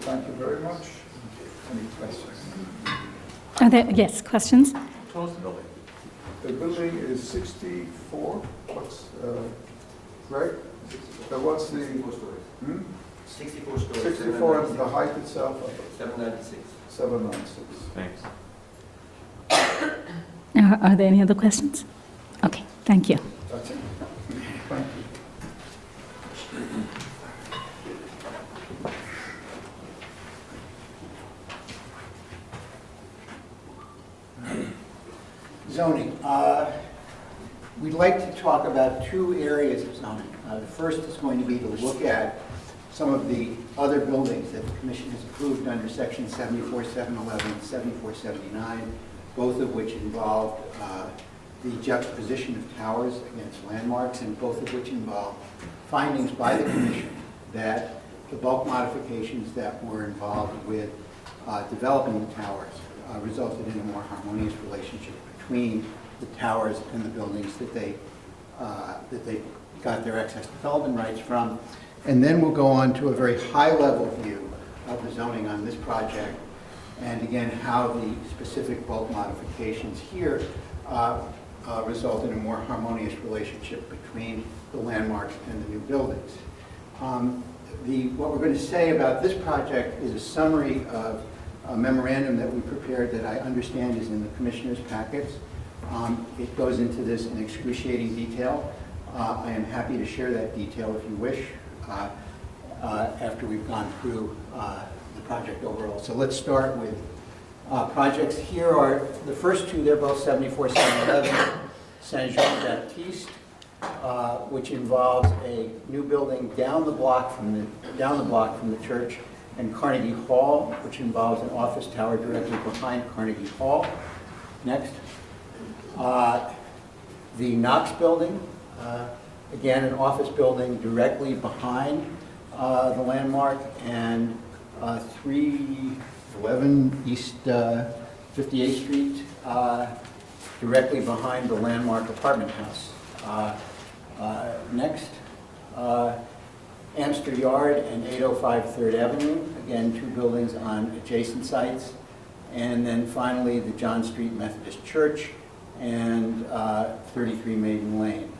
Thank you very much. Any questions? Are there, yes, questions? Close the building. The building is 64. What's right? What's the 64 stories. 64 stories. 64 and the height itself? 796. 796. Thanks. Are there any other questions? Okay, thank you. That's it. Thank you. Zoning. We'd like to talk about two areas of zoning. The first is going to be to look at some of the other buildings that the Commission has approved under Section 74711 and 7479, both of which involve the juxtaposition of towers against landmarks, and both of which involve findings by the Commission that the bulk modifications that were involved with developing the towers resulted in a more harmonious relationship between the towers and the buildings that they got their excess development rights from. And then we'll go on to a very high-level view of the zoning on this project, and again, how the specific bulk modifications here result in a more harmonious relationship between the landmarks and the new buildings. What we're going to say about this project is a summary of a memorandum that we prepared that I understand is in the Commissioner's packets. It goes into this in excruciating detail. I am happy to share that detail if you wish after we've gone through the project overall. So let's start with projects. Here are the first two. They're both 74-711 Saint Jean Baptiste, which involves a new building down the block from the church, and Carnegie Hall, which involves an office tower directly behind Carnegie Hall. Next. The Knox building, again, an office building directly behind the landmark, and 311 East 58th Street, directly behind the landmark apartment house. Next, Amster Yard and 805 3rd Avenue, again, two buildings on adjacent sites. And then finally, the John Street Methodist Church and 33 Maiden Lane.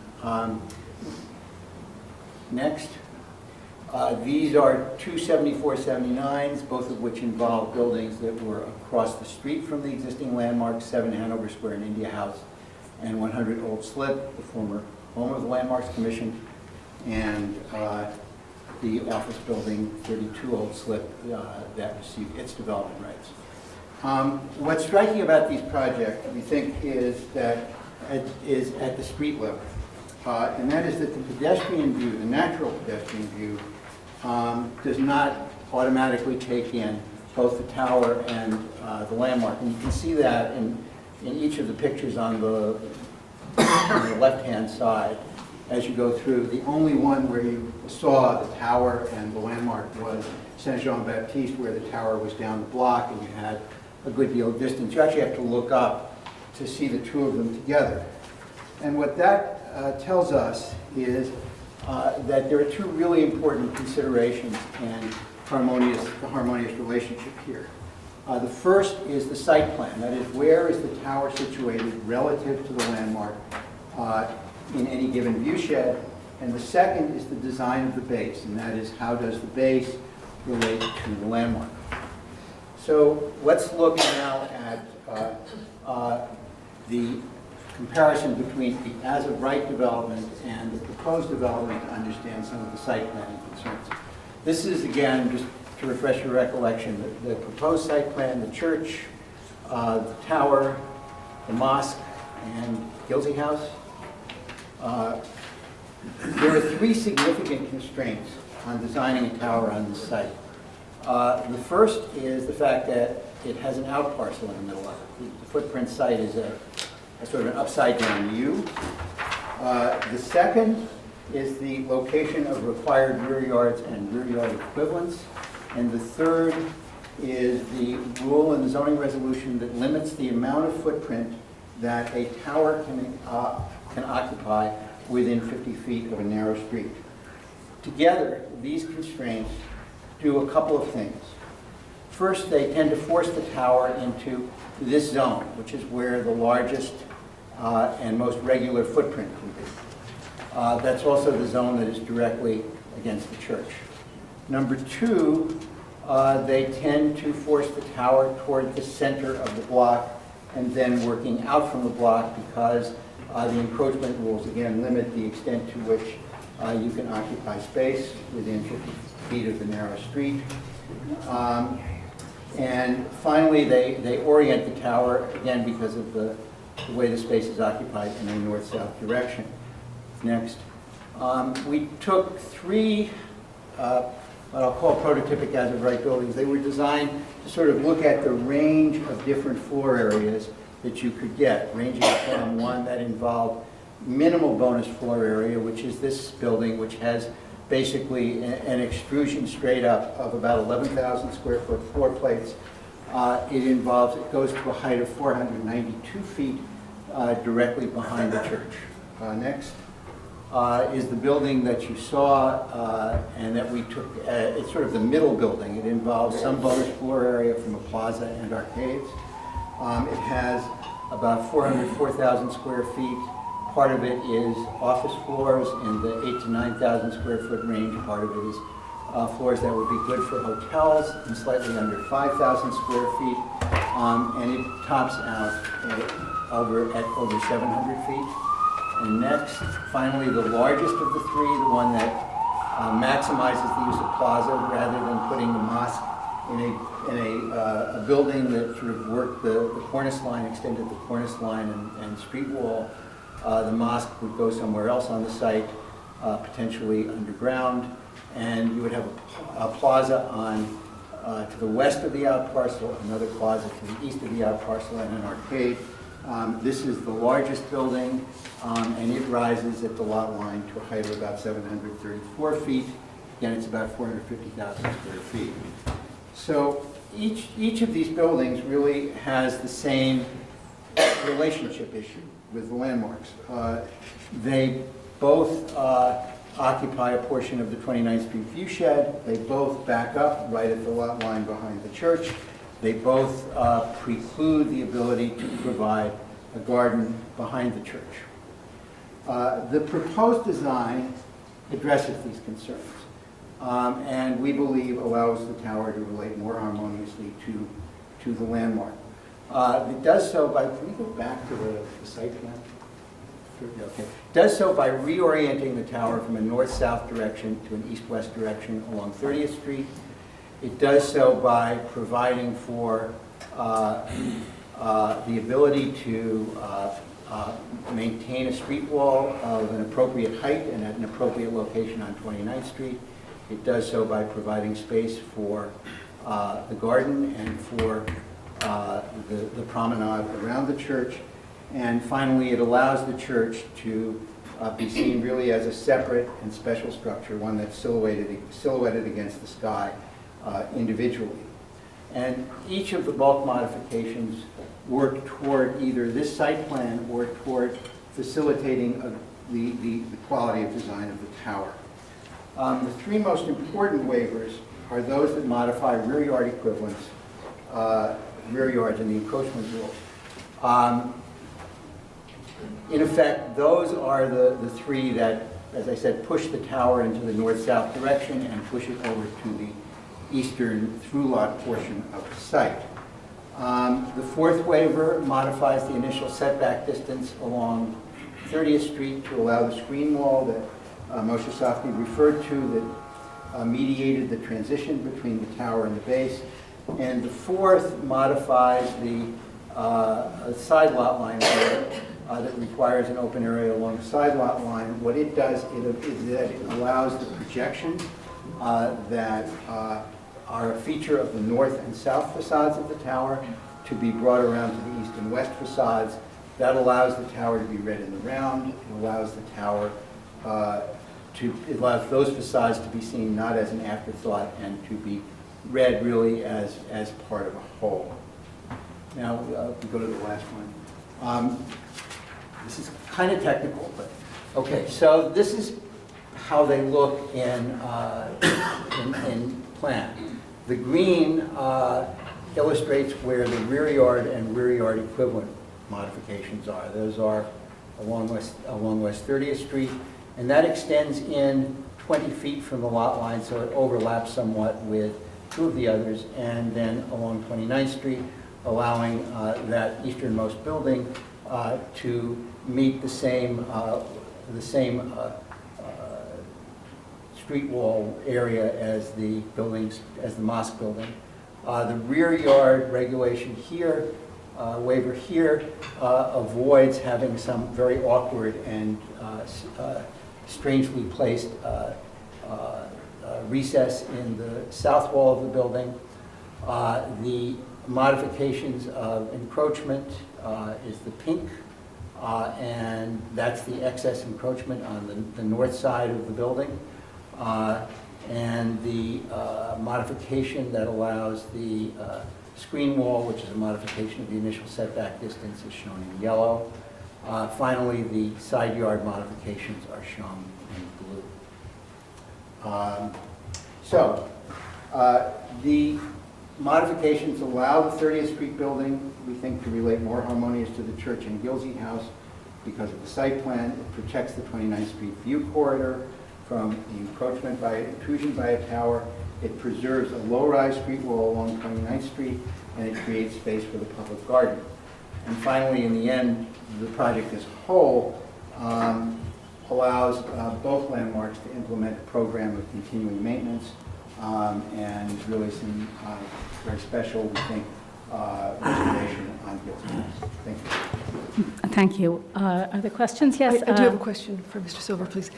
Next, these are two 74-79s, both of which involve buildings that were across the street from the existing landmarks, 7 Hanover Square and India House, and 100 Old Slip, the former home of the Landmarks Commission, and the office building, 32 Old Slip, that received its development rights. What's striking about these projects, we think, is that is at the street level, and that is that the pedestrian view, the natural pedestrian view, does not automatically take in both the tower and the landmark. And you can see that in each of the pictures on the left-hand side as you go through. The only one where you saw the tower and the landmark was Saint Jean Baptiste, where the tower was down the block and you had a good deal of distance. You actually have to look up to see the two of them together. And what that tells us is that there are two really important considerations in the harmonious relationship here. The first is the site plan. That is, where is the tower situated relative to the landmark in any given viewshed? And the second is the design of the base, and that is, how does the base relate to the landmark? So let's look now at the comparison between the as-of-right development and the proposed development to understand some of the site planning concerns. This is, again, just to refresh your recollection, the proposed site plan, the church, the tower, the mosque, and Gilsey House. There are three significant constraints on designing a tower on this site. The first is the fact that it has an out parcel in the middle of it. The footprint site is a sort of an upside-down U. The second is the location of required rear yards and rear yard equivalents. And the third is the rule in the zoning resolution that limits the amount of footprint that a tower can occupy within 50 feet of a narrow street. Together, these constraints do a couple of things. First, they tend to force the tower into this zone, which is where the largest and most regular footprint can be. That's also the zone that is directly against the church. Number two, they tend to force the tower toward the center of the block and then working out from the block because the encroachment rules, again, limit the extent to which you can occupy space within 50 feet of the narrow street. And finally, they orient the tower, again, because of the way the space is occupied in a north-south direction. Next. We took three, what I'll call prototypic as-of-right buildings. They were designed to sort of look at the range of different floor areas that you could get, ranging from one that involved minimal bonus floor area, which is this building, which has basically an extrusion straight up of about 11,000 square foot floor plates. It goes to a height of 492 feet directly behind the church. Next is the building that you saw and that we took, it's sort of the middle building. It involves some bonus floor area from a plaza and arcades. It has about 404,000 square feet. Part of it is office floors in the 8,000 to 9,000 square foot range. Part of it is floors that would be good for hotels and slightly under 5,000 square feet. And it tops out at over 700 feet. And next, finally, the largest of the three, the one that maximizes the use of plaza rather than putting the mosque in a building that sort of worked the cornice line, extended the cornice line and street wall. The mosque would go somewhere else on the site, potentially underground, and you would have a plaza to the west of the out parcel, another plaza to the east of the out parcel, and an arcade. This is the largest building, and it rises at the lot line to a height of about 734 feet. Again, it's about 450,000 square feet. So each of these buildings really has the same relationship issue with the landmarks. They both occupy a portion of the 29th Street view shed. They both back up right at the lot line behind the church. They both preclude the ability to provide a garden behind the church. The proposed design addresses these concerns and we believe allows the tower to relate more harmoniously to the landmark. It does so by, can we go back to the site plan? Okay. It does so by reorienting the tower from a north-south direction to an east-west direction along 30th Street. It does so by providing for the ability to maintain a street wall of an appropriate height and at an appropriate location on 29th Street. It does so by providing space for the garden and for the promenade around the church. And finally, it allows the church to be seen really as a separate and special structure, one that's silhouetted against the sky individually. And each of the bulk modifications work toward either this site plan or toward facilitating the quality of design of the tower. The three most important waivers are those that modify rear yard equivalents, rear yards and the encroachment rule. In effect, those are the three that, as I said, push the tower into the north-south direction and push it over to eastern through-lot portion of the site. The fourth waiver modifies the initial setback distance along 30th Street to allow the screen wall that Moshe Safdie referred to that mediated the transition between the tower and the base. And the fourth modifies the side lot line that requires an open area along the side lot line. What it does is that it allows the projections that are a feature of the north and south facades of the tower to be brought around to the east and west facades. That allows the tower to be read in the round. It allows the tower it allows those facades to be seen not as an afterthought and to be read really as part of a whole. Now we go to the last one. This is kind of technical, but okay. So this is how they look in plan. The green illustrates where the rear yard and rear yard equivalent modifications are. Those are along West 30th Street, and that extends in 20 feet from the lot line, so it overlaps somewhat with two of the others, and then along 29th Street, allowing that easternmost building to meet the same street wall area as the mosque building. The rear yard regulation here, waiver here, avoids having some very awkward and strangely placed recess in the south wall of the building. The modifications of encroachment is the pink, and that's the excess encroachment on the north side of the building. And the modification that allows the screen wall, which is a modification of the initial setback distance, is shown in yellow. Finally, the side yard modifications are shown in blue. The modifications allow the 30th Street building, we think, to relate more harmonious to the church and Gilsey House because of the site plan. It protects the 29th Street view corridor from the encroachment by intrusion by a tower. It preserves a low-rise street wall along 29th Street, and it creates space for the public garden. And finally, in the end, the project as a whole allows both landmarks to implement a program of continuing maintenance and really some very special, we think, reservation on Gilsey House. Thank you. Thank you. Are there questions? Yes. I do have a question for Mr. Silver, please.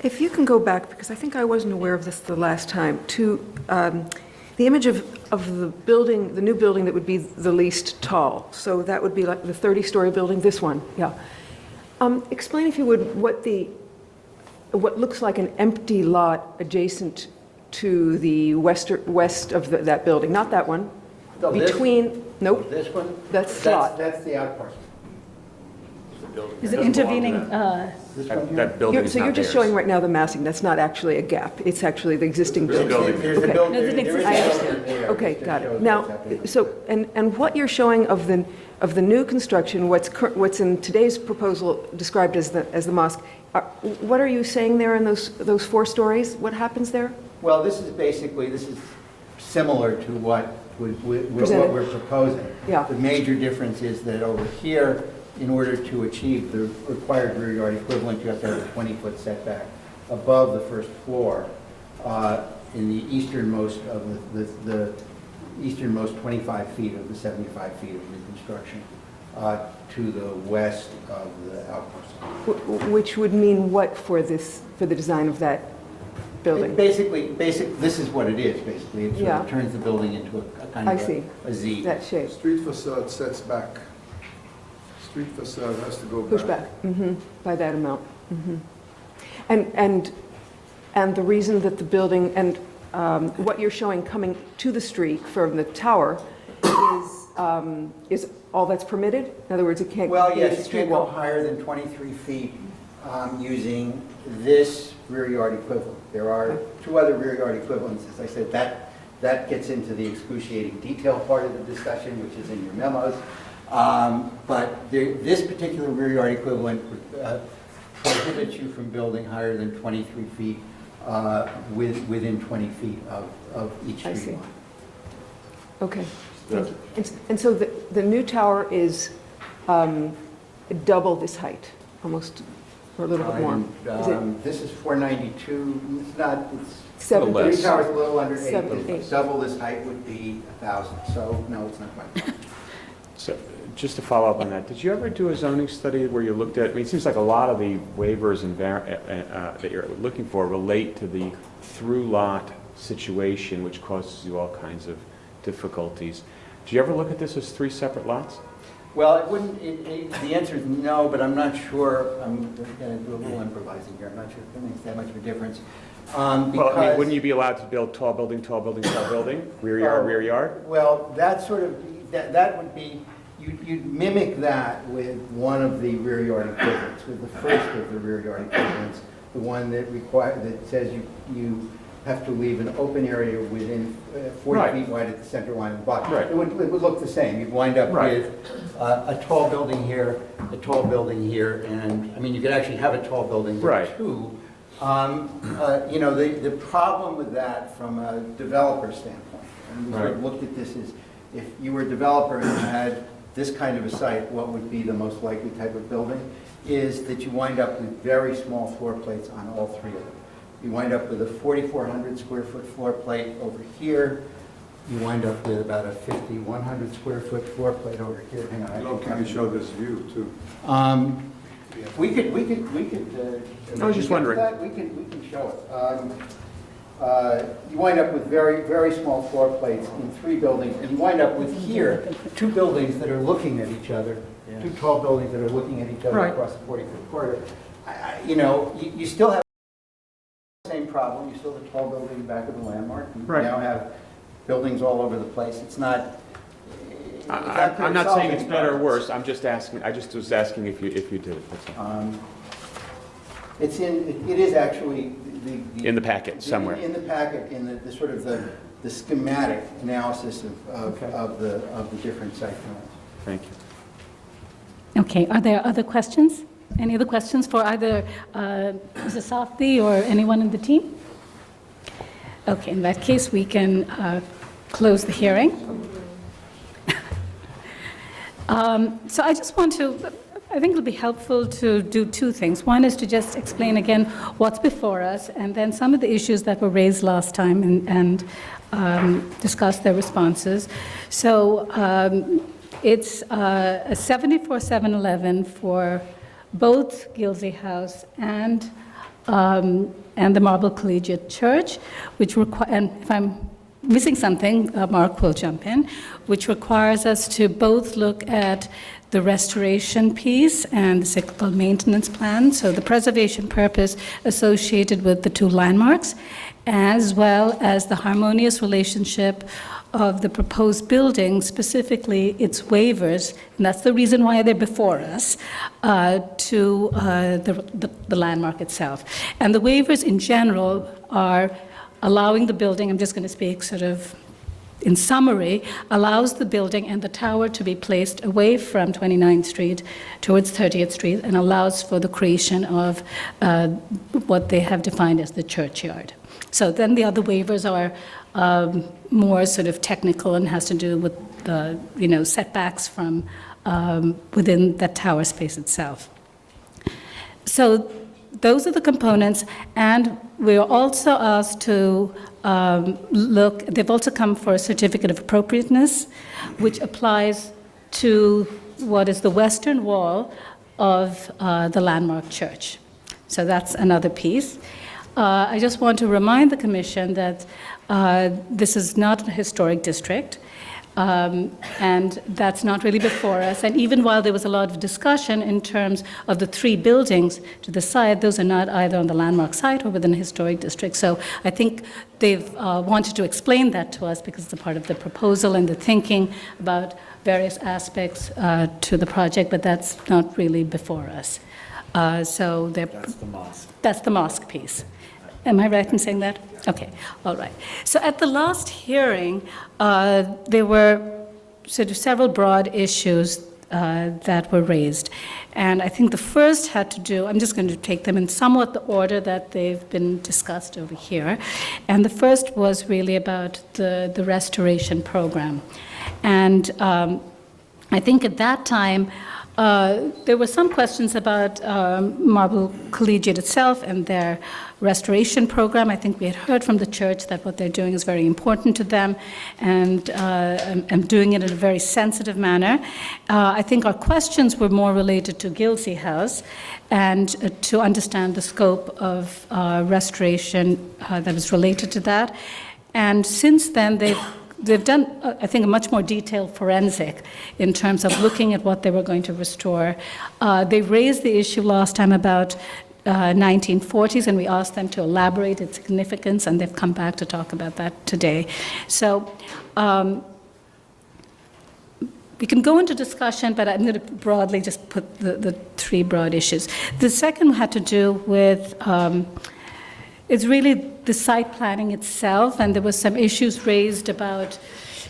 If you can go back, because I think I wasn't aware of this the last time, to the image of the building, the new building that would be the least tall. So that would be like the 30-story building, this one, yeah. Explain, if you would, what looks like an empty lot adjacent to the west of that building, not that one. No, between, nope. This one? That's lot. That's the out parcel. Is it intervening? That building is So you're not just theirs. showing right now the massing. That's not actually a gap. It's actually the existing building. There's a Okay. building. There's an There is a existing- building there. Okay, This got shows it. Now, what's happening. so, and what you're showing of the new construction, what's in today's proposal described as the mosque, what are you saying there in those 4 stories? What happens there? Well, this is similar to what Presented. we're proposing. Yeah. The major difference is that over here, in order to achieve the required rear yard equivalent, you have to have a 20-foot setback above the first floor in the easternmost of the easternmost 25 feet of the 75 feet of new construction to the west of the outparcel. Which would mean what for the design of that building? Basically, this is what it is, basically. It sort of turns the building into a kind of a Z. That shape. Street facade sets back. Street facade has to go back. Push back, by that amount. And the reason that the building, and what you're showing coming to the street from the tower is all that's permitted? In other words, it can't Well, be a yes, you street can't go wall. higher than 23 feet using this rear yard equivalent. There are 2 other rear yard equivalents. As I said, that gets into the excruciating detail part of the discussion, which is in your memos. But this particular rear yard equivalent prohibits you from building higher than 23 feet within 20 feet of each I street see. line. Okay, thank you. And so the new tower is double this height, almost, or a little bit more? Is it This is 492, it's not, it's... Seven. The new tower's a little under 8. 7, 8. Double this height would be 1,000, so no, it's not quite. So, just to follow up on that, did you ever do a zoning study where you looked at, I mean, it seems like a lot of the waivers and that you're looking for relate to the through lot situation, which causes you all kinds of difficulties. Did you ever look at this as 3 separate lots? Well, it wouldn't, the answer is no, but I'm not sure, I'm going to do a little improvising here, I'm not sure if it makes that much of a difference. Well, I mean, wouldn't you be allowed to build tall building, tall building, tall building, rear yard, rear yard? Well, that sort of, that would be, you'd mimic that with one of the rear yard equivalents, with the first of the rear yard equivalents, the one that that says you have to leave an open area within 40 feet wide at the center line of the block. Right. It would look the same. You'd wind up with a tall building here, a tall building here, and, I mean, you could actually have a tall building with 2. You know, the problem with that from a developer standpoint, and we sort of looked at this as, if you were a developer and had this kind of a site, what would be the most likely type of building, is that you wind up with very small floor plates on all 3 of them. You wind up with a 4,400 square foot floor plate over here. You wind up with about a 5,100 square foot floor plate over here. Hang on. Can you show this view too? We could. I was just wondering. We can show it. You wind up with very, very small floor plates in 3 buildings, and you wind up with here 2 buildings that are looking at each other, 2 tall buildings that are looking at each other across the 40-foot corridor. You know, you still have the same problem. You still have a tall building in the back of the landmark. You now have buildings all over the place. It's not. I'm not saying it's better or worse. I'm just asking. I just was asking if you did it. That's all. It is actually in the packet somewhere. In the packet, in the sort of the schematic analysis of the different site plans. Thank you. Okay, are there other questions? Any other questions for either Mr. Safdie or anyone in the team? Okay, in that case, we can close the hearing. So I just want to, I think it'll be helpful to do 2 things. One is to just explain again what's before us, and then some of the issues that were raised last time and discuss their responses. So it's a 74-711 for both Gilsey House and the Marble Collegiate Church, which require, and if I'm missing something, Mark will jump in, which requires us to both look at the restoration piece and the cyclical maintenance plan, so the preservation purpose associated with the 2 landmarks, as well as the harmonious relationship of the proposed building, specifically its waivers, and that's the reason why they're before us, to the landmark itself. And the waivers in general are allowing the building, I'm just going to speak sort of in summary, allows the building and the tower to be placed away from 29th Street towards 30th Street and allows for the creation of what they have defined as the churchyard. So then the other waivers are more sort of technical and has to do with the, setbacks from within that tower space itself. So those are the components, and we're also asked to they've also come for a certificate of appropriateness, which applies to what is the western wall of the landmark church. So that's another piece. I just want to remind the Commission that this is not a historic district, and that's not really before us. And even while there was a lot of discussion in terms of the 3 buildings to the side, those are not either on the landmark site or within a historic district. So I think they've wanted to explain that to us because it's a part of the proposal and the thinking about various aspects to the project, but that's not really before us. So that's the mosque. That's the mosque piece. Am I right in saying that? Okay, all right. So at the last hearing, there were sort of several broad issues that were raised. And I think the first had to do, I'm just going to take them in somewhat the order that they've been discussed over here. And the first was really about the restoration program. And I think at that time, there were some questions about Marble Collegiate itself and their restoration program. I think we had heard from the church that what they're doing is very important to them and doing it in a very sensitive manner. I think our questions were more related to Gilsey House and to understand the scope of restoration that was related to that. And since then, they've done, I think, a much more detailed forensic in terms of looking at what they were going to restore. They raised the issue last time about 1940s, and we asked them to elaborate its significance, and they've come back to talk about that today. So we can go into discussion, but I'm going to broadly just put the three broad issues. The second had to do with it's really the site planning itself, and there was some issues raised about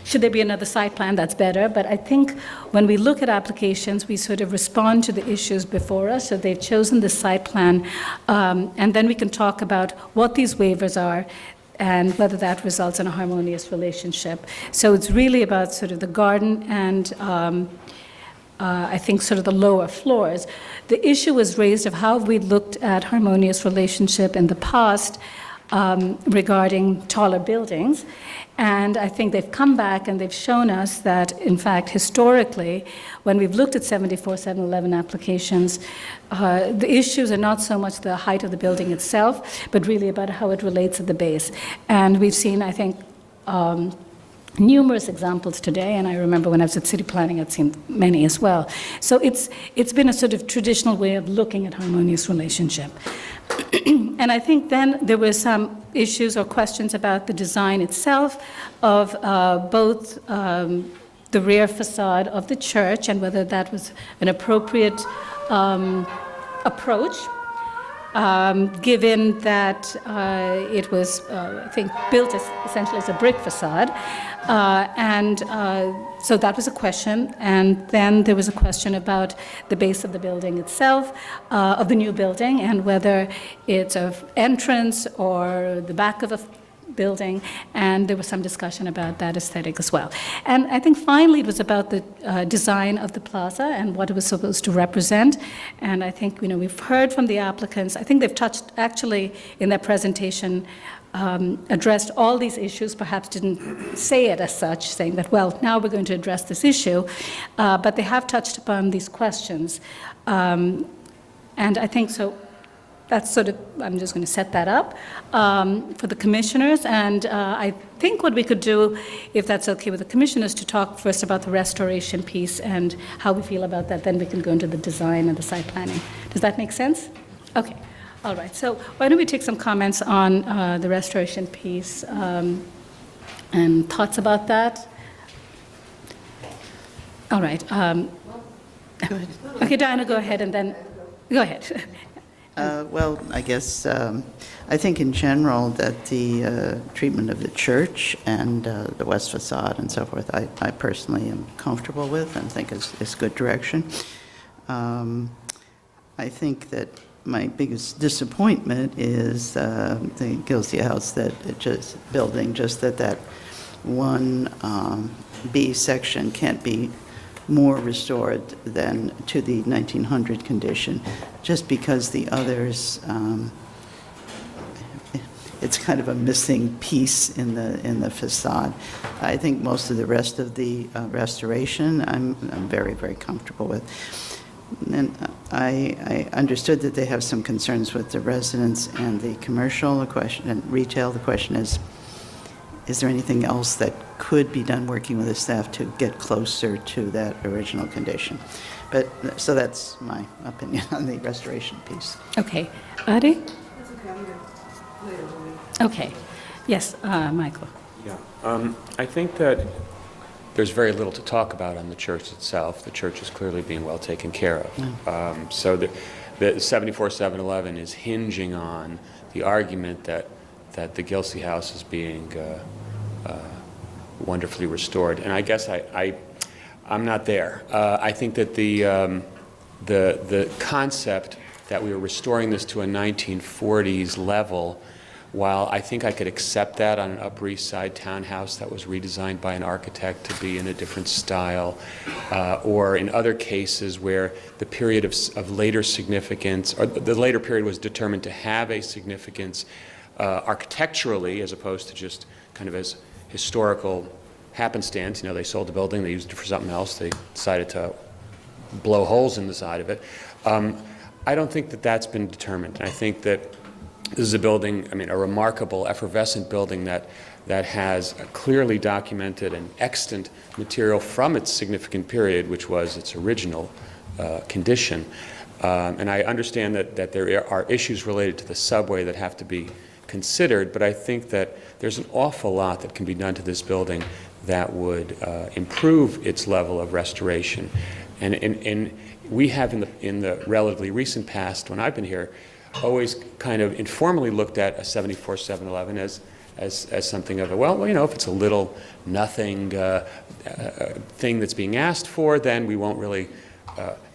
should there be another site plan. That's better, but I think when we look at applications, we sort of respond to the issues before us, so they've chosen the site plan, and then we can talk about what these waivers are and whether that results in a harmonious relationship. So it's really about sort of the garden and I think sort of the lower floors. The issue was raised of how we looked at harmonious relationship in the past regarding taller buildings. And I think they've come back and they've shown us that, in fact, historically, when we've looked at 74-711 applications, the issues are not so much the height of the building itself, but really about how it relates at the base. And we've seen, I think, numerous examples today, and I remember when I was at city planning, I'd seen many as well. So it's been a sort of traditional way of looking at harmonious relationship. And I think then there were some issues or questions about the design itself of both the rear facade of the church and whether that was an appropriate approach, given that it was, I think, built essentially as a brick facade. So that was a question. And then there was a question about the base of the building itself, of the new building, and whether it's an entrance or the back of a building, and there was some discussion about that aesthetic as well. And I think finally it was about the design of the plaza and what it was supposed to represent. And I think, we've heard from the applicants. I think they've touched, actually, in their presentation, addressed all these issues, perhaps didn't say it as such, saying that, well, now we're going to address this issue, but they have touched upon these questions. And I think so. That's sort of, I'm just going to set that up for the commissioners. And I think what we could do, if that's okay with the commissioners, to talk first about the restoration piece and how we feel about that. Then we can go into the design and the site planning. Does that make sense? Okay. All right. So why don't we take some comments on the restoration piece and thoughts about that? All right. Okay, Diana, go ahead, and then go ahead. Well, I guess I think in general that the treatment of the church and the west facade and so forth, I personally am comfortable with and think is good direction. I think that my biggest disappointment is the Gilsey House building, just that one B section can't be more restored than to the 1900 condition, just because the others, it's kind of a missing piece in the facade. I think most of the rest of the restoration, I'm very, very comfortable with. And I understood that they have some concerns with the residents and the commercial, and retail. The question is there anything else that could be done working with the staff to get closer to that original condition? But, so that's my opinion on the restoration piece. Okay. Adi? That's okay, I'm here later. Okay. Yes, Michael. Yeah. I think that there's very little to talk about on the church itself. The church is clearly being well taken care of. So the 74-711 is hinging on the argument that the Gilsey House is being wonderfully restored. And I guess I'm not there. I think that the concept that we were restoring this to a 1940s level, while I think I could accept that on an Upper East Side townhouse that was redesigned by an architect to be in a different style, or in other cases where the period of later significance, or the later period was determined to have a significance architecturally as opposed to just kind of as historical happenstance. You know, they sold the building, they used it for something else, they decided to blow holes in the side of it. I don't think that that's been determined. I think that this is a building, I mean, a remarkable, effervescent building that has a clearly documented and extant material from its significant period, which was its original condition. And I understand that there are issues related to the subway that have to be considered, but I think that there's an awful lot that can be done to this building that would improve its level of restoration. And we have in the relatively recent past, when I've been here, always kind of informally looked at a 74-711 as something of a, well, you know, if it's a little nothing thing that's being asked for, then we won't really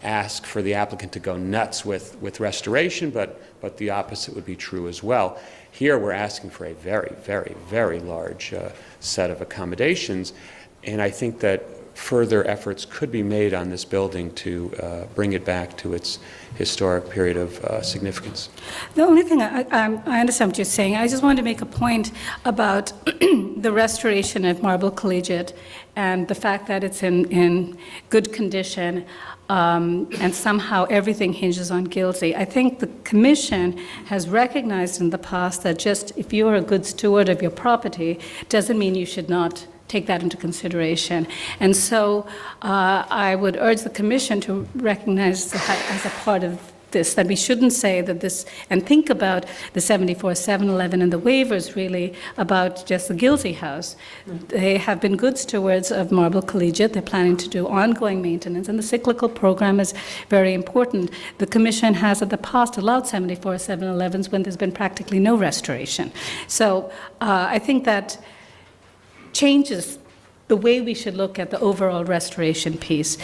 ask for the applicant to go nuts with restoration, but the opposite would be true as well. Here we're asking for a very, very, very large set of accommodations, and I think that further efforts could be made on this building to bring it back to its historic period of significance. The only thing, I understand what you're saying. I just wanted to make a point about the restoration of Marble Collegiate and the fact that it's in good condition, and somehow everything hinges on guilty. I think the Commission has recognized in the past that just if you're a good steward of your property, doesn't mean you should not take that into consideration. And so I would urge the Commission to recognize that as a part of this, that we shouldn't say that this, and think about the 74-711 and the waivers really about just the guilty house. They have been good stewards of Marble Collegiate. They're planning to do ongoing maintenance, and the cyclical program is very important. The Commission has in the past allowed 74-711s when there's been practically no restoration. So I think that changes the way we should look at the overall restoration piece.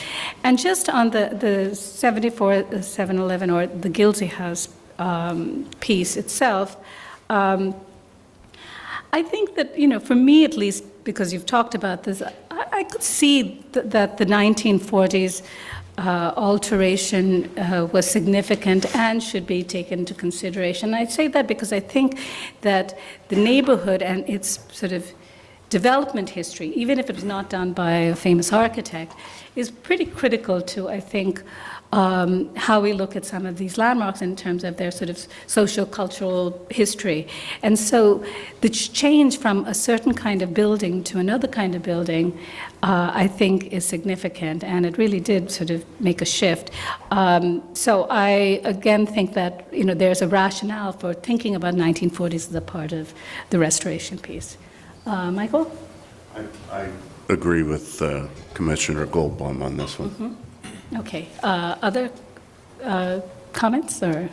And just on the 74-711 or the guilty house piece itself, I think that, you know, for me at least, because you've talked about this, I could see that the 1940s alteration was significant and should be taken into consideration. I say that because I think that the neighborhood and its sort of development history, even if it was not done by a famous architect, is pretty critical to, I think, how we look at some of these landmarks in terms of their sort of socio-cultural history. And so the change from a certain kind of building to another kind of building, I think, is significant, and it really did sort of make a shift. So I, again, think that, you know, there's a rationale for thinking about 1940s as a part of the restoration piece. Michael? I agree with Commissioner Goldblum on this one. Mm-hmm. Okay. Other comments or?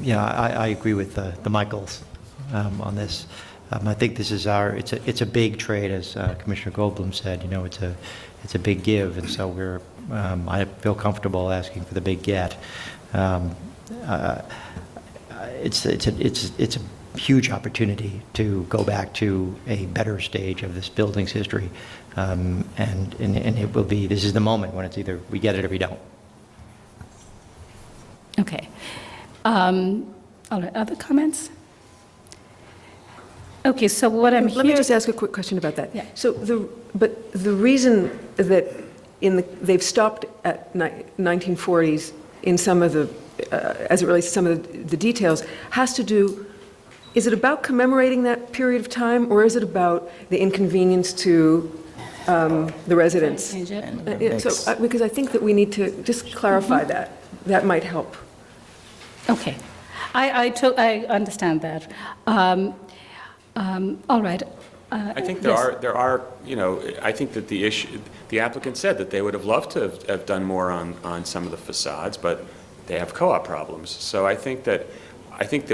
Yeah, I agree with the Michaels on this. I think this is it's a big trade, as Commissioner Goldblum said. You know, it's a big give, and so I feel comfortable asking for the big get. It's a huge opportunity to go back to a better stage of this building's history, and it will be, this is the moment when it's either we get it or we don't. Okay. All right, other comments? Okay, so what I'm Let me just ask a quick question about that. Yeah. So the reason that they've stopped at 1940s in some of the, as it relates to some of the details, has to do. Is it about commemorating that period of time, or is it about the inconvenience to the residents? Change it? Because I think that we need to just clarify that. That might help. Okay. I understand that. All right. I think yes. there are, you know, I think that the applicant said that they would have loved to have done more on some of the facades, but they have co-op problems. So I think that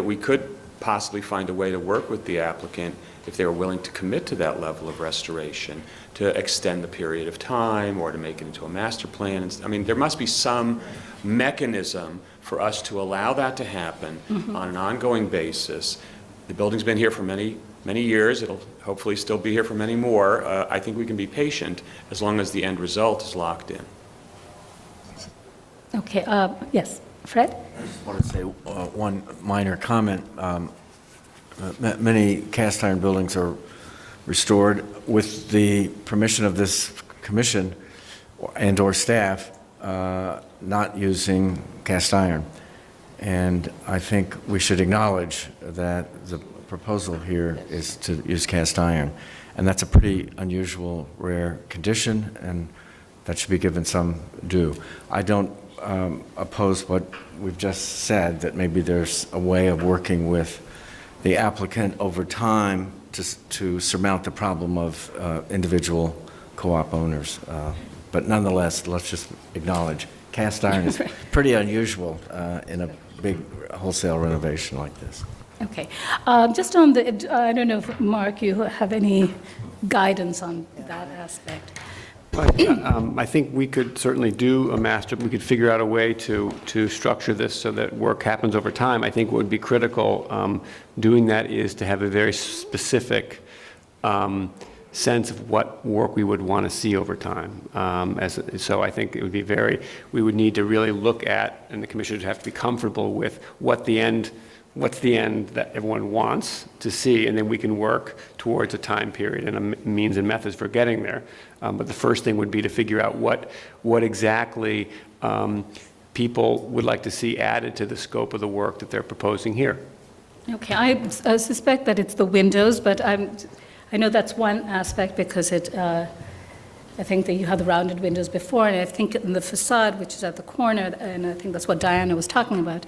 we could possibly find a way to work with the applicant, if they were willing to commit to that level of restoration, to extend the period of time or to make it into a master plan. I mean, there must be some mechanism for us to allow that to happen on an ongoing basis. The building's been here for many years. It'll hopefully still be here for many more. I think we can be patient as long as the end result is locked in. Okay, yes, Fred? I just want to say one minor comment. Many cast iron buildings are restored with the permission of this commission and/or staff, not using cast iron. And I think we should acknowledge that the proposal here is to use cast iron. And that's a pretty unusual, rare condition, and that should be given some due. I don't oppose what we've just said, that maybe there's a way of working with the applicant over time to surmount the problem of individual co-op owners. But nonetheless, let's just acknowledge cast iron is pretty unusual in a big wholesale renovation like this. Okay. Just on the, I don't know if, Mark, you have any guidance on that aspect? I think we could certainly do a master, we could figure out a way to structure this so that work happens over time. I think what would be critical doing that is to have a very specific sense of what work we would want to see over time. So I think it would be we would need to really look at, and the commissioners have to be comfortable with what's the end that everyone wants to see, and then we can work towards a time period and a means and methods for getting there. But the first thing would be to figure out what exactly people would like to see added to the scope of the work that they're proposing here. Okay, I suspect that it's the windows, but I know that's one aspect because I think that you had the rounded windows before, and I think in the facade, which is at the corner, and I think that's what Diana was talking about,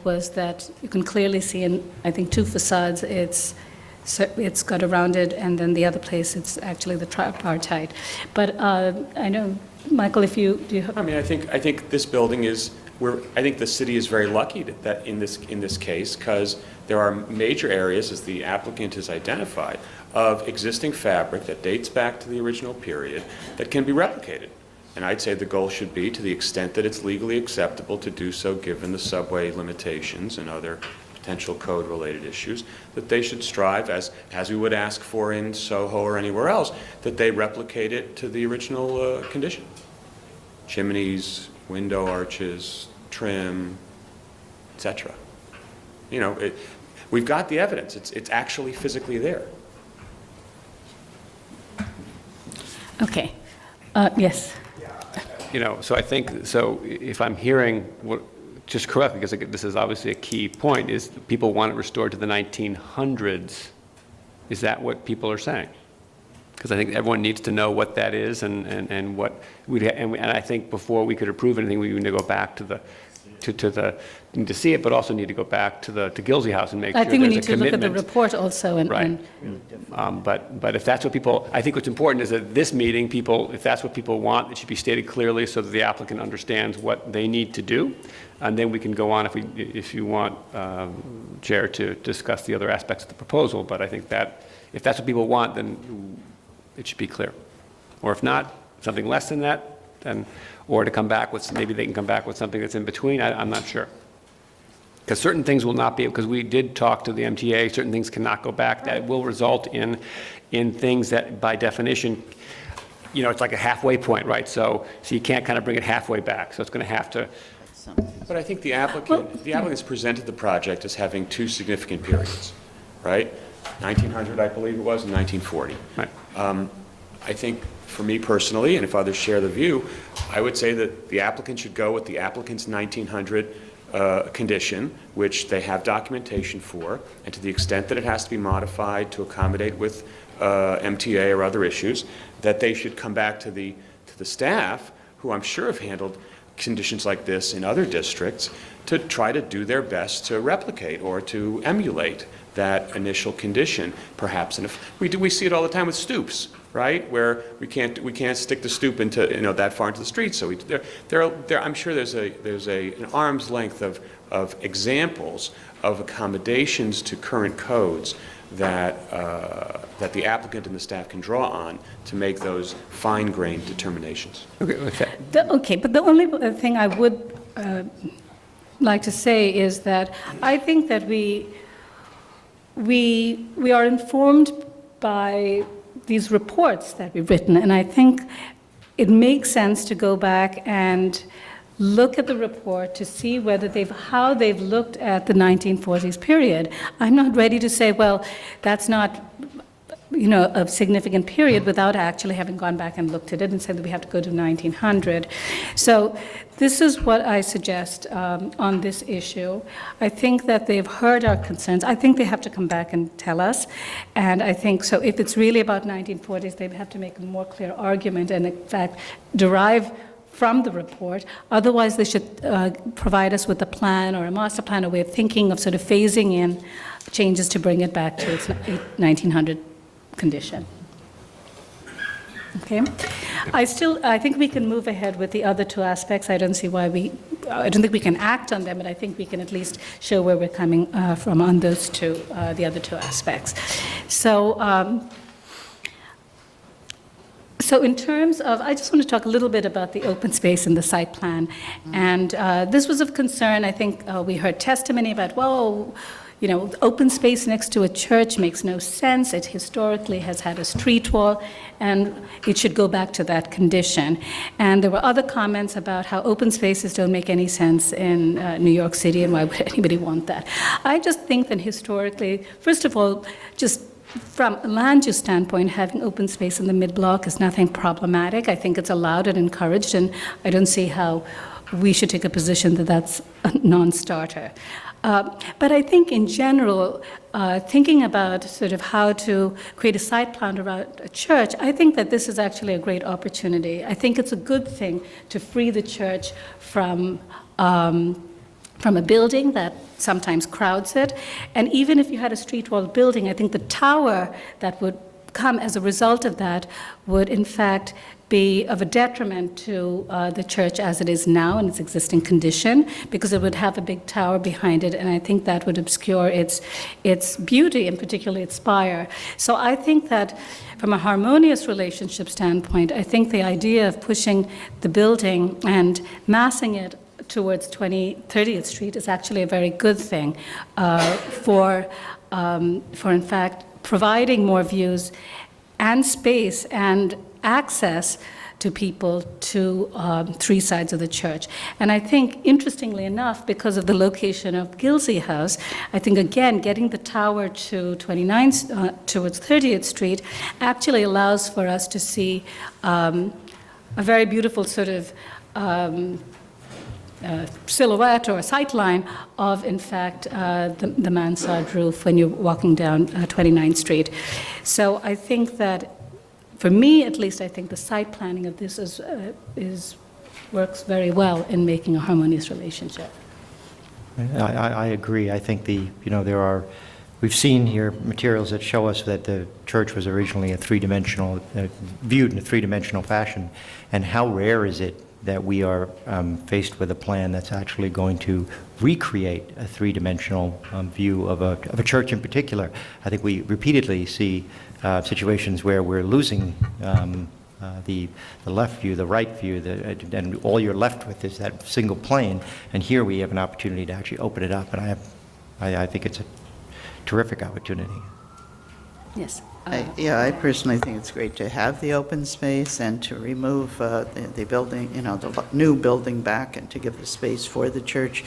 was that you can clearly see in, I think, two facades, it's got a rounded, and then the other place, it's actually the tripartite. But I know, Michael, do you have... I mean, I think this building is, I think the city is very lucky that in this case, because there are major areas, as the applicant has identified, of existing fabric that dates back to the original period that can be replicated. And I'd say the goal should be, to the extent that it's legally acceptable to do so, given the subway limitations and other potential code-related issues, that they should strive, as we would ask for in Soho or anywhere else, that they replicate it to the original condition. Chimneys, window arches, trim, etc. You know, we've got the evidence. It's actually physically there. Okay. Yes. You know, so I think, so if I'm hearing just correctly, because this is obviously a key point, is people want it restored to the 1900s. Is that what people are saying? Because I think everyone needs to know what that is and what and I think before we could approve anything, we need to go back to need to see it, but also need to go back to Gilsey House and make sure there's a commitment. I think we need to look at the report also. Right. But if that's what people, I think what's important is that this meeting, if that's what people want, it should be stated clearly so that the applicant understands what they need to do. And then we can go on if you want, Chair, to discuss the other aspects of the proposal. But I think that if that's what people want, then it should be clear. Or if not, something less than that, then, or to come back with, maybe they can come back with something that's in between. I'm not sure. Because certain things will not be, because we did talk to the MTA, certain things cannot go back. That will result in things that, by definition, you know, it's like a halfway point, right? So you can't kind of bring it halfway back. So it's going to have to. But I think the applicants presented the project as having two significant periods, right? 1900, I believe it was, and 1940. Right. I think, for me personally, and if others share the view, I would say that the applicant should go with the applicant's 1900 condition, which they have documentation for, and to the extent that it has to be modified to accommodate with MTA or other issues, that they should come back to the staff, who I'm sure have handled conditions like this in other districts, to try to do their best to replicate or to emulate that initial condition, perhaps. And if we see it all the time with stoops, right? Where we can't stick the stoop into, that far into the street. So I'm sure there's an arm's length of examples of accommodations to current codes that the applicant and the staff can draw on to make those fine-grained determinations. Okay, with that. But the only thing I would like to say is that I think that we are informed by these reports that we've written, and I think it makes sense to go back and look at the report to see whether how they've looked at the 1940s period. I'm not ready to say, well, that's not a significant period without actually having gone back and looked at it and said that we have to go to 1900. So this is what I suggest on this issue. I think that they've heard our concerns. I think they have to come back and tell us. And I think so if it's really about 1940s, they have to make a more clear argument and in fact derive from the report. Otherwise, they should provide us with a plan or a master plan, a way of thinking of sort of phasing in changes to bring it back to its 1900 condition. Okay. I think we can move ahead with the other two aspects. I don't think we can act on them, but I think we can at least show where we're coming from on those two, the other two aspects. So in terms of, I just want to talk a little bit about the open space and the site plan. And this was of concern. I think we heard testimony about, open space next to a church makes no sense. It historically has had a street wall, and it should go back to that condition. And there were other comments about how open spaces don't make any sense in New York City, and why would anybody want that? I just think that historically, first of all, just from a land use standpoint, having open space in the mid-block is nothing problematic. I think it's allowed and encouraged, and I don't see how we should take a position that that's a non-starter. But I think in general, thinking about sort of how to create a site plan around a church, I think that this is actually a great opportunity. I think it's a good thing to free the church from a building that sometimes crowds it. And even if you had a street wall building, I think the tower that would come as a result of that would in fact be of a detriment to the church as it is now in its existing condition, because it would have a big tower behind it, and I think that would obscure its beauty, and particularly its spire. So I think that from a harmonious relationship standpoint, I think the idea of pushing the building and massing it towards 30th Street is actually a very good thing for in fact providing more views and space and access to people to three sides of the church. And I think, interestingly enough, because of the location of Gilsey House, I think, again, getting the tower to towards 30th Street actually allows for us to see a very beautiful sort of silhouette or sightline of, in fact, the mansard roof when you're walking down 29th Street. So I think that, for me at least, I think the site planning of this works very well in making a harmonious relationship. I agree. I think we've seen here materials that show us that the church was originally viewed in a three-dimensional fashion, and how rare is it that we are faced with a plan that's actually going to recreate a three-dimensional view of a church in particular. I think we repeatedly see situations where we're losing the left view, the right view, and all you're left with is that single plane. And here we have an opportunity to actually open it up, and I think it's a terrific opportunity. Yes. I personally think it's great to have the open space and to remove the building, the new building back, and to give the space for the church.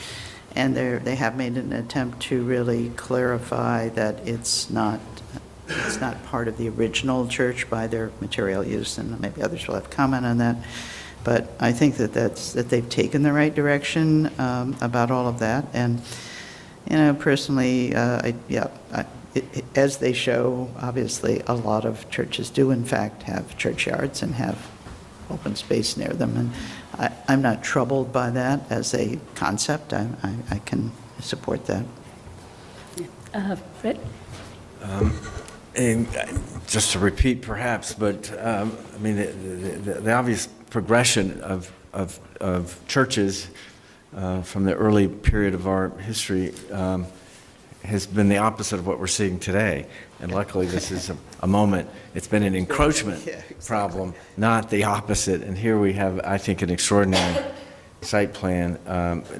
And they have made an attempt to really clarify that it's not part of the original church by their material use, and maybe others will have comment on that. But I think that they've taken the right direction about all of that. And personally, as they show, obviously, a lot of churches do, in fact, have churchyards and have open space near them. And I'm not troubled by that as a concept. I can support that. Fred? And just to repeat perhaps, but I mean, the obvious progression of churches from the early period of our history has been the opposite of what we're seeing today. And luckily, this is a moment, it's been an encroachment problem, not the opposite. And here we have, I think, an extraordinary site plan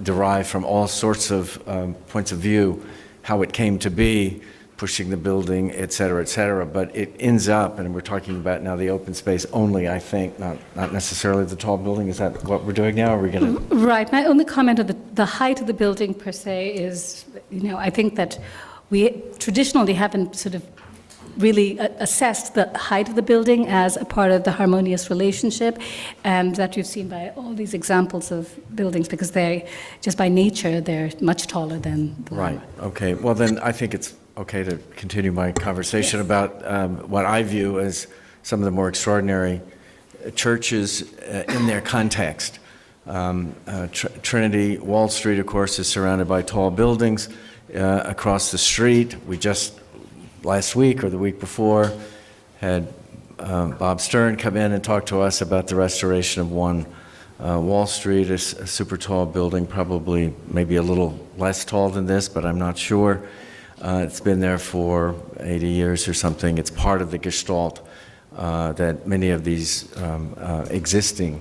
derived from all sorts of points of view, how it came to be, pushing the building, et cetera, but it ends up, and we're talking about now the open space only, I think, not necessarily the tall building. Is that what we're doing now? Or are we going to? Right. My only comment on the height of the building per se is, I think that we traditionally haven't sort of really assessed the height of the building as a part of the harmonious relationship, and that you've seen by all these examples of buildings, because they, just by nature, they're much taller than the Right. Okay. Well, then I think it's okay to continue my conversation about what I view as some of the more extraordinary churches in their context. Trinity, Wall Street, of course, is surrounded by tall buildings. Across the street, we just last week or the week before had Bob Stern come in and talk to us about the restoration of One Wall Street, a super tall building, probably maybe a little less tall than this, but I'm not sure. It's been there for 80 years or something. It's part of the gestalt that many of these existing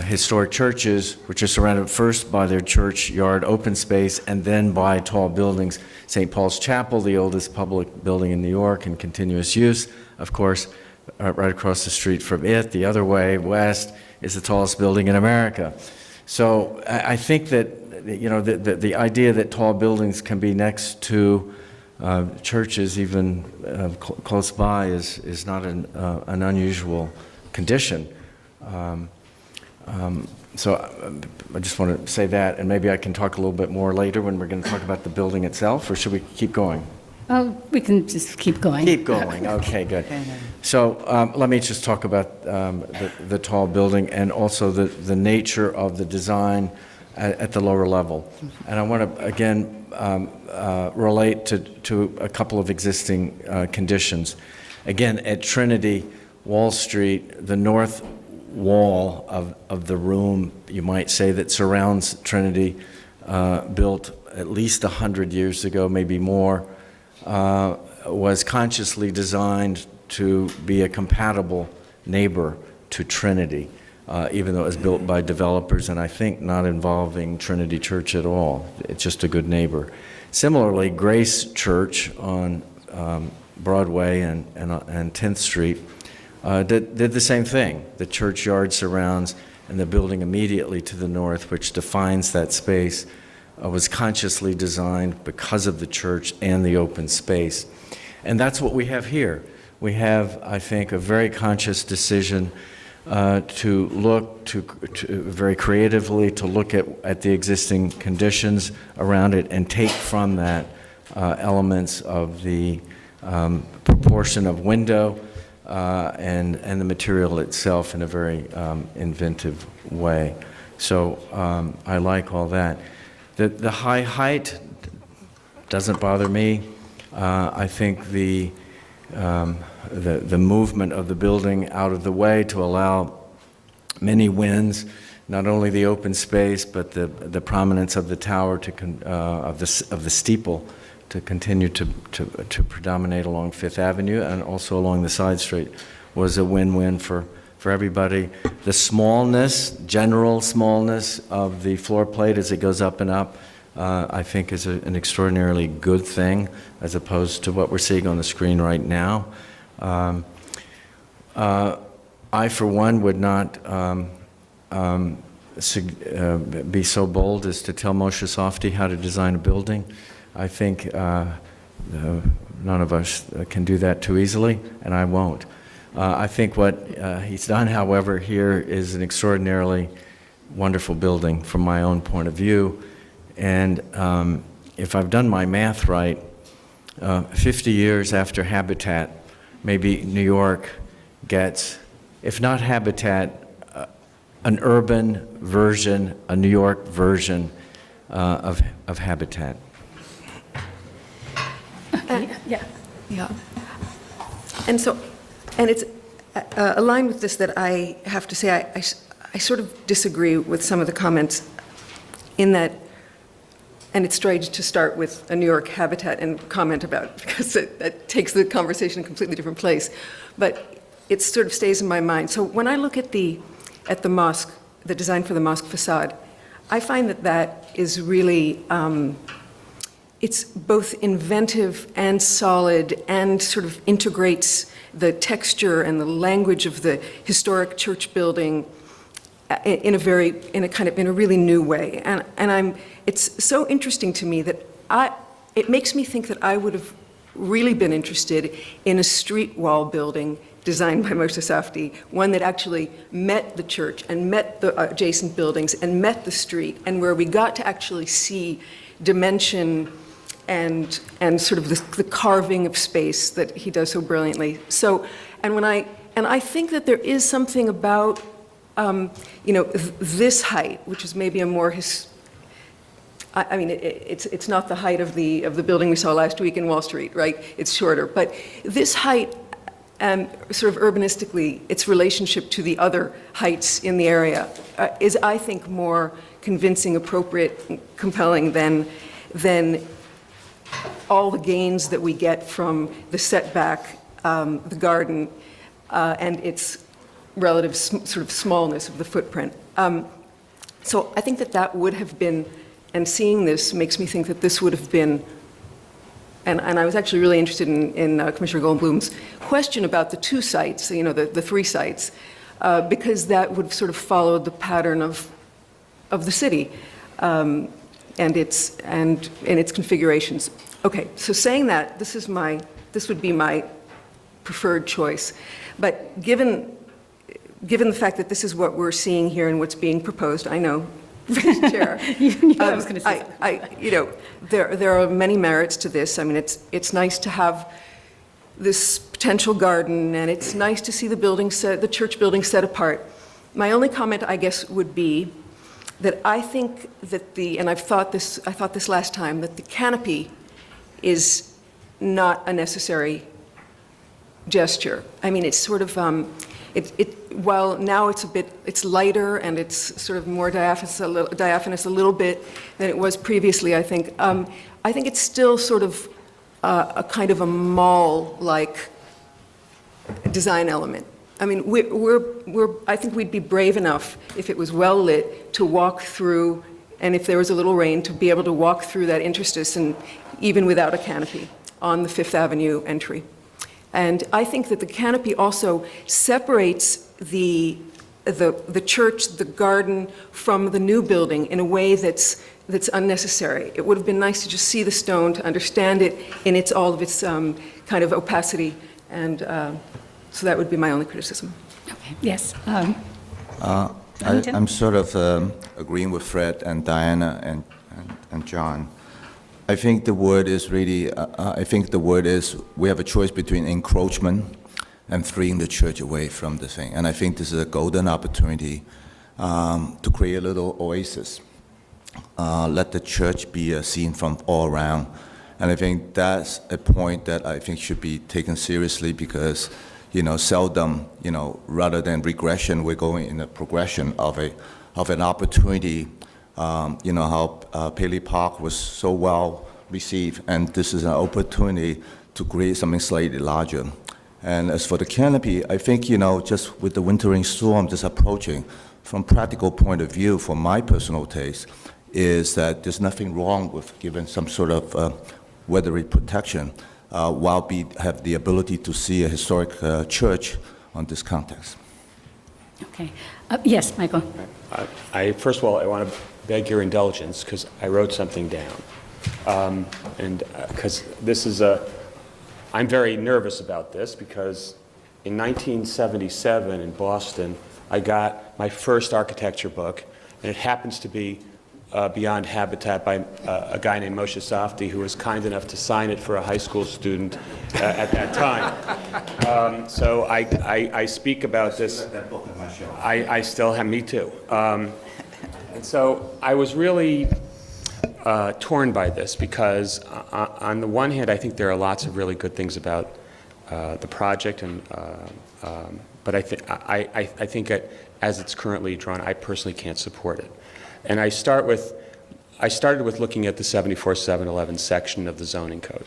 historic churches, which are surrounded first by their churchyard open space and then by tall buildings. St. Paul's Chapel, the oldest public building in New York in continuous use, of course, right across the street from it, the other way, west, is the tallest building in America. So I think that the idea that tall buildings can be next to churches even close by is not an unusual condition. So I just want to say that, and maybe I can talk a little bit more later when we're going to talk about the building itself, or should we keep going? We can just keep going. Keep going, okay, good. So let me just talk about the tall building and also the nature of the design at the lower level. And I want to, again, relate to a couple of existing conditions. Again, at Trinity, Wall Street, the north wall of the room, you might say, that surrounds Trinity, built at least 100 years ago, maybe more, was consciously designed to be a compatible neighbor to Trinity, even though it was built by developers and I think not involving Trinity Church at all. It's just a good neighbor. Similarly, Grace Church on Broadway and 10th Street did the same thing. The churchyard surrounds, and the building immediately to the north, which defines that space, was consciously designed because of the church and the open space. And that's what we have here. We have, I think, a very conscious decision to look to very creatively to look at the existing conditions around it and take from that elements of the proportion of window and the material itself in a very inventive way. So I like all that. The high height doesn't bother me. I think the movement of the building out of the way to allow many winds, not only the open space, but the prominence of the tower of the steeple to continue to predominate along Fifth Avenue and also along the side street was a win-win for everybody. The smallness, general smallness of the floor plate as it goes up and up, I think is an extraordinarily good thing as opposed to what we're seeing on the screen right now. I, for one, would not be so bold as to tell Moshe Safdie how to design a building. I think none of us can do that too easily, and I won't. I think what he's done, however, here is an extraordinarily wonderful building from my own point of view. And if I've done my math right, 50 years after Habitat, maybe New York gets, if not Habitat, an urban version, a New York version of Habitat. Yeah. And so, and it's aligned with this that I have to say, I sort of disagree with some of the comments in that, and it's strange to start with a New York habitat and comment about it because that takes the conversation in a completely different place. But it sort of stays in my mind. So when I look at the mosque, the design for the mosque facade, I find that is really, it's both inventive and solid and sort of integrates the texture and the language of the historic church building in a really new way. And it's so interesting to me that it makes me think that I would have really been interested in a street wall building designed by Mercer St, one that actually met the church and met the adjacent buildings and met the street, and where we got to actually see dimension and sort of the carving of space that he does so brilliantly. So, and I think that there is something about this height, which is maybe a more it's not the height of the building we saw last week in Wall Street, right? It's shorter, but this height, sort of urbanistically, its relationship to the other heights in the area is, I think, more convincing, appropriate, compelling than all the gains that we get from the setback, the garden, and its relative sort of smallness of the footprint. So I think that would have been, and seeing this makes me think that this would have been, and I was actually really interested in Commissioner Goldblum's question about the two sites, the three sites, because that would sort of follow the pattern of the city and its configurations. Okay, so saying that, this would be my preferred choice. But given the fact that this is what we're seeing here and what's being proposed, I know, Vice Chair, I was going to say there are many merits to this. I mean, it's nice to have this potential garden, and it's nice to see the church building set apart. My only comment, I guess, would be that I think that and I thought this last time, that the canopy is not a necessary gesture. I mean, it's sort of, while now it's lighter and it's sort of more diaphanous a little bit than it was previously, I think it's still sort of a kind of a mall-like design element. I mean, I think we'd be brave enough if it was well lit to walk through, and if there was a little rain, to be able to walk through that interstice, and even without a canopy, on the Fifth Avenue entry. And I think that the canopy also separates the church, the garden, from the new building in a way that's unnecessary. It would have been nice to just see the stone, to understand it in all of its kind of opacity, and so that would be my only criticism. Okay. Yes. I'm sort of agreeing with Fred and Diana and John. I think the word is really, we have a choice between encroachment and freeing the church away from the thing. And I think this is a golden opportunity to create a little oasis. Let the church be seen from all around. And I think that's a point that I think should be taken seriously, because, seldom, rather than regression, we're going in a progression of an opportunity. How Paley Park was so well received, and this is an opportunity to create something slightly larger. And as for the canopy, I think, just with the wintering storm just approaching, from practical point of view, from my personal taste, is that there's nothing wrong with giving some sort of weathery protection while we have the ability to see a historic church on this context. Okay. Yes, Michael. First of all, I want to beg your indulgence because I wrote something down. And because this is I'm very nervous about this, because in 1977 in Boston, I got my first architecture book, and it happens to be Beyond Habitat by a guy named Moshe Safdie, who was kind enough to sign it for a high school student at that time. So I speak about this. That book on my shelf. I still have, me too. And so I was really torn by this because on the one hand, I think there are lots of really good things about the project, but I think as it's currently drawn, I personally can't support it. And I started with looking at the 74-711 section of the zoning code,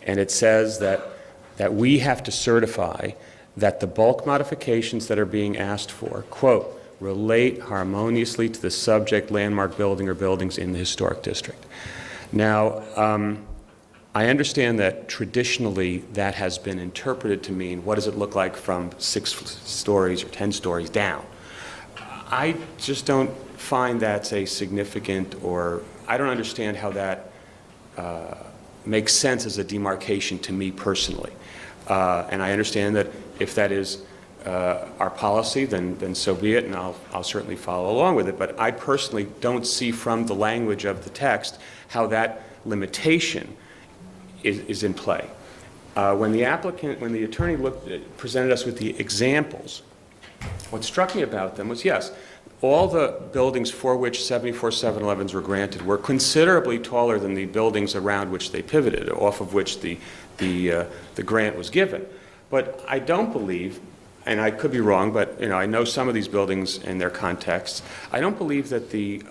and it says that we have to certify that the bulk modifications that are being asked for, quote, relate harmoniously to the subject landmark building or buildings in the historic district. Now, I understand that traditionally that has been interpreted to mean what does it look like from 6 stories or 10 stories down. I just don't find that's a significant, or I don't understand how that makes sense as a demarcation to me personally. And I understand that if that is our policy, then so be it, and I'll certainly follow along with it. But I personally don't see from the language of the text how that limitation is in play. When the attorney presented us with the examples, what struck me about them was, yes, all the buildings for which 74-711s were granted were considerably taller than the buildings around which they pivoted, off of which the grant was given. But I don't believe, and I could be wrong, but I know some of these buildings and their contexts, I don't believe that the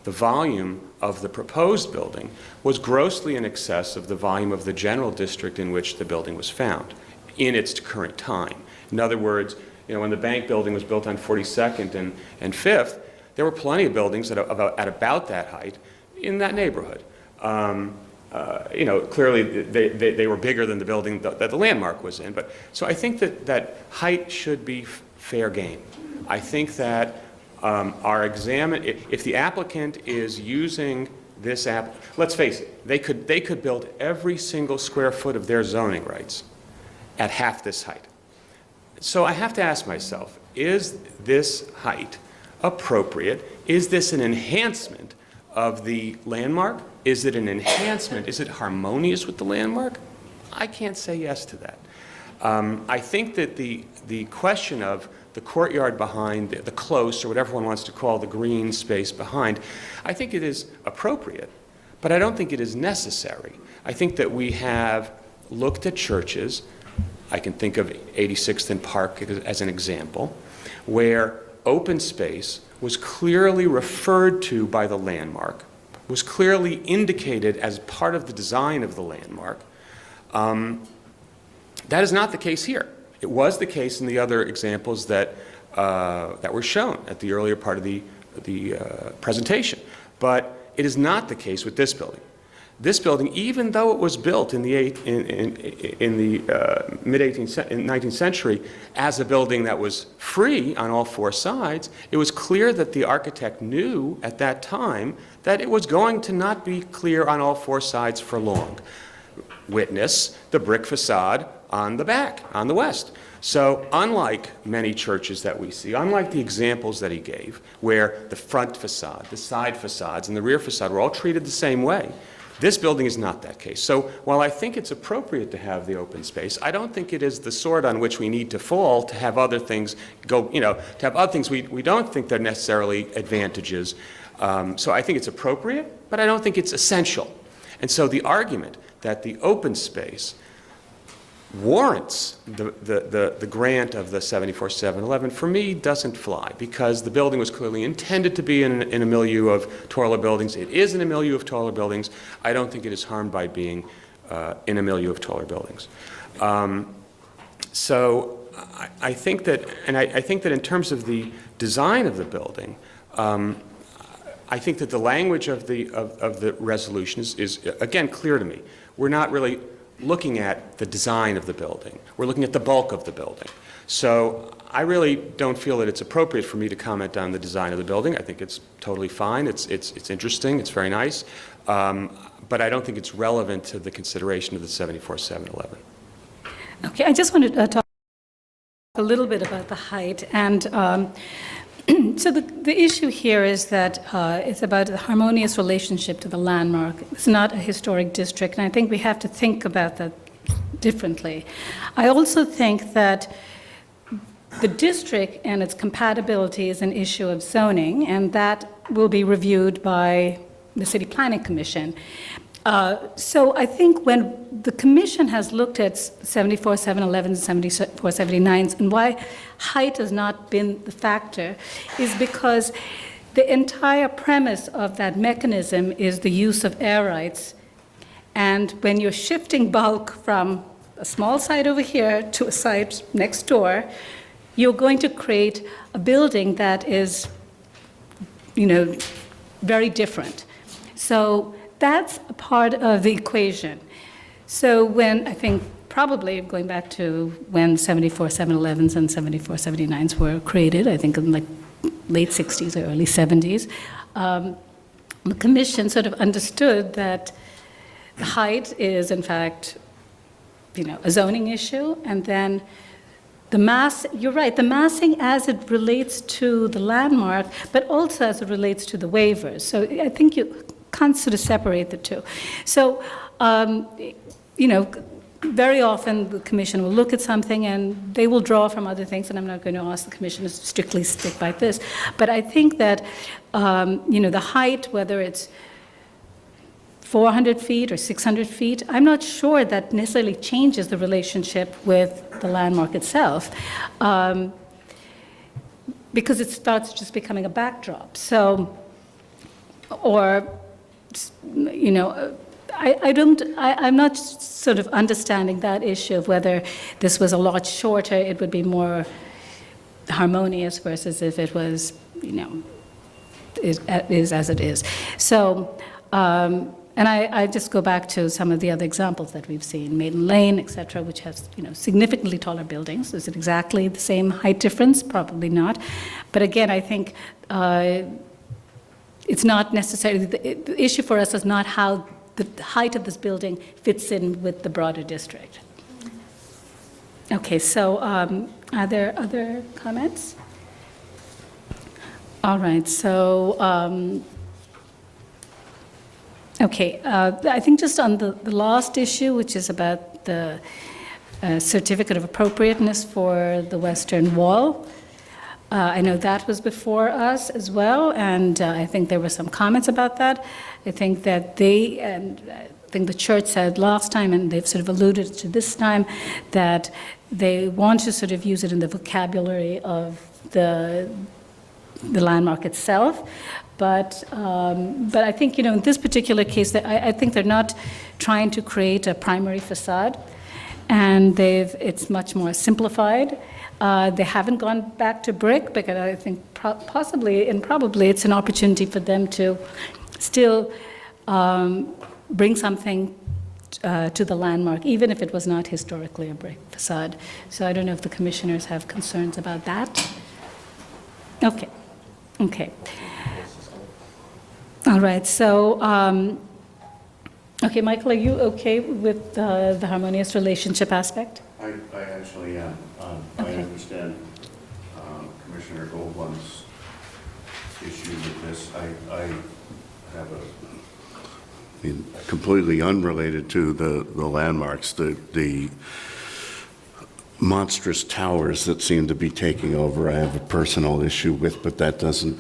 volume of the proposed building was grossly in excess of the volume of the general district in which the building was found in its current time. In other words, when the bank building was built on 42nd and 5th, there were plenty of buildings at about that height in that neighborhood. Clearly they were bigger than the building that the landmark was in. So I think that height should be fair game. I think that if the applicant is using this let's face it, they could build every single square foot of their zoning rights at half this height. So I have to ask myself, is this height appropriate? Is this an enhancement of the landmark? Is it an enhancement? Is it harmonious with the landmark? I can't say yes to that. I think that the question of the courtyard behind, the close, or whatever one wants to call the green space behind, I think it is appropriate, but I don't think it is necessary. I think that we have looked at churches, I can think of 86th and Park as an example, where open space was clearly referred to by the landmark, was clearly indicated as part of the design of the landmark. That is not the case here. It was the case in the other examples that were shown at the earlier part of the presentation. But it is not the case with this building. This building, even though it was built in the mid-19th century as a building that was free on all 4 sides, it was clear that the architect knew at that time that it was going to not be clear on all 4 sides for long. Witness the brick facade on the back, on the west. So unlike many churches that we see, unlike the examples that he gave, where the front facade, the side facades, and the rear facade were all treated the same way, this building is not that case. So while I think it's appropriate to have the open space, I don't think it is the sword on which we need to fall to have other things to have other things we don't think they're necessarily advantages. So I think it's appropriate, but I don't think it's essential. And so the argument that the open space warrants the grant of the 74-711 for me doesn't fly, because the building was clearly intended to be in a milieu of taller buildings. It is in a milieu of taller buildings. I don't think it is harmed by being in a milieu of taller buildings. So I think that, and I think that in terms of the design of the building, I think that the language of the resolution is again clear to me. We're not really looking at the design of the building. We're looking at the bulk of the building. So I really don't feel that it's appropriate for me to comment on the design of the building. I think it's totally fine. It's interesting. It's very nice. But I don't think it's relevant to the consideration of the 74-711. Okay, I just wanted to talk a little bit about the height. And so the issue here is that it's about a harmonious relationship to the landmark. It's not a historic district, and I think we have to think about that differently. I also think that the district and its compatibility is an issue of zoning, and that will be reviewed by the City Planning Commission. So I think when the commission has looked at 74-711s and 74-79s, and why height has not been the factor, is because the entire premise of that mechanism is the use of air rights. And when you're shifting bulk from a small site over here to a site next door, you're going to create a building that is, very different. So that's a part of the equation. So when, I think, probably going back to when 74-711s and 74-79s were created, I think in like late 60s or early 70s, the commission sort of understood that height is, in fact, a zoning issue, and then you're right, the massing as it relates to the landmark, but also as it relates to the waivers. So I think you can't sort of separate the two. So, very often the commission will look at something and they will draw from other things, and I'm not going to ask the commission to strictly stick by this. But I think that, the height, whether it's 400 feet or 600 feet, I'm not sure that necessarily changes the relationship with the landmark itself, because it starts just becoming a backdrop. So, I'm not sort of understanding that issue of whether this was a lot shorter, it would be more harmonious versus if it was, is as it is. So, and I just go back to some of the other examples that we've seen, Maiden Lane, et cetera, which has, significantly taller buildings. Is it exactly the same height difference? Probably not. But again, I think it's not necessarily, the issue for us is not how the height of this building fits in with the broader district. Okay, so are there other comments? All right, so, okay, I think just on the last issue, which is about the certificate of appropriateness for the western wall, I know that was before us as well, and I think there were some comments about that. I think that I think the church said last time, and they've sort of alluded to this time, that they want to sort of use it in the vocabulary of the landmark itself. But I think, in this particular case, I think they're not trying to create a primary facade, and it's much more simplified. They haven't gone back to brick, because I think possibly and probably it's an opportunity for them to still bring something to the landmark, even if it was not historically a brick facade. So I don't know if the commissioners have concerns about that. Okay. All right, so, okay, Michael, are you okay with the harmonious relationship aspect? I actually am. I understand Commissioner Goldblum's issue with this. I have completely unrelated to the landmarks, the monstrous towers that seem to be taking over, I have a personal issue with, but that doesn't,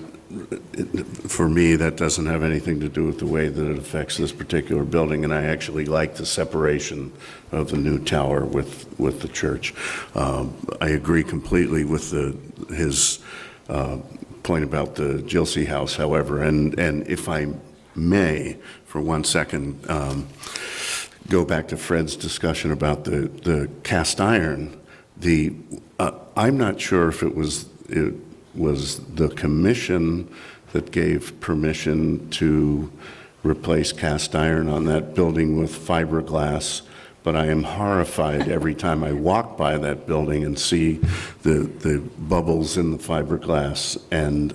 for me, that doesn't have anything to do with the way that it affects this particular building, and I actually like the separation of the new tower with the church. I agree completely with his point about the Gilsey House, however, and if I may, for 1 second, go back to Fred's discussion about the cast iron. I'm not sure if it was the commission that gave permission to replace cast iron on that building with fiberglass, but I am horrified every time I walk by that building and see the bubbles in the fiberglass, and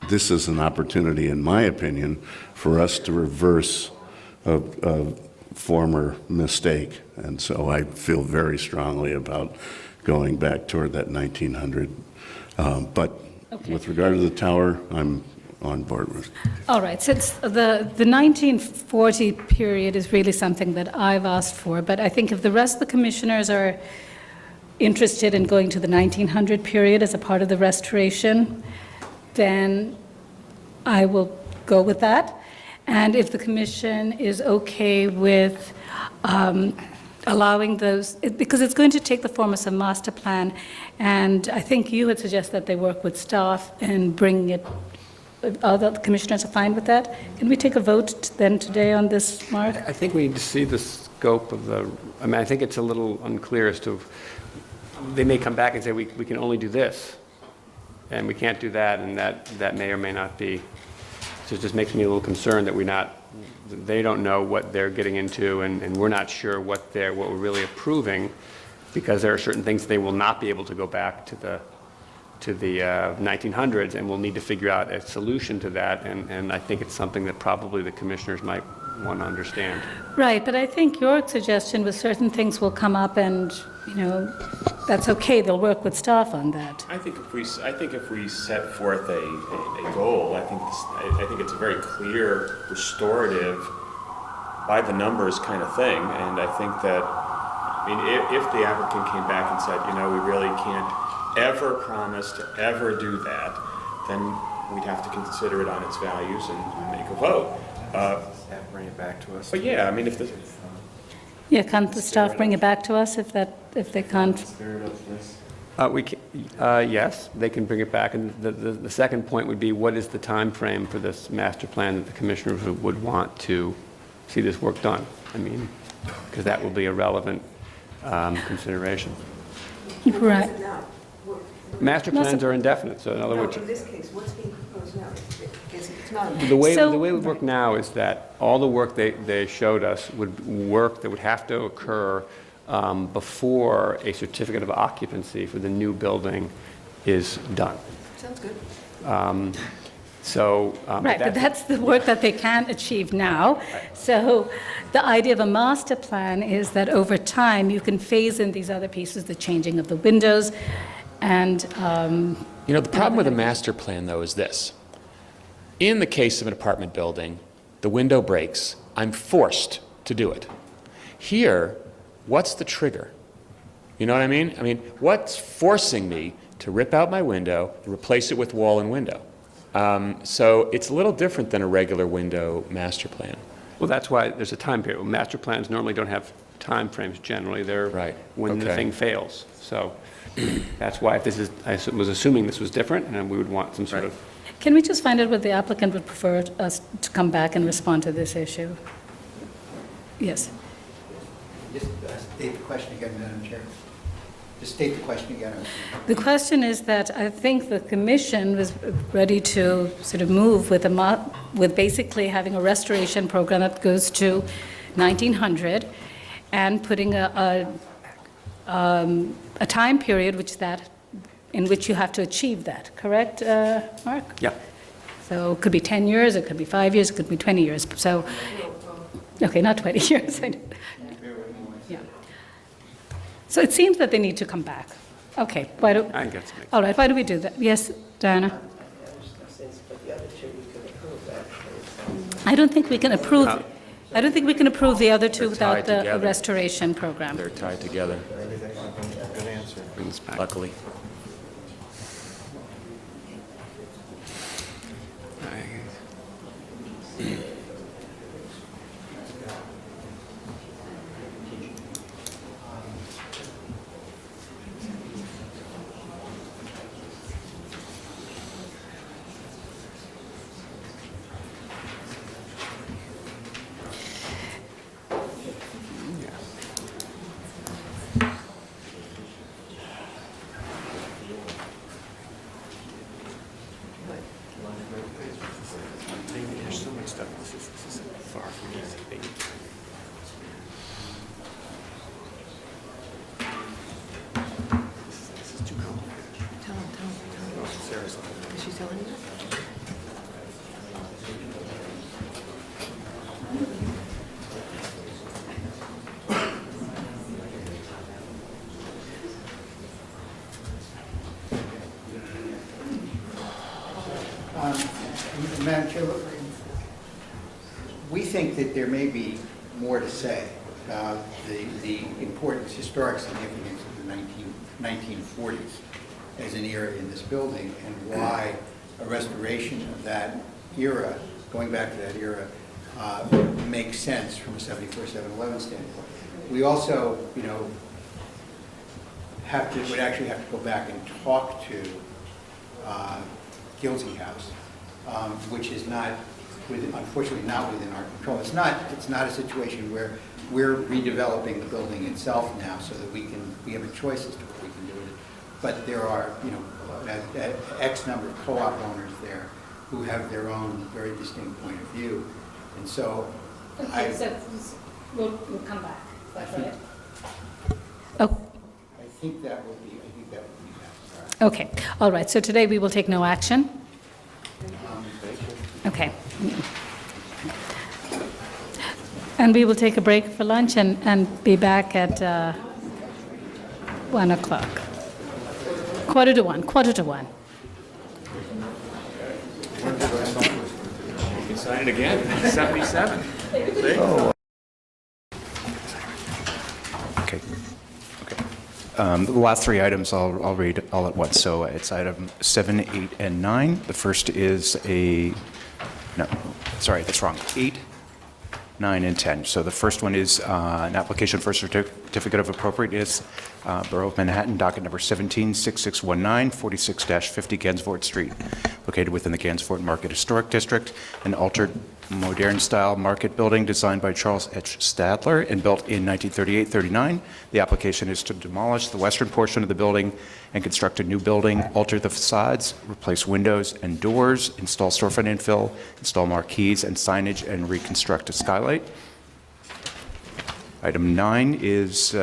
this is an opportunity, in my opinion, for us to reverse a former mistake, and so I feel very strongly about going back toward that 1900. But okay, with regard to the tower, I'm on board with. All right, since the 1940 period is really something that I've asked for, but I think if the rest of the commissioners are interested in going to the 1900 period as a part of the restoration, then I will go with that. And if the commission is okay with allowing those, because it's going to take the form of some master plan, and I think you had suggested that they work with staff and bring it, are the commissioners are fine with that? Can we take a vote then today on this, Mark? I think we need to see the scope of the, I mean, I think it's a little unclear as to, they may come back and say, we can only do this, and we can't do that, and that may or may not be. So it just makes me a little concerned that they don't know what they're getting into, and we're not sure what we're really approving, because there are certain things they will not be able to go back to the 1900s, and we'll need to figure out a solution to that, and I think it's something that probably the commissioners might want to understand. Right, but I think your suggestion was certain things will come up, and, that's okay, they'll work with staff on that. I think if we set forth a goal, I think it's a very clear, restorative, by the numbers kind of thing, and I think that, if the applicant came back and said, we really can't ever promise to ever do that, then we'd have to consider it on its values and make a vote. Bring it back to us. But yeah, Can't the staff bring it back to us if they can't? Yes, they can bring it back, and the second point would be, what is the time frame for this master plan that the commissioners would want to see this work done? Because that will be a relevant consideration. Right. Master plans are indefinite, so in other words, in this case, what's being proposed now? It's not the way we work now is that all the work they showed us that would have to occur before a certificate of occupancy for the new building is done. Sounds good. Right, but that's the work that they can't achieve now. Right. So the idea of a master plan is that over time you can phase in these other pieces, the changing of the windows, and the problem with a master plan, though, is this. In the case of an apartment building, the window breaks. I'm forced to do it. Here, what's the trigger? You know what I mean? What's forcing me to rip out my window and replace it with wall and window? So it's a little different than a regular window master plan. Well, that's why there's a time period. Master plans normally don't have time frames generally. They're when the thing fails. So that's why I was assuming this was different, and we would want some sort of... Can we just find out what the applicant would prefer us to come back and respond to this issue? Yes. Just state the question again, Madam Chair. Just state the question again. The question is that I think the commission was ready to sort of move with basically having a restoration program that goes to 1900 and putting a time period in which you have to achieve that, correct, Mark? Yeah. So it could be 10 years, it could be 5 years, it could be 20 years. So, okay, not 20 years. Yeah. So it seems that they need to come back. Okay, I think that's makes all right, why do we do that? Yes, Diana? I don't think we can approve the other two without the restoration program. They're tied together. Good answer. Brings back. Luckily. There's so much stuff. This is far from easy. This is too complicated. Tell him. Sarah's Is she telling you? Madam Chair, we think that there may be more to say about the importance, historic significance of the 1940s as an era in this building, and why a restoration of that era, going back to that era, makes sense from a 74-711 standpoint. We also, you know, would actually have to go back and talk to Gilsey House, which is not, unfortunately, not within our control. It's not a situation where we're redeveloping the building itself now so that we have a choice as to what we can do with it. But there are, you know, X number of co-op owners there who have their own very distinct point of view. And so Okay, so we'll come back. Is that right? I think that would be necessary. Okay, all right, so today we will take no action? Okay. And we will take a break for lunch and be back at 1 o'clock. Quarter to one. You can sign it again, 77. Oh. Okay. The last three items I'll read all at once. So it's item 7, 8, and 9. The first is that's wrong. 8, 9, and 10. So the first one is an application for a certificate of appropriateness, Borough of Manhattan, docket number 176619, 46-50 Gansevoort Street, located within the Gansevoort Market Historic District, an altered modern-style market building designed by Charles H. Stadler and built in 1938-39. The application is to demolish the western portion of the building and construct a new building, alter the facades, replace windows and doors, install storefront infill, install marquees and signage, and reconstruct a skylight. Item 9 is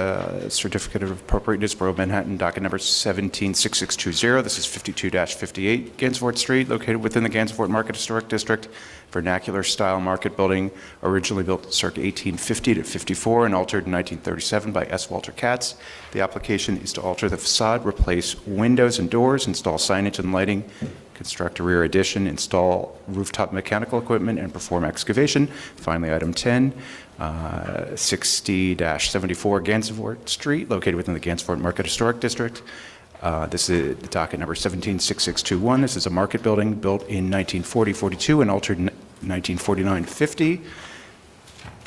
certificate of appropriateness, Borough of Manhattan, docket number 176620. This is 52-58 Gansevoort Street, located within the Gansevoort Market Historic District, vernacular style market building, originally built circa 1850 to 54 and altered in 1937 by S. Walter Katz. The application is to alter the facade, replace windows and doors, install signage and lighting, construct a rear addition, install rooftop mechanical equipment, and perform excavation. Finally, item 10, 60-74 Gansevoort Street, located within the Gansevoort Market Historic District. This is docket number 176621. This is a market building built in 1940-42 and altered in 1949-50.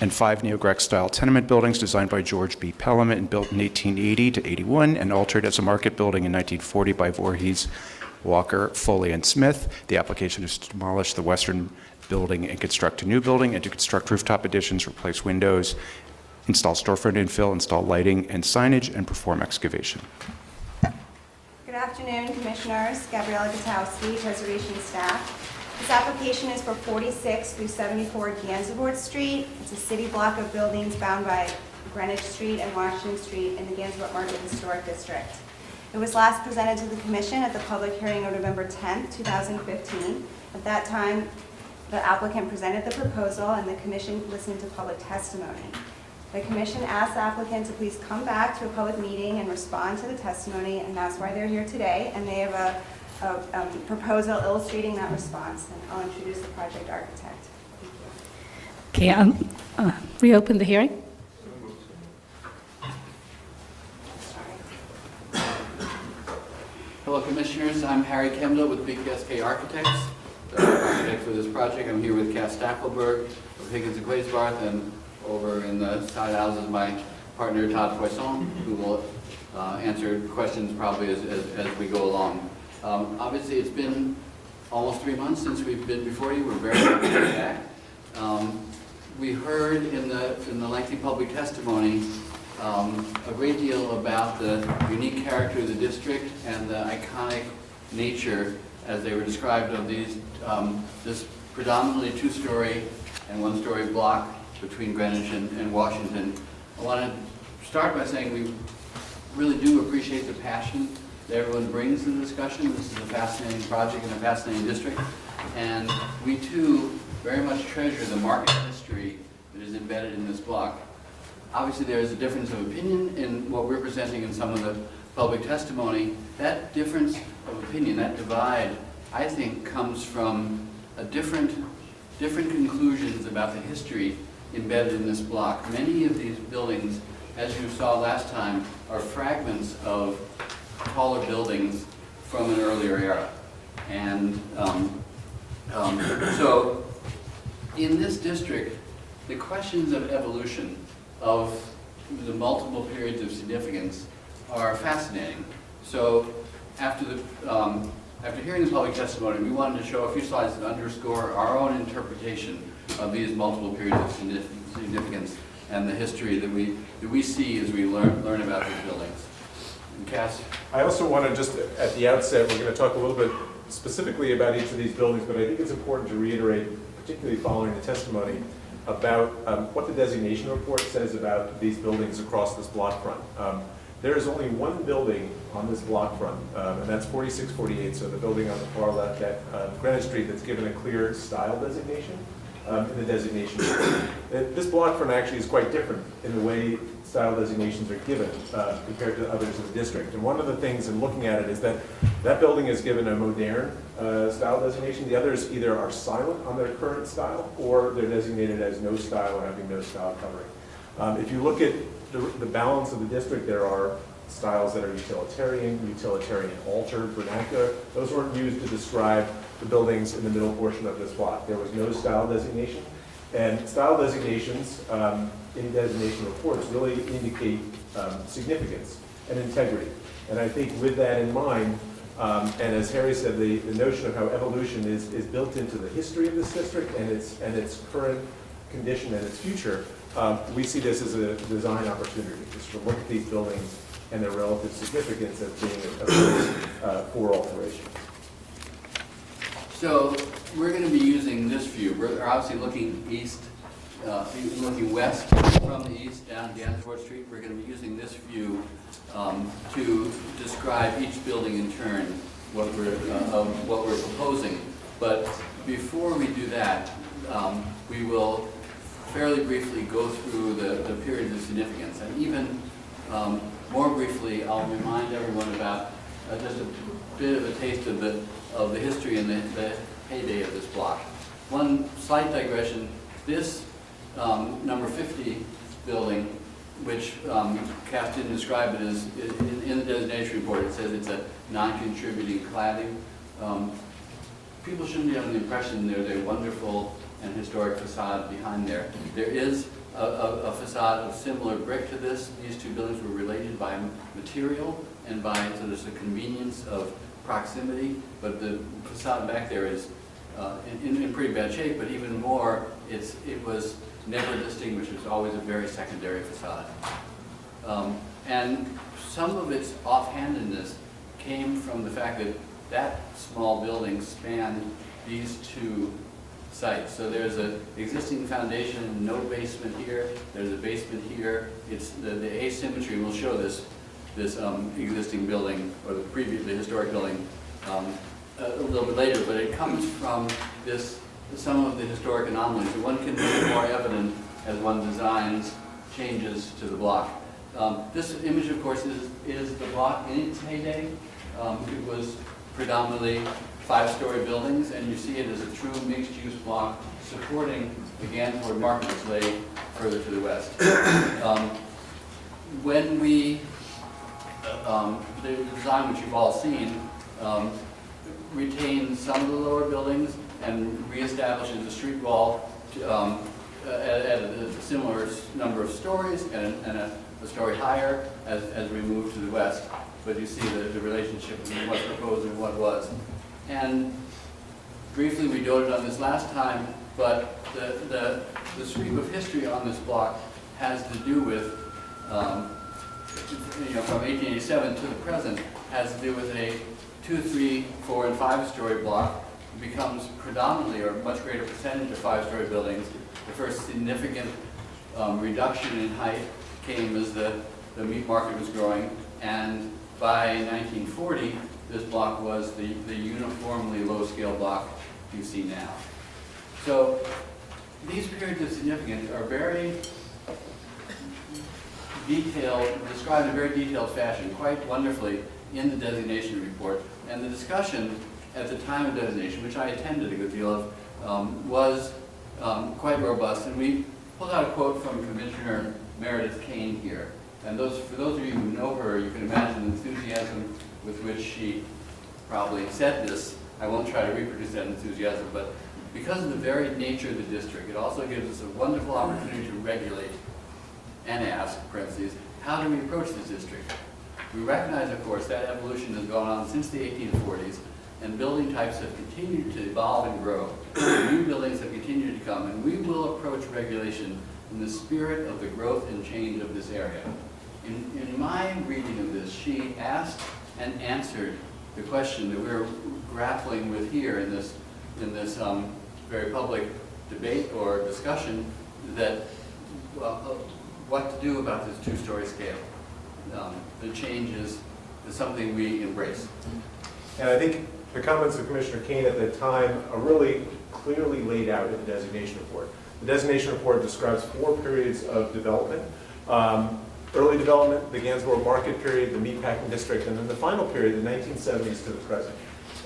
And 5 neo-Greek-style tenement buildings designed by George B. Pelham and built in 1880 to 81 and altered as a market building in 1940 by Voorhees, Walker, Foley, and Smith. The application is to demolish the western building and construct a new building, and to construct rooftop additions, replace windows, install storefront infill, install lighting and signage, and perform excavation. Good afternoon, Commissioners. Gabriella Gutowski, Preservation Staff. This application is for 46 through 74 Gansevoort Street. It's a city block of buildings bound by Greenwich Street and Washington Street in the Gansevoort Market Historic District. It was last presented to the Commission at the public hearing on November 10th, 2015. At that time, the applicant presented the proposal and the Commission listened to public testimony. The Commission asked the applicant to please come back to a public meeting and respond to the testimony, and that's why they're here today. And they have a proposal illustrating that response, and I'll introduce the project architect. Okay, reopen the hearing. Hello, Commissioners. I'm Harry Kemdall with BKSK Architects, the architect for this project. I'm here with Cass Stackelberg of Higgins and Glazebarth, and over in the side houses, my partner Todd Poisson, who will answer questions probably as we go along. Obviously, it's been almost 3 months since we've been before you. We're very happy to be back. We heard in the lengthy public testimony a great deal about the unique character of the district and the iconic nature, as they were described, of these this predominantly 2-story and 1-story block between Greenwich and Washington. I want to start by saying we really do appreciate the passion that everyone brings to the discussion. This is a fascinating project and a fascinating district, and we too very much treasure the market history that is embedded in this block. Obviously, there is a difference of opinion in what we're presenting in some of the public testimony. That difference of opinion, that divide, I think comes from a different conclusions about the history embedded in this block. Many of these buildings, as you saw last time, are fragments of taller buildings from an earlier era. And So in this district, the questions of evolution of the multiple periods of significance are fascinating. So after hearing the public testimony, we wanted to show a few slides that underscore our own interpretation of these multiple periods of significance and the history that we see as we learn about these buildings. And Cass? I also want to just, at the outset, we're going to talk a little bit specifically about each of these buildings, but I think it's important to reiterate, particularly following the testimony, about what the designation report says about these buildings across this block front. There is only one building on this block front, and that's 4648, so the building on the far left at Greenwich Street that's given a clear style designation in the designation report. This block front actually is quite different in the way style designations are given compared to others in the district. And one of the things in looking at it is that that building is given a modern style designation. The others either are silent on their current style or they're designated as no style or having no style covering. If you look at the balance of the district, there are styles that are utilitarian altered, vernacular. Those weren't used to describe the buildings in the middle portion of this block. There was no style designation. And style designations in designation reports really indicate significance and integrity. And I think with that in mind, and as Harry said, the notion of how evolution is built into the history of this district and its current condition and its future, we see this as a design opportunity, just to look at these buildings and their relative significance as being a place for alteration. So we're going to be using this view. We're obviously looking east, looking west from the east down Gansevoort Street. We're going to be using this view to describe each building in turn, what we're proposing. But before we do that, we will fairly briefly go through the periods of significance. And even more briefly, I'll remind everyone about just a bit of a taste of the history and the heyday of this block. One slight digression, this number 50 building, which Cass didn't describe it as, in the designation report, it says it's a non-contributing cladding. People shouldn't be under the impression there's a wonderful and historic facade behind there. There is a facade of similar brick to this. These two buildings were related by material and by sort of the convenience of proximity, but the facade back there is in pretty bad shape, but even more, it was never distinguished. It was always a very secondary facade. And some of its offhandedness came from the fact that that small building spanned these two sites. So there's an existing foundation, no basement here, there's a basement here. It's the asymmetry, and we'll show this existing building, or the historic building, a little bit later, but it comes from some of the historic anomalies. One can make more evident as one designs changes to the block. This image, of course, is the block in its heyday. It was predominantly 5-story buildings, and you see it as a true mixed-use block supporting the Gansevoort market that's laid further to the west. When we, the design which you've all seen, retains some of the lower buildings and reestablishes the street wall at a similar number of stories and a story higher as we move to the west. But you see the relationship between what's proposed and what was. And briefly, we noted on this last time, but the sweep of history on this block has to do with, from 1887 to the present, has to do with a 2, 3, 4, and 5-story block. It becomes predominantly, or a much greater percentage of 5-story buildings. The first significant reduction in height came as the meat market was growing, and by 1940, this block was the uniformly low-scale block you see now. So these periods of significance are very detailed, described in a very detailed fashion, quite wonderfully in the designation report. And the discussion at the time of designation, which I attended a good deal of, was quite robust. And we pulled out a quote from Commissioner Meredith Kane here. And for those of you who know her, you can imagine the enthusiasm with which she probably said this I won't try to reproduce that enthusiasm, but because of the very nature of the district, it also gives us a wonderful opportunity to regulate and ask, parentheses, how do we approach this district? We recognize, of course, that evolution has gone on since the 1840s, and building types have continued to evolve and grow. New buildings have continued to come, and we will approach regulation in the spirit of the growth and change of this area. In my reading of this, she asked and answered the question that we're grappling with here in this very public debate or discussion, that what to do about this two-story scale. The change is something we embrace. And I think the comments of Commissioner Kane at the time are really clearly laid out in the designation report. The designation report describes 4 periods of development. Early development, the Gansevoort market period, the meatpacking district, and then the final period, the 1970s to the present.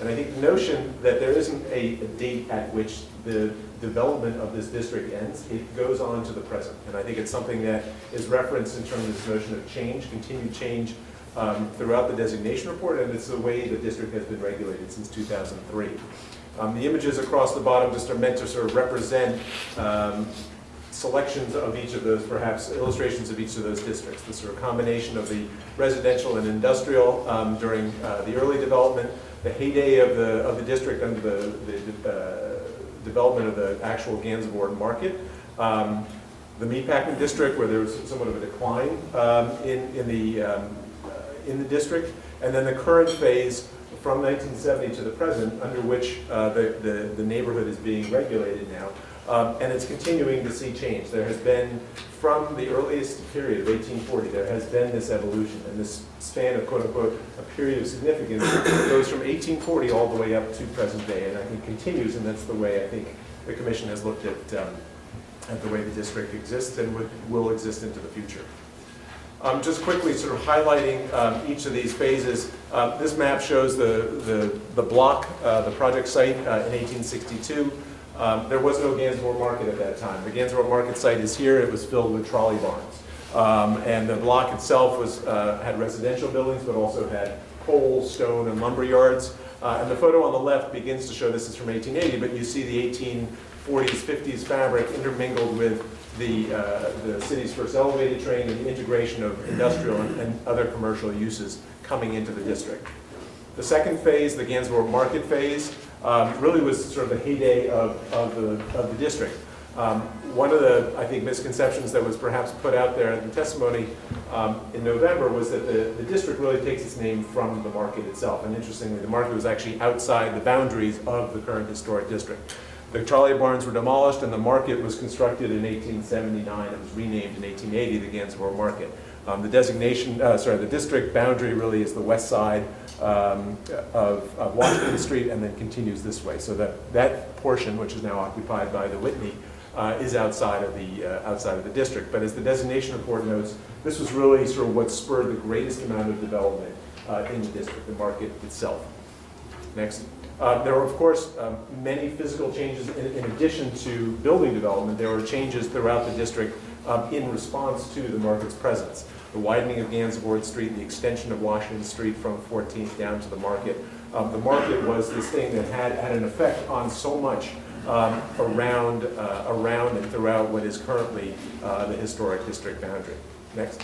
And I think the notion that there isn't a date at which the development of this district ends, it goes on to the present. And I think it's something that is referenced in terms of this notion of change, continued change throughout the designation report, and it's the way the district has been regulated since 2003. The images across the bottom just are meant to sort of represent selections of each of those, perhaps illustrations of each of those districts. The sort of combination of the residential and industrial during the early development, the heyday of the district under the development of the actual Gansevoort market, the meatpacking district where there was somewhat of a decline in the district, and then the current phase from 1970 to the present, under which the neighborhood is being regulated now. And it's continuing to see change. There has been, from the earliest period of 1840, there has been this evolution, and this span of, quote unquote, a period of significance goes from 1840 all the way up to present day, and I think continues, and that's the way I think the Commission has looked at the way the district exists and will exist into the future. Just quickly sort of highlighting each of these phases. This map shows the block, the project site in 1862. There was no Gansevoort market at that time. The Gansevoort market site is here. It was filled with trolley barns. And the block itself had residential buildings, but also had coal, stone, and lumber yards. And the photo on the left begins to show, this is from 1880, but you see the 1840s, 50s fabric intermingled with the city's first elevated train and the integration of industrial and other commercial uses coming into the district. The second phase, the Gansevoort market phase, really was sort of the heyday of the district. One of the, I think, misconceptions that was perhaps put out there in the testimony in November was that the district really takes its name from the market itself. And interestingly, the market was actually outside the boundaries of the current historic district. The trolley barns were demolished and the market was constructed in 1879. It was renamed in 1880 the Gansevoort Market. The designation, the district boundary really is the west side of Washington Street and then continues this way. So that portion, which is now occupied by the Whitney, is outside of the district. But as the designation report notes, this was really sort of what spurred the greatest amount of development in the district, the market itself. Next. There were, of course, many physical changes in addition to building development. There were changes throughout the district in response to the market's presence. The widening of Gansevoort Street, the extension of Washington Street from 14th down to the market. The market was this thing that had an effect on so much around and throughout what is currently the historic district boundary. Next.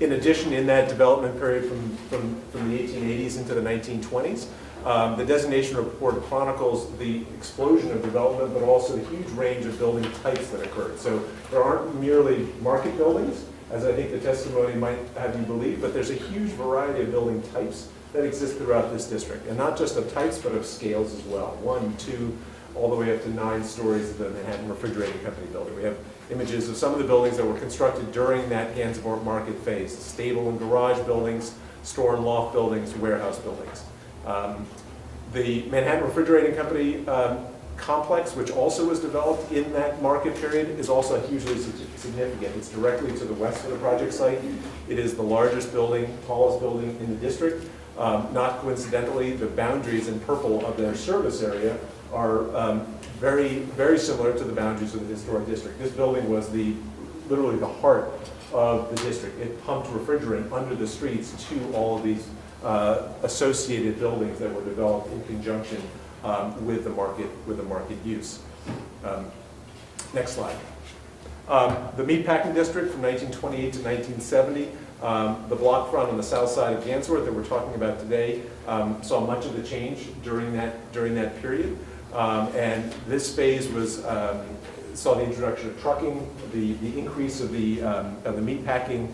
In addition, in that development period from the 1880s into the 1920s, the designation report chronicles the explosion of development, but also the huge range of building types that occurred. So there aren't merely market buildings, as I think the testimony might have you believe, but there's a huge variety of building types that exist throughout this district. And not just of types, but of scales as well. 1, 2, all the way up to 9 stories of the Manhattan Refrigerating Company building. We have images of some of the buildings that were constructed during that Gansevoort market phase. Stable and garage buildings, store and loft buildings, warehouse buildings. The Manhattan Refrigerating Company complex, which also was developed in that market period, is also hugely significant. It's directly to the west of the project site. It is the largest building, tallest building in the district. Not coincidentally, the boundaries in purple of their service area are very, very similar to the boundaries of the historic district. This building was literally the heart of the district. It pumped refrigerant under the streets to all of these associated buildings that were developed in conjunction with the market use. Next slide. The meatpacking district from 1928 to 1970, the block front on the south side of Gansevoort that we're talking about today, saw much of the change during that period. And this phase saw the introduction of trucking, the increase of the meatpacking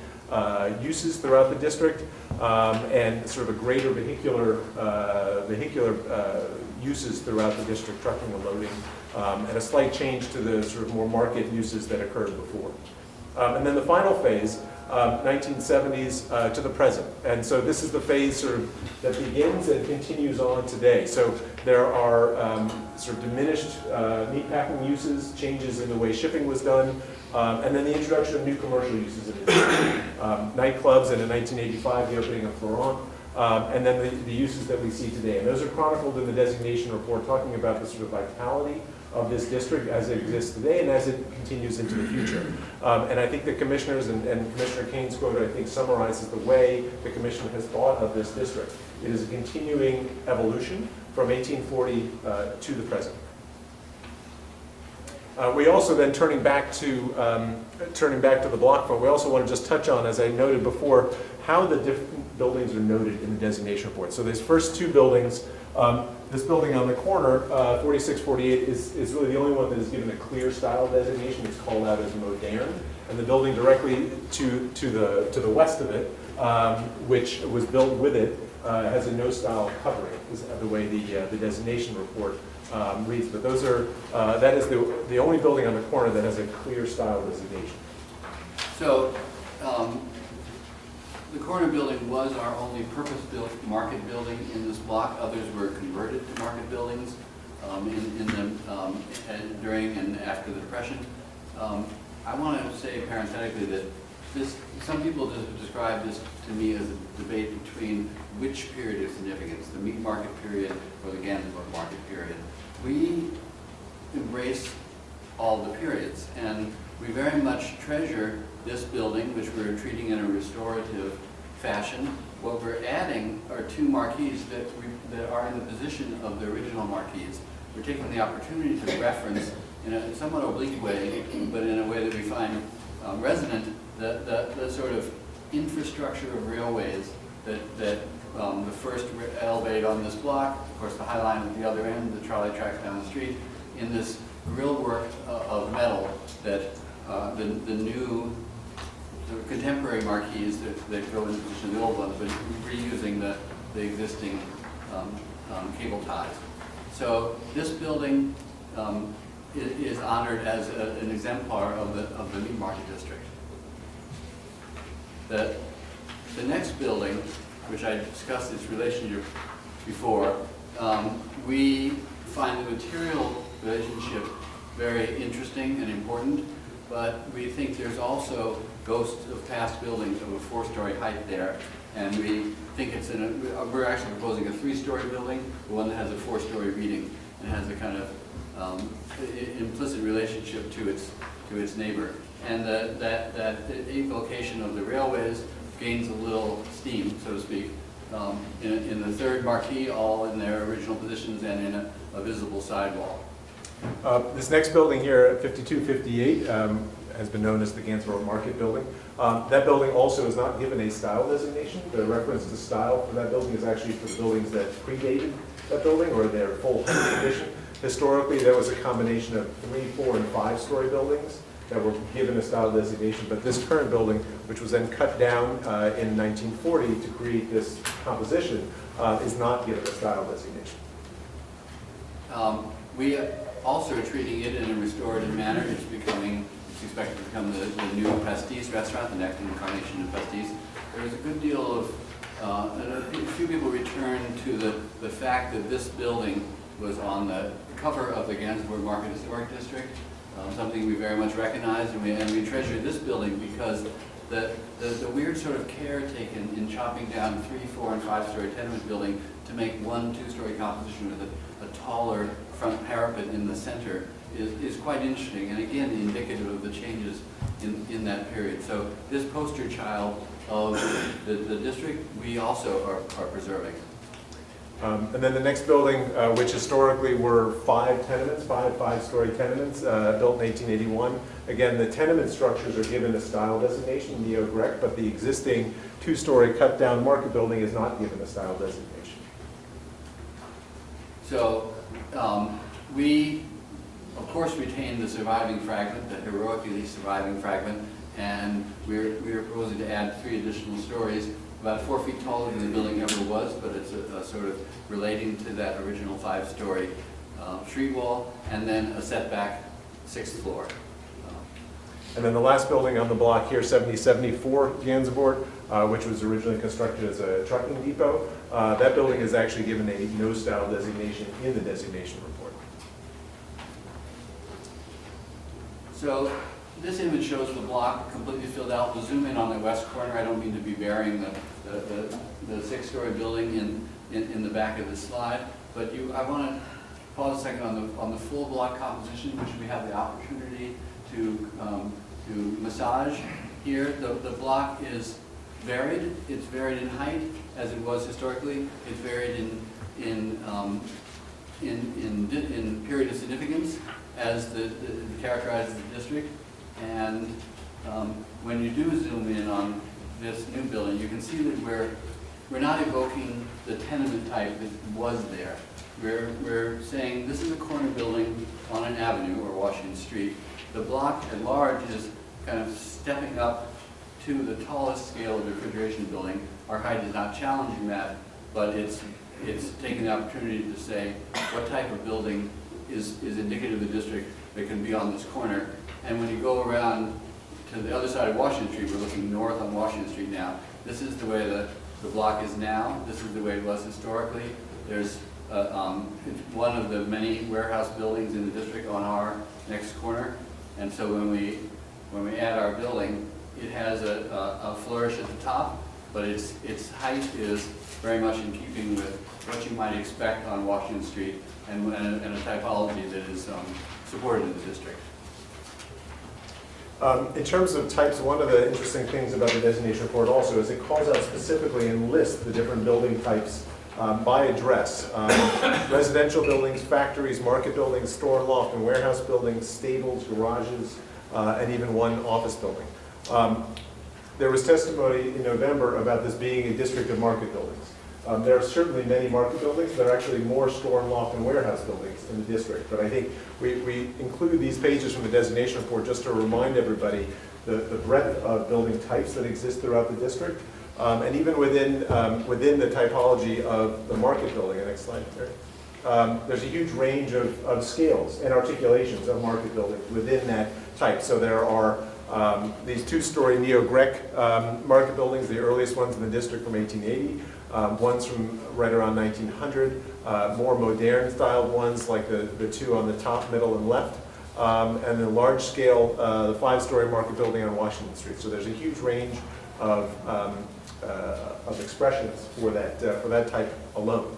uses throughout the district, and sort of a greater vehicular uses throughout the district, trucking and loading, and a slight change to the sort of more market uses that occurred before. And then the final phase, 1970s to the present. And so this is the phase sort of that begins and continues on today. So there are sort of diminished meatpacking uses, changes in the way shipping was done, and then the introduction of new commercial uses in the nightclubs, and in 1985 the opening of Florent, and then the uses that we see today. And those are chronicled in the designation report, talking about the sort of vitality of this district as it exists today and as it continues into the future. And I think the commissioners and Commissioner Kane's quote, I think, summarizes the way the commission has thought of this district. It is a continuing evolution from 1840 to the present. We also then, turning back to the block front, we also want to just touch on, as I noted before, how the different buildings are noted in the designation report. So these first two buildings, this building on the corner, 4648, is really the only one that is given a clear style designation. It's called out as modern. And the building directly to the west of it, which was built with it, has a no style covering, is the way the designation report reads. But those are that is the only building on the corner that has a clear style designation. So the corner building was our only purpose-built market building in this block. Others were converted to market buildings during and after the Depression. I want to say parenthetically that some people describe this to me as a debate between which period of significance, the meat market period or the Gansevoort market period. We embrace all the periods, and we very much treasure this building, which we're treating in a restorative fashion. What we're adding are two marquees that are in the position of the original marquees. We're taking the opportunity to reference, in a somewhat oblique way, but in a way that we find resonant, the sort of infrastructure of railways that the first elevated on this block, of course the High Line at the other end, the trolley tracks down the street, in this grill work of metal that the new contemporary marquees that go in the position of the old ones, but reusing the existing cable ties. So this building is honored as an exemplar of the meat market district. The next building, which I discussed its relationship before, we find the material relationship very interesting and important, but we think there's also ghosts of past buildings of a 4-story height there, and we think we're actually proposing a 3-story building, the one that has a 4-story reading and has a kind of implicit relationship to its neighbor. And that evocation of the railways gains a little steam, so to speak, in the third marquee, all in their original positions and in a visible sidewall. This next building here at 5258 has been known as the Gansevoort Market Building. That building also is not given a style designation. The reference to style for that building is actually for the buildings that predated that building or their full condition. Historically, there was a combination of 3-, 4-, and 5-story buildings that were given a style designation, but this current building, which was then cut down in 1940 to create this composition, is not given a style designation. We also are treating it in a restorative manner. It's expected to become the new Pastis restaurant, the next incarnation of Pastis. There's a good deal of, a few people return to the fact that this building was on the cover of the Gansevoort Market Historic District, something we very much recognize, and we treasure this building because the weird sort of care taken in chopping down 3-, 4-, and 5-story tenement building to make 1-, 2-story composition with a taller front parapet in the center is quite interesting, and again indicative of the changes in that period. So this poster child of the district, we also are preserving. And then the next building, which historically were five five-story tenements, built in 1881. Again, the tenement structures are given a style designation, neo-Grec, but the existing two-story cut-down market building is not given a style designation. So we, of course, retain the surviving fragment, the heroically surviving fragment, and we're proposing to add 3 additional stories, about 4 feet taller than the building ever was, but it's a sort of relating to that original 5-story street wall, and then a setback 6th floor. And then the last building on the block here, 7074 Gansevoort, which was originally constructed as a trucking depot. That building is actually given a no-style designation in the designation report. So this image shows the block completely filled out. We'll zoom in on the west corner. I don't mean to be burying the 6-story building in the back of the slide, but I want to pause a second on the full block composition, which we have the opportunity to massage here. The block is varied. It's varied in height, as it was historically. It's varied in period of significance, as characterizes the district. And when you do zoom in on this new building, you can see that we're not evoking the tenement type that was there. We're saying this is a corner building on an avenue or Washington Street. The block at large is kind of stepping up to the tallest scale of the refrigeration building. Our height is not challenging that, but it's taking the opportunity to say what type of building is indicative of the district that can be on this corner. And when you go around to the other side of Washington Street, we're looking north on Washington Street now. This is the way the block is now. This is the way it was historically. There's one of the many warehouse buildings in the district on our next corner. And so when we add our building, it has a flourish at the top, but its height is very much in keeping with what you might expect on Washington Street and a typology that is supported in the district. In terms of types, one of the interesting things about the designation report also is it calls out specifically and lists the different building types by address. Residential buildings, factories, market buildings, store, loft, and warehouse buildings, stables, garages, and even one office building. There was testimony in November about this being a district of market buildings. There are certainly many market buildings. There are actually more store, loft, and warehouse buildings in the district. But I think we include these pages from the designation report just to remind everybody the breadth of building types that exist throughout the district. And even within the typology of the market building, next slide, there's a huge range of scales and articulations of market buildings within that type. So there are these 2-story neo-Grec market buildings, the earliest ones in the district from 1880. Ones from right around 1900, more modern styled ones like the 2 on the top, middle, and left, and the large scale, the 5-story market building on Washington Street. So there's a huge range of expressions for that type alone.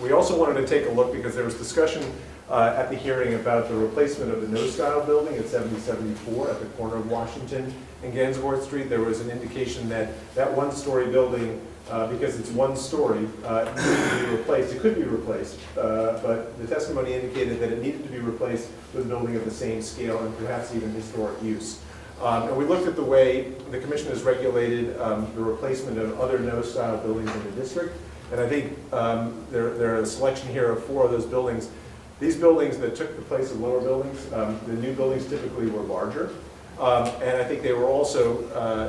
We also wanted to take a look, because there was discussion at the hearing about the replacement of the no-style building at 7074 at the corner of Washington and Gansevoort Street. There was an indication that 1-story building, because it's 1 story, needed to be replaced. It could be replaced, but the testimony indicated that it needed to be replaced with a building of the same scale and perhaps even historic use. And we looked at the way the Commission has regulated the replacement of other no-style buildings in the district. And I think there are a selection here of 4 of those buildings. These buildings that took the place of lower buildings, the new buildings typically were larger. And I think they were also,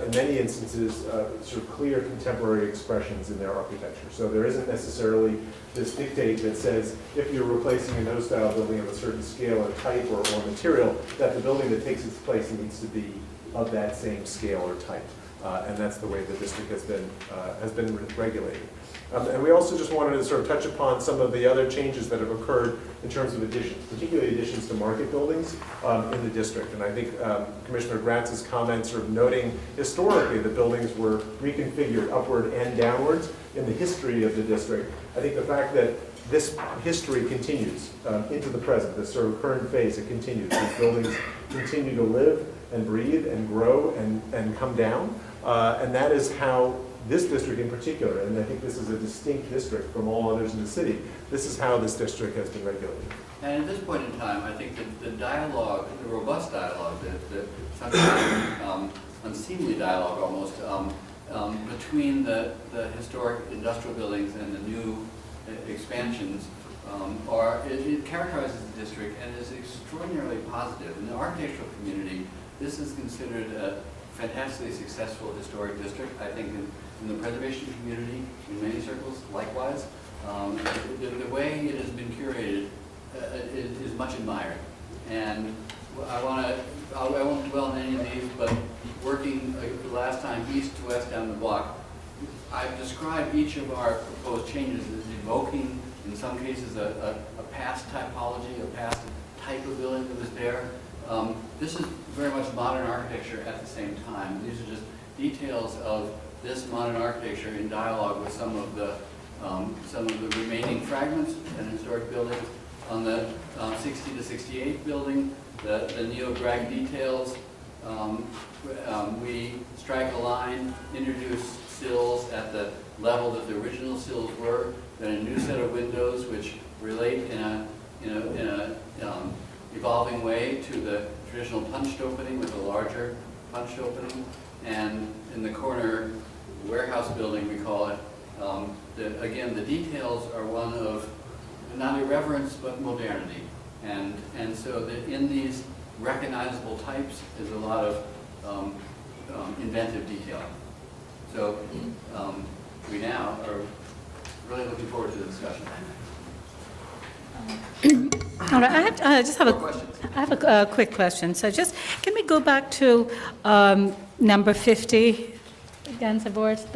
in many instances, sort of clear contemporary expressions in their architecture. So there isn't necessarily this dictate that says if you're replacing a no-style building of a certain scale or type or material, that the building that takes its place needs to be of that same scale or type. And that's the way the district has been regulated. And we also just wanted to sort of touch upon some of the other changes that have occurred in terms of additions, particularly additions to market buildings in the district. And I think Commissioner Gratz's comments are noting historically the buildings were reconfigured upward and downwards in the history of the district. I think the fact that this history continues into the present, this sort of current phase, it continues. These buildings continue to live and breathe and grow and come down. And that is how this district in particular, and I think this is a distinct district from all others in the city, this is how this district has been regulated. And at this point in time, I think that the dialogue, the robust dialogue, the sometimes unseemly dialogue almost, between the historic industrial buildings and the new expansions it characterizes the district and is extraordinarily positive. In the architectural community, this is considered a fantastically successful historic district. I think in the preservation community, in many circles, likewise. The way it has been curated is much admired. And I won't dwell on any of these, but working the last time east to west down the block, I've described each of our proposed changes as evoking, in some cases, a past typology, a past type of building that was there. This is very much modern architecture at the same time. These are just details of this modern architecture in dialogue with some of the remaining fragments and historic buildings. On the 60 to 68 building, the neo-Greg details, we strike a line, introduce sills at the level that the original sills were, then a new set of windows which relate in a evolving way to the traditional punched opening with a larger punched opening, and in the corner warehouse building, we call it. Again, the details are one of not irreverence but modernity, and so that in these recognizable types is a lot of inventive detailing. So we now are really looking forward to the discussion. All right, I have a quick question. So can we go back to number 50, Gansevoort,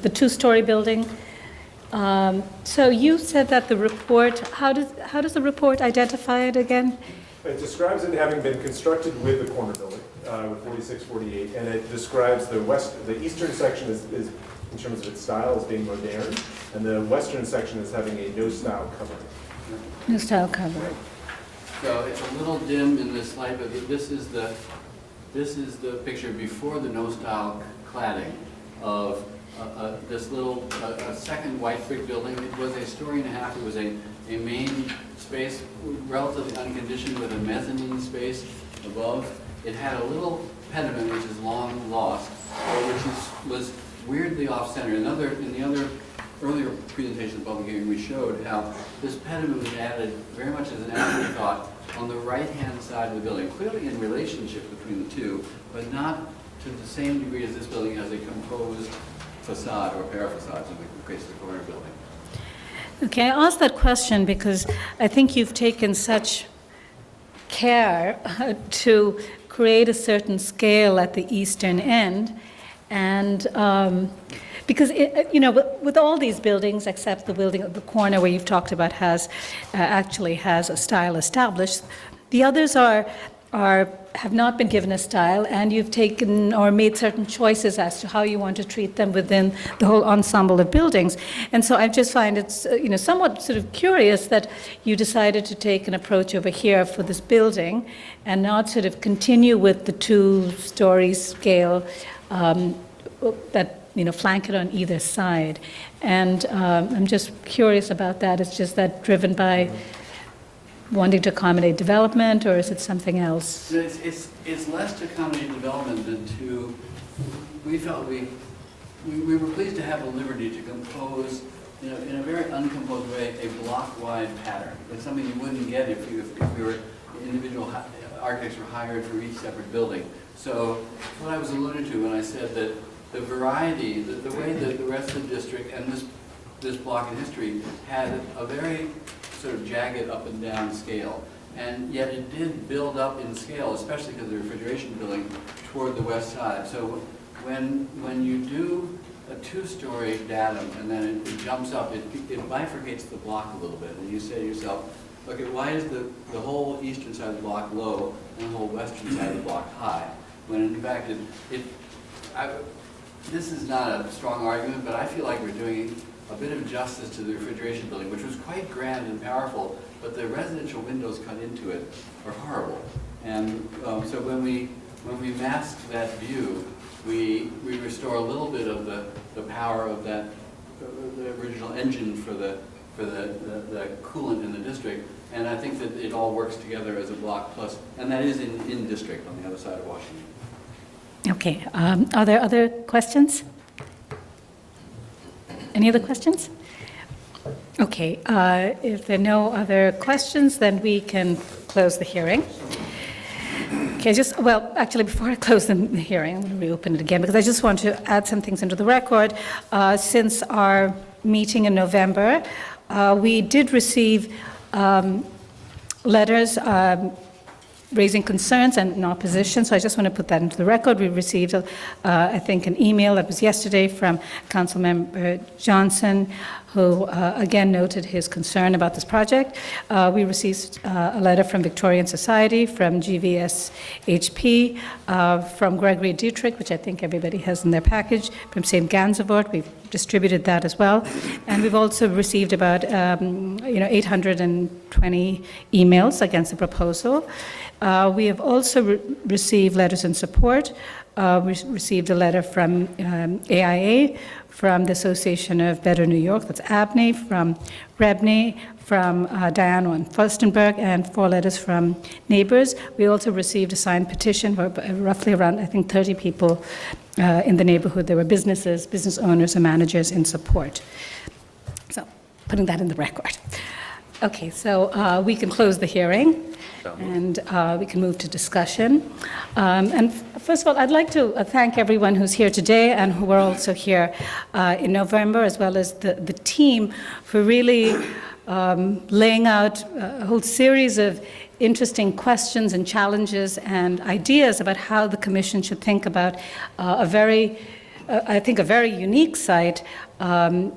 the two-story building? So you said that the report, how does the report identify it again? It describes it having been constructed with the corner building, with 4648, and it describes the eastern section is in terms of its style as being modern, and the western section is having a no-style covering. No-style covering. So it's a little dim in this slide, but this is the picture before the no-style cladding of this little second white brick building. It was a story and a half. It was a main space, relatively unconditioned, with a mezzanine space above. It had a little pediment, which is long lost, which was weirdly off-center. In the other earlier presentation of the public hearing, we showed how this pediment was added very much as an afterthought on the right-hand side of the building, clearly in relationship between the two, but not to the same degree as this building has a composed facade or pair of facades in the case of the corner building. Okay, I asked that question because I think you've taken such care to create a certain scale at the eastern end, and because with all these buildings, except the building at the corner where you've talked about actually has a style established, the others have not been given a style, and you've taken or made certain choices as to how you want to treat them within the whole ensemble of buildings. And so I just find it's somewhat sort of curious that you decided to take an approach over here for this building and not sort of continue with the two-story scale that flank it on either side. And I'm just curious about that. It's just that driven by wanting to accommodate development, or is it something else? It's less to accommodate development than to, we felt we were pleased to have the liberty to compose, in a very uncomposed way, a block-wide pattern. It's something you wouldn't get if we were individual architects were hired for each separate building. So what I was alluding to when I said that the variety, the way that the rest of the district and this block in history had a very sort of jagged up and down scale, and yet it did build up in scale, especially because of the refrigeration building toward the west side. So when you do a two-story datum and then it jumps up, it bifurcates the block a little bit, and you say to yourself, okay, why is the whole eastern side of the block low and the whole western side of the block high? When in fact this is not a strong argument, but I feel like we're doing a bit of justice to the refrigeration building, which was quite grand and powerful, but the residential windows cut into it are horrible. And so when we when we mask that view, we restore a little bit of the power of that, the original engine for the coolant in the district. And I think that it all works together as a block plus, and that is in district on the other side of Washington. Okay, are there other questions? Any other questions? Okay, if there are no other questions, then we can close the hearing. Okay, well, actually, before I close the hearing, I'm going to reopen it again, because I just want to add some things into the record. Since our meeting in November, we did receive letters raising concerns and in opposition, so I just want to put that into the record. We received, I think, an email that was yesterday from Councilmember Johnson, who again noted his concern about this project. We received a letter from Victorian Society, from GVSHP, from Gregory Dietrich, which I think everybody has in their package, from St. Gansevoort. We've distributed that as well. And we've also received about 820 emails against the proposal. We have also received letters in support. We received a letter from AIA, from the Association of Better New York, that's ABNY, from REBNY, from Diana and Furstenberg, and 4 letters from neighbors. We also received a signed petition for roughly around, I think, 30 people in the neighborhood. There were businesses, business owners, and managers in support. So, putting that in the record. Okay, so we can close the hearing, and we can move to discussion. And first of all, I'd like to thank everyone who's here today and who were also here in November, as well as the team, for really laying out a whole series of interesting questions and challenges and ideas about how the Commission should think about a very unique site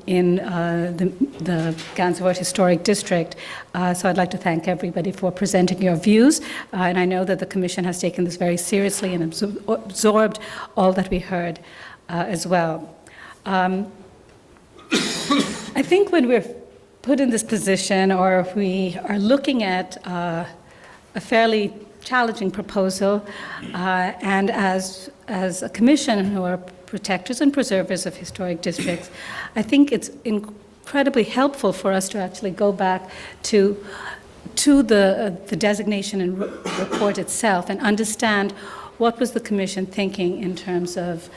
in the Gansevoort Historic District. So I'd like to thank everybody for presenting your views. And I know that the Commission has taken this very seriously and absorbed all that we heard as well. I think when we're put in this position, or if we are looking at a fairly challenging proposal, and as a Commission who are protectors and preservers of historic districts, I think it's incredibly helpful for us to actually go back to the designation and report itself and understand what was the Commission thinking in terms of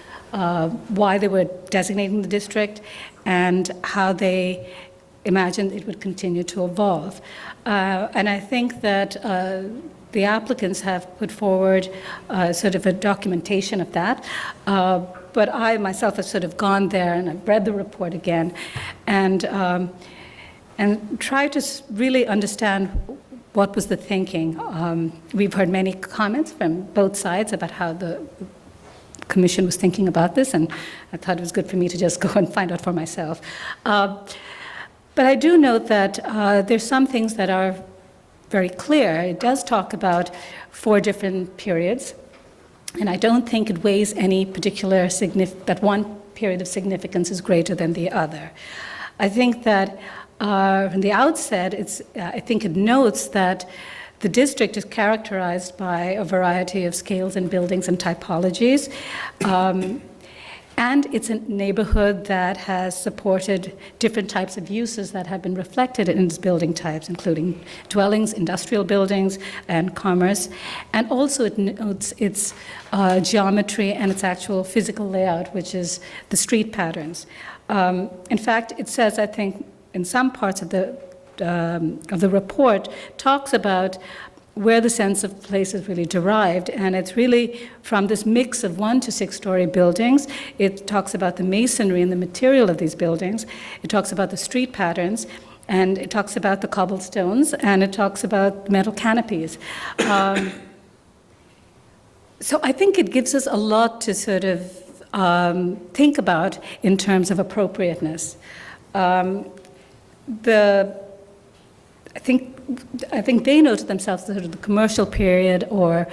why they were designating the district and how they imagined it would continue to evolve. And I think that the applicants have put forward sort of a documentation of that. But I myself have sort of gone there and I've read the report again and tried to really understand what was the thinking. We've heard many comments from both sides about how the Commission was thinking about this, and I thought it was good for me to just go and find out for myself. But I do note that there's some things that are very clear. It does talk about 4 different periods, and I don't think it weighs any particular that one period of significance is greater than the other. I think that from the outset, I think it notes that the district is characterized by a variety of scales and buildings and typologies. And it's a neighborhood that has supported different types of uses that have been reflected in its building types, including dwellings, industrial buildings, and commerce. And also it notes its geometry and its actual physical layout, which is the street patterns. In fact, it says, I think, in some parts of the report, talks about where the sense of place is really derived, and it's really from this mix of 1 to 6-story buildings. It talks about the masonry and the material of these buildings. It talks about the street patterns, and it talks about the cobblestones, and it talks about metal canopies. So I think it gives us a lot to sort of think about in terms of appropriateness. I think they noted themselves sort of the commercial period or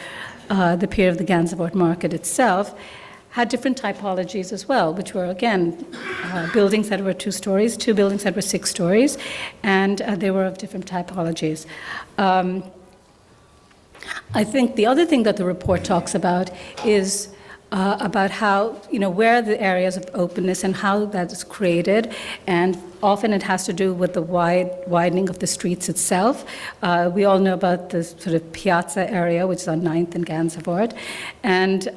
the period of the Gansevoort market itself had different typologies as well, which were, again, buildings that were 2 stories, 2 buildings that were 6 stories, and they were of different typologies. I think the other thing that the report talks about is about how, where are the areas of openness and how that is created, and often it has to do with the widening of the streets itself. We all know about the sort of piazza area, which is on 9th and Gansevoort, and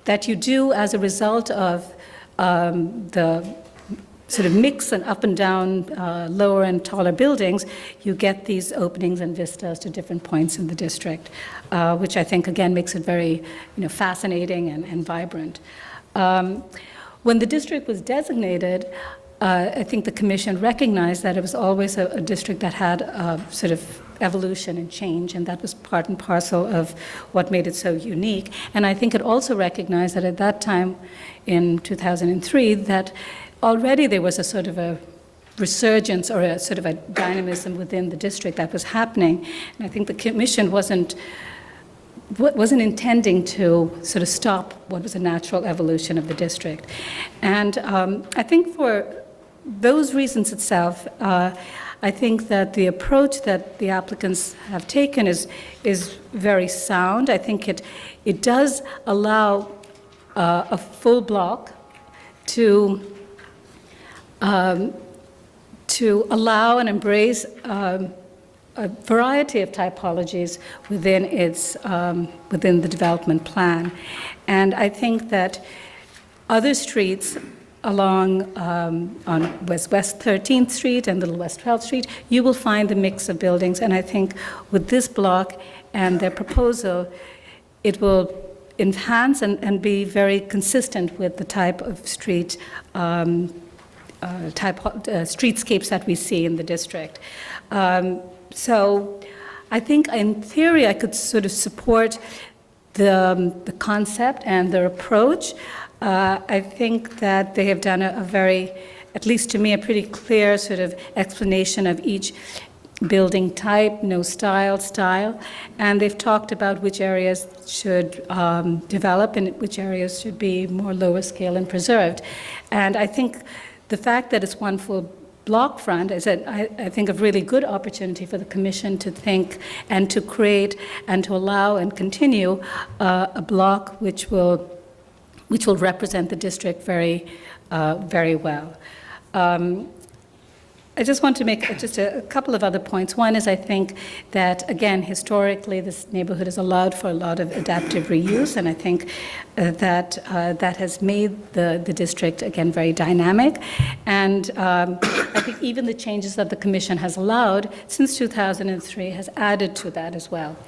that you do as a result of the sort of mix and up and down, lower and taller buildings, you get these openings and vistas to different points in the district, which I think, again, makes it very fascinating and vibrant. When the district was designated, I think the commission recognized that it was always a district that had a sort of evolution and change, and that was part and parcel of what made it so unique. And I think it also recognized that at that time, in 2003, that already there was a sort of a resurgence or a sort of a dynamism within the district that was happening. And I think the commission wasn't intending to sort of stop what was a natural evolution of the district. And I think for those reasons itself, I think that the approach that the applicants have taken is very sound. I think it does allow a full block to allow and embrace a variety of typologies within the development plan. And I think that other streets along on West 13th Street and Little West 12th Street, you will find the mix of buildings. And I think with this block and their proposal, it will enhance and be very consistent with the type of streetscapes that we see in the district. So I think in theory I could sort of support the concept and their approach. I think that they have done a very, at least to me, a pretty clear sort of explanation of each building type, style, and they've talked about which areas should develop and which areas should be more lower scale and preserved. And I think the fact that it's one full block front is, I think, a really good opportunity for the commission to think and to create and to allow and continue a block which will represent the district very, very well. I just want to make just a couple of other points. One is I think that, again, historically, this neighborhood has allowed for a lot of adaptive reuse, and I think that has made the district, again, very dynamic. And I think even the changes that the commission has allowed since 2003 has added to that as well.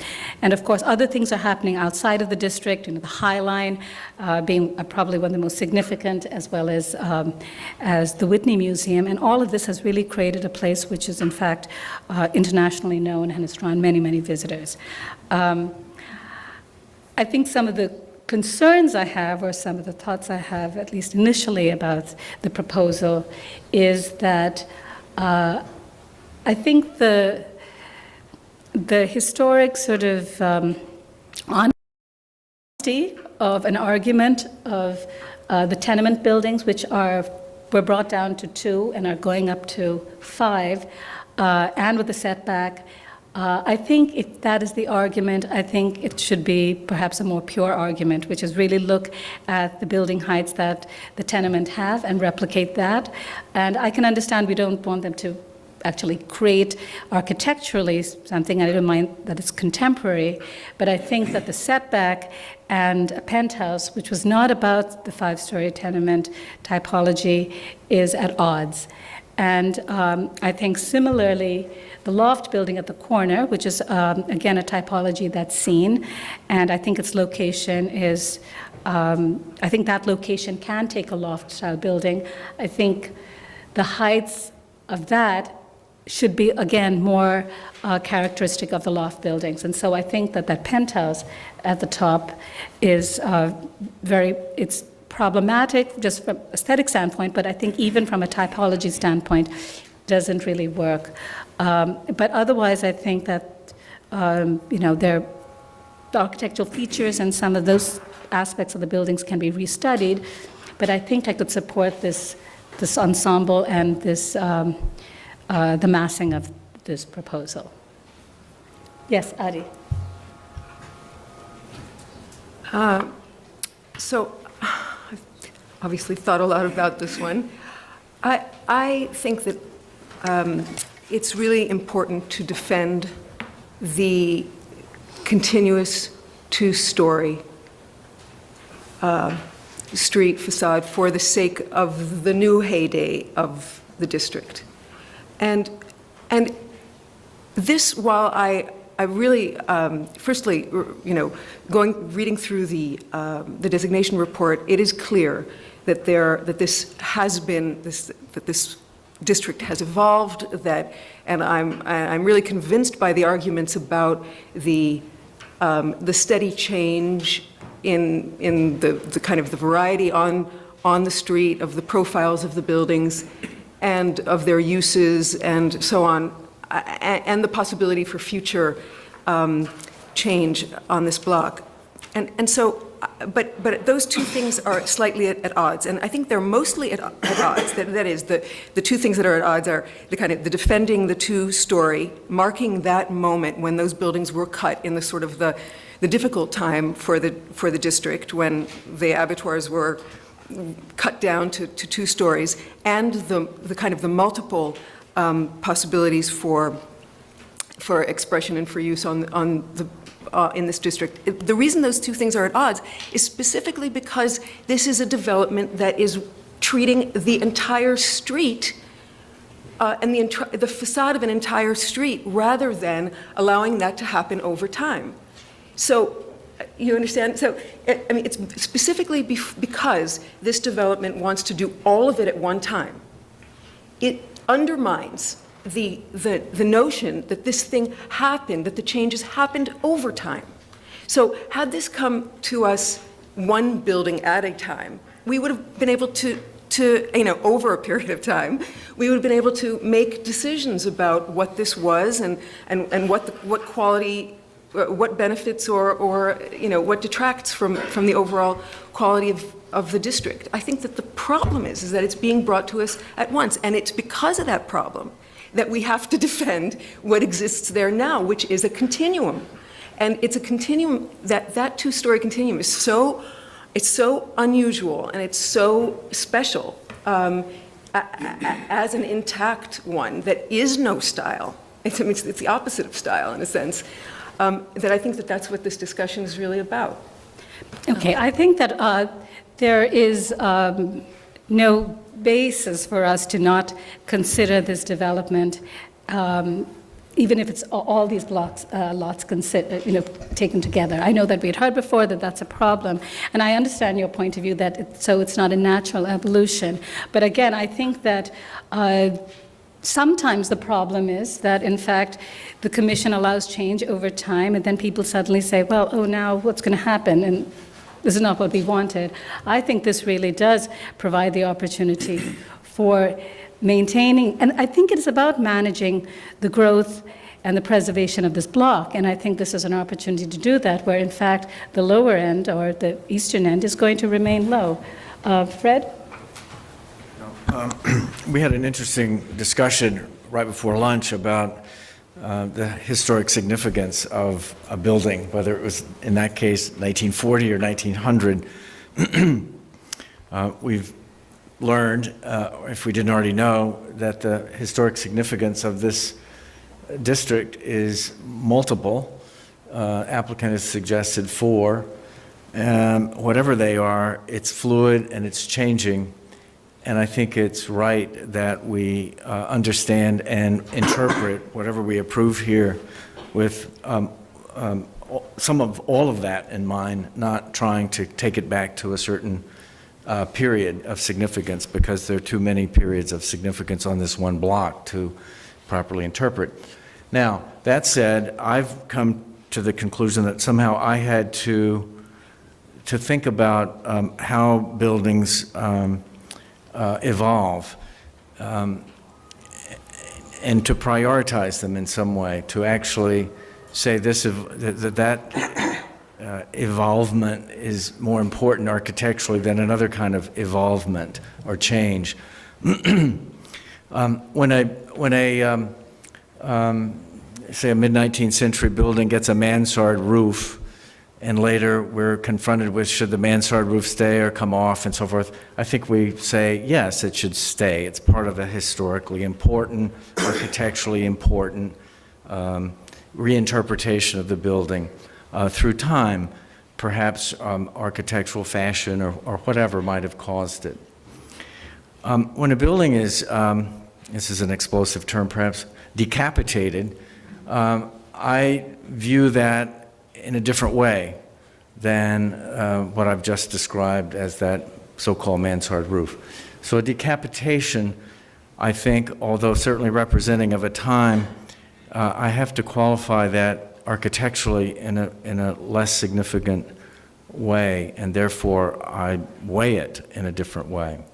And of course, other things are happening outside of the district, the High Line being probably one of the most significant, as well as the Whitney Museum. And all of this has really created a place which is, in fact, internationally known and has drawn many, many visitors. I think some of the concerns I have, or some of the thoughts I have, at least initially, about the proposal is that I think the historic sort of honesty of an argument of the tenement buildings, which were brought down to 2 and are going up to 5, and with the setback. I think if that is the argument, I think it should be perhaps a more pure argument, which is really look at the building heights that the tenement have and replicate that. And I can understand we don't want them to actually create architecturally something. I don't mind that it's contemporary, but I think that the setback and a penthouse, which was not about the 5-story tenement typology, is at odds. And I think similarly, the loft building at the corner, which is, again, a typology that's seen, and I think its location is, I think that location can take a loft-style building. I think the heights of that should be, again, more characteristic of the loft buildings. And so I think that penthouse at the top is it's problematic just from aesthetic standpoint, but I think even from a typology standpoint, doesn't really work. But otherwise, I think that, the architectural features and some of those aspects of the buildings can be restudied, but I think I could support this ensemble and the massing of this proposal. Yes, Adi. So I've obviously thought a lot about this one. I think that it's really important to defend the continuous two-story street facade for the sake of the new heyday of the district. And this, while I really, firstly, reading through the designation report, it is clear that this district has evolved. And I'm really convinced by the arguments about the steady change in the kind of the variety on the street of the profiles of the buildings and of their uses and so on, and the possibility for future change on this block. And so, but those two things are slightly at odds, and I think they're mostly at odds. That is, the two things that are at odds are the defending the two-story, marking that moment when those buildings were cut in the sort of the difficult time for the district, when the abattoirs were cut down to 2 stories, and the kind of the multiple possibilities for expression and for use in this district. The reason those two things are at odds is specifically because this is a development that is treating the entire street and the facade of an entire street, rather than allowing that to happen over time. So, you understand? So, I mean, it's specifically because this development wants to do all of it at one time. It undermines the notion that this thing happened, that the changes happened over time. So, had this come to us one building at a time, we would have been able to over a period of time, we would have been able to make decisions about what this was and what quality, what benefits or what detracts from the overall quality of the district. I think that the problem is that it's being brought to us at once, and it's because of that problem that we have to defend what exists there now, which is a continuum. And it's a continuum, that two-story continuum is so unusual and it's so special as an intact one that is no style. It's the opposite of style in a sense. That I think that that's what this discussion is really about. Okay, I think that there is no basis for us to not consider this development, even if it's all these lots taken together. I know that we had heard before that that's a problem, and I understand your point of view that it's not a natural evolution. But again, I think that sometimes the problem is that, in fact, the commission allows change over time, and then people suddenly say, well, oh, now what's going to happen? And this is not what we wanted. I think this really does provide the opportunity for maintaining, and I think it's about managing the growth and the preservation of this block, and I think this is an opportunity to do that, where in fact the lower end, or the eastern end, is going to remain low. Fred? We had an interesting discussion right before lunch about the historic significance of a building, whether it was, in that case, 1940 or 1900. We've learned, if we didn't already know, that the historic significance of this district is multiple. Applicant has suggested 4. Whatever they are, it's fluid and it's changing. And I think it's right that we understand and interpret whatever we approve here with some of all of that in mind, not trying to take it back to a certain period of significance, because there are too many periods of significance on this one block to properly interpret. Now, that said, I've come to the conclusion that somehow I had to think about how buildings evolve, and to prioritize them in some way, to actually say that evolvement is more important architecturally than another kind of evolvement or change. When say a mid-19th century building gets a mansard roof and later we're confronted with should the mansard roof stay or come off and so forth, I think we say, yes, it should stay. It's part of a historically important, architecturally important reinterpretation of the building through time, perhaps architectural fashion or whatever might have caused it. When a building is, this is an explosive term perhaps, decapitated, I view that in a different way than what I've just described as that so-called mansard roof. So a decapitation, I think, although certainly representing of a time, I have to qualify that architecturally in a less significant way, and therefore I weigh it in a different way.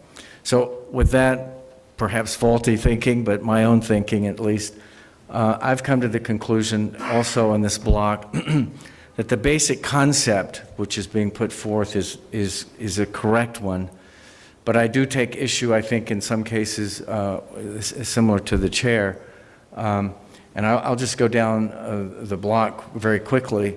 So with that, perhaps faulty thinking, but my own thinking at least, I've come to the conclusion also in this block that the basic concept which is being put forth is a correct one, but I do take issue, I think, in some cases similar to the chair, and I'll just go down the block very quickly.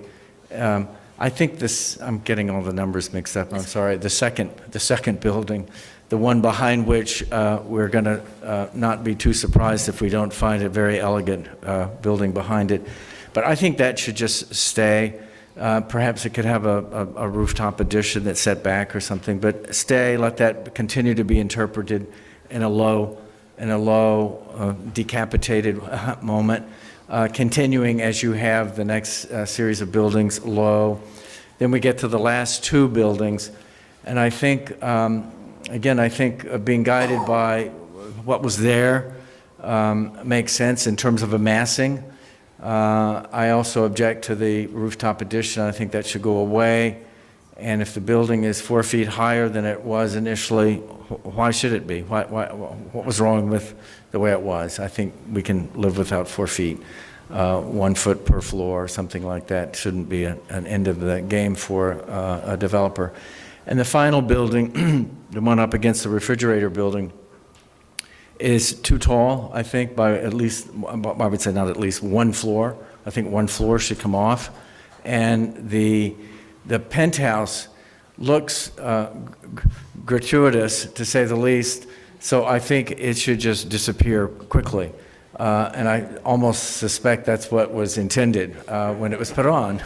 I think this, I'm getting all the numbers mixed up, I'm sorry, the second building, the one behind which we're going to not be too surprised if we don't find a very elegant building behind it. But I think that should just stay. Perhaps it could have a rooftop addition that's set back or something, but stay, let that continue to be interpreted in a low decapitated moment, continuing as you have the next series of buildings low. Then we get to the last two buildings, and I think, again, I think being guided by what was there makes sense in terms of amassing. I also object to the rooftop addition. I think that should go away. And if the building is 4 feet higher than it was initially, why should it be? What was wrong with the way it was? I think we can live without 4 feet. 1 foot per floor or something like that shouldn't be an end of the game for a developer. And the final building, the one up against the refrigerator building, is too tall, I think, by at least, I would say not at least, 1 floor. I think 1 floor should come off. And the penthouse looks gratuitous, to say the least, so I think it should just disappear quickly. And I almost suspect that's what was intended when it was put on.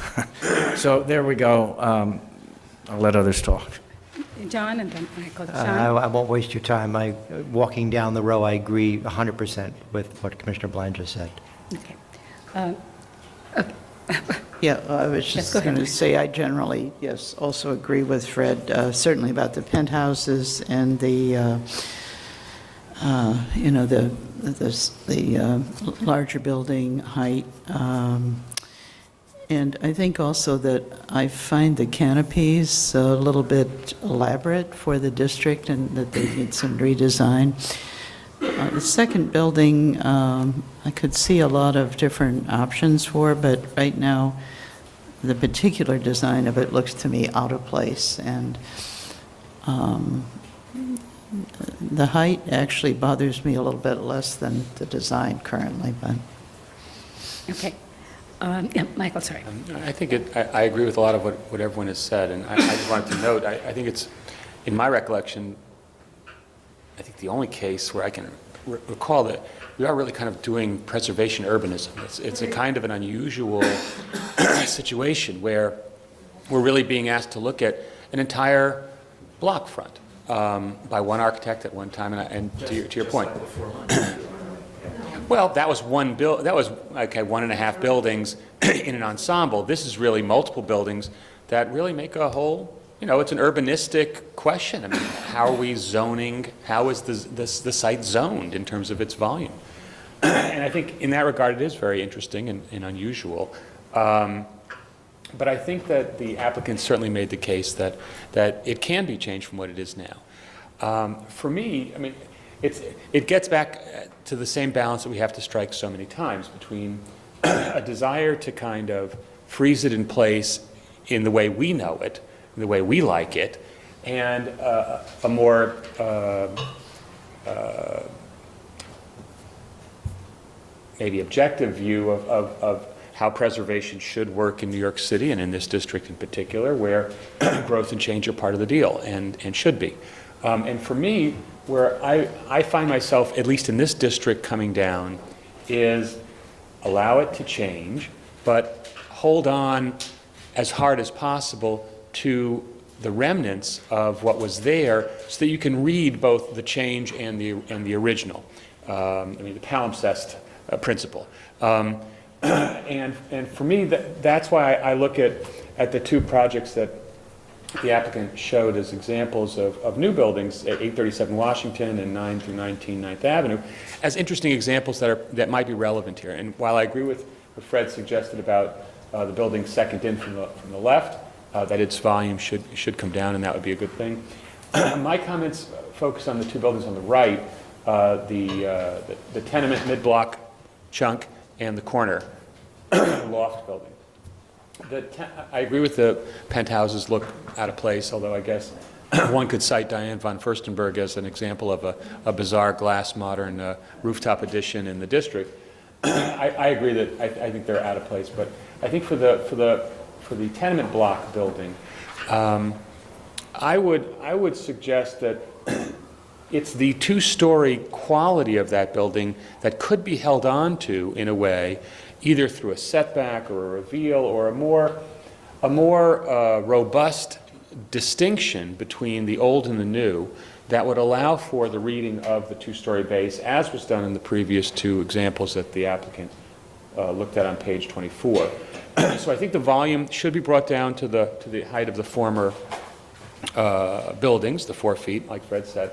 So there we go. I'll let others talk. John and then Michael. John? I won't waste your time. Walking down the row, I agree 100% with what Commissioner Bland just said. Okay. Yeah, I was just going to say I generally, yes, also agree with Fred, certainly about the penthouses and the, you know, the larger building height. And I think also that I find the canopies a little bit elaborate for the district and that they need some redesign. The second building, I could see a lot of different options for, but right now, the particular design of it looks to me out of place. And the height actually bothers me a little bit less than the design currently, but. Okay. Yeah, Michael, sorry. I think I agree with a lot of what everyone has said, and I just wanted to note, I think it's, in my recollection, I think the only case where I can recall that we are really kind of doing preservation urbanism. It's a kind of an unusual situation where we're really being asked to look at an entire block front by one architect at one time, and to your point. Well, that was that was, okay, 1.5 buildings in an ensemble. This is really multiple buildings that really make a whole, you know, it's an urbanistic question. I mean, how are we zoning? How is the site zoned in terms of its volume? And I think in that regard it is very interesting and unusual. But I think that the applicant certainly made the case that it can be changed from what it is now. For me, I mean, it gets back to the same balance that we have to strike so many times between a desire to kind of freeze it in place in the way we know it, in the way we like it, and a more maybe objective view of how preservation should work in New York City and in this district in particular, where growth and change are part of the deal and should be. And for me, where I find myself, at least in this district, coming down is allow it to change, but hold on as hard as possible to the remnants of what was there so that you can read both the change and the original. I mean, the palimpsest principle. And for me, that's why I look at the two projects that the applicant showed as examples of new buildings at 837 Washington and 9 through 19 9th Avenue as interesting examples that might be relevant here. And while I agree with what Fred suggested about the building second in from the left, that its volume should come down, and that would be a good thing. My comments focus on the two buildings on the right, the tenement mid-block chunk and the corner loft building. I agree with the penthouses look out of place, although I guess one could cite Diane von Furstenberg as an example of a bizarre glass modern rooftop addition in the district. I agree that I think they're out of place, but I think for the tenement block building, I would suggest that it's the two-story quality of that building that could be held on to in a way, either through a setback or a reveal or a more robust distinction between the old and the new that would allow for the reading of the two-story base, as was done in the previous two examples that the applicant looked at on page 24. So I think the volume should be brought down to the height of the former buildings, the 4 feet, like Fred said.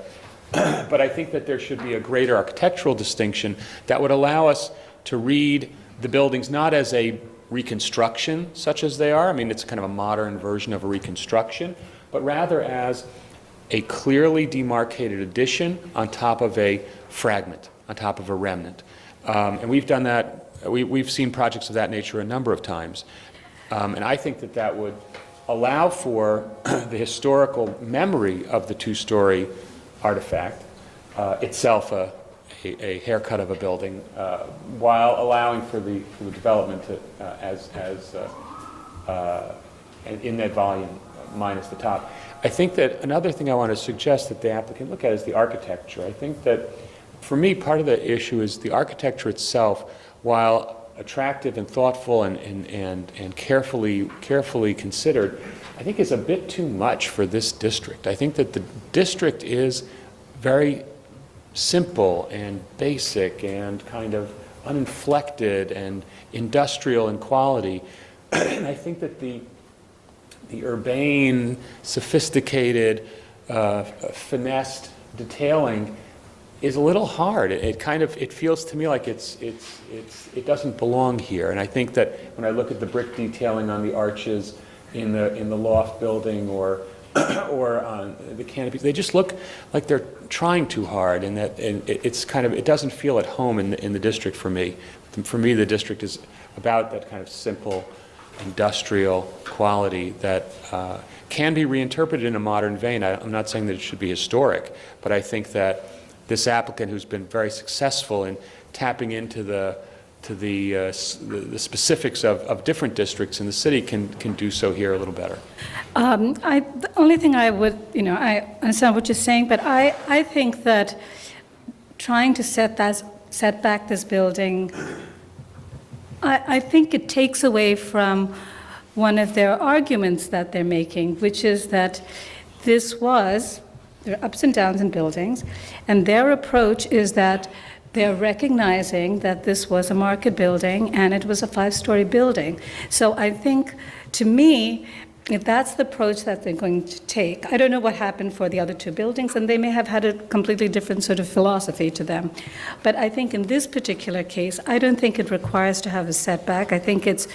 But I think that there should be a greater architectural distinction that would allow us to read the buildings not as a reconstruction such as they are. I mean, it's kind of a modern version of a reconstruction, but rather as a clearly demarcated addition on top of a fragment, on top of a remnant. And we've done that. We've seen projects of that nature a number of times. And I think that would allow for the historical memory of the two-story artifact, itself a haircut of a building, while allowing for the development in that volume minus the top. I think that another thing I want to suggest that the applicant look at is the architecture. I think that for me, part of the issue is the architecture itself, while attractive and thoughtful and carefully considered, I think is a bit too much for this district. I think that the district is very simple and basic and kind of uninflected and industrial in quality. And I think that the urbane, sophisticated, finessed detailing is a little hard. It feels to me like it doesn't belong here. And I think that when I look at the brick detailing on the arches in the loft building or on the canopies, they just look like they're trying too hard, and it doesn't feel at home in the district for me. For me, the district is about that kind of simple industrial quality that can be reinterpreted in a modern vein. I'm not saying that it should be historic, but I think that this applicant, who's been very successful in tapping into the specifics of different districts in the city, can do so here a little better. The only thing I would, I understand what you're saying, but I think that trying to set back this building, I think it takes away from one of their arguments that they're making, which is that there are ups and downs in buildings, and their approach is that they're recognizing that this was a market building and it was a 5-story building. So I think, to me, if that's the approach that they're going to take, I don't know what happened for the other two buildings, and they may have had a completely different sort of philosophy to them. But I think in this particular case, I don't think it requires to have a setback. I think its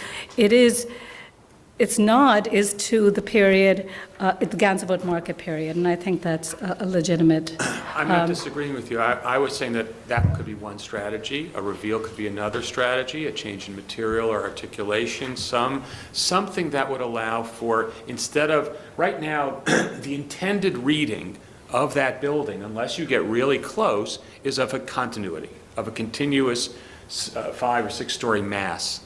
nod is to the period, the Gansevoort market period, and I think that's a legitimate. I'm not disagreeing with you. I was saying that could be one strategy. A reveal could be another strategy, a change in material or articulation, something that would allow for, instead of, right now, the intended reading of that building, unless you get really close, is of a continuity, of a continuous 5 or 6 story mass.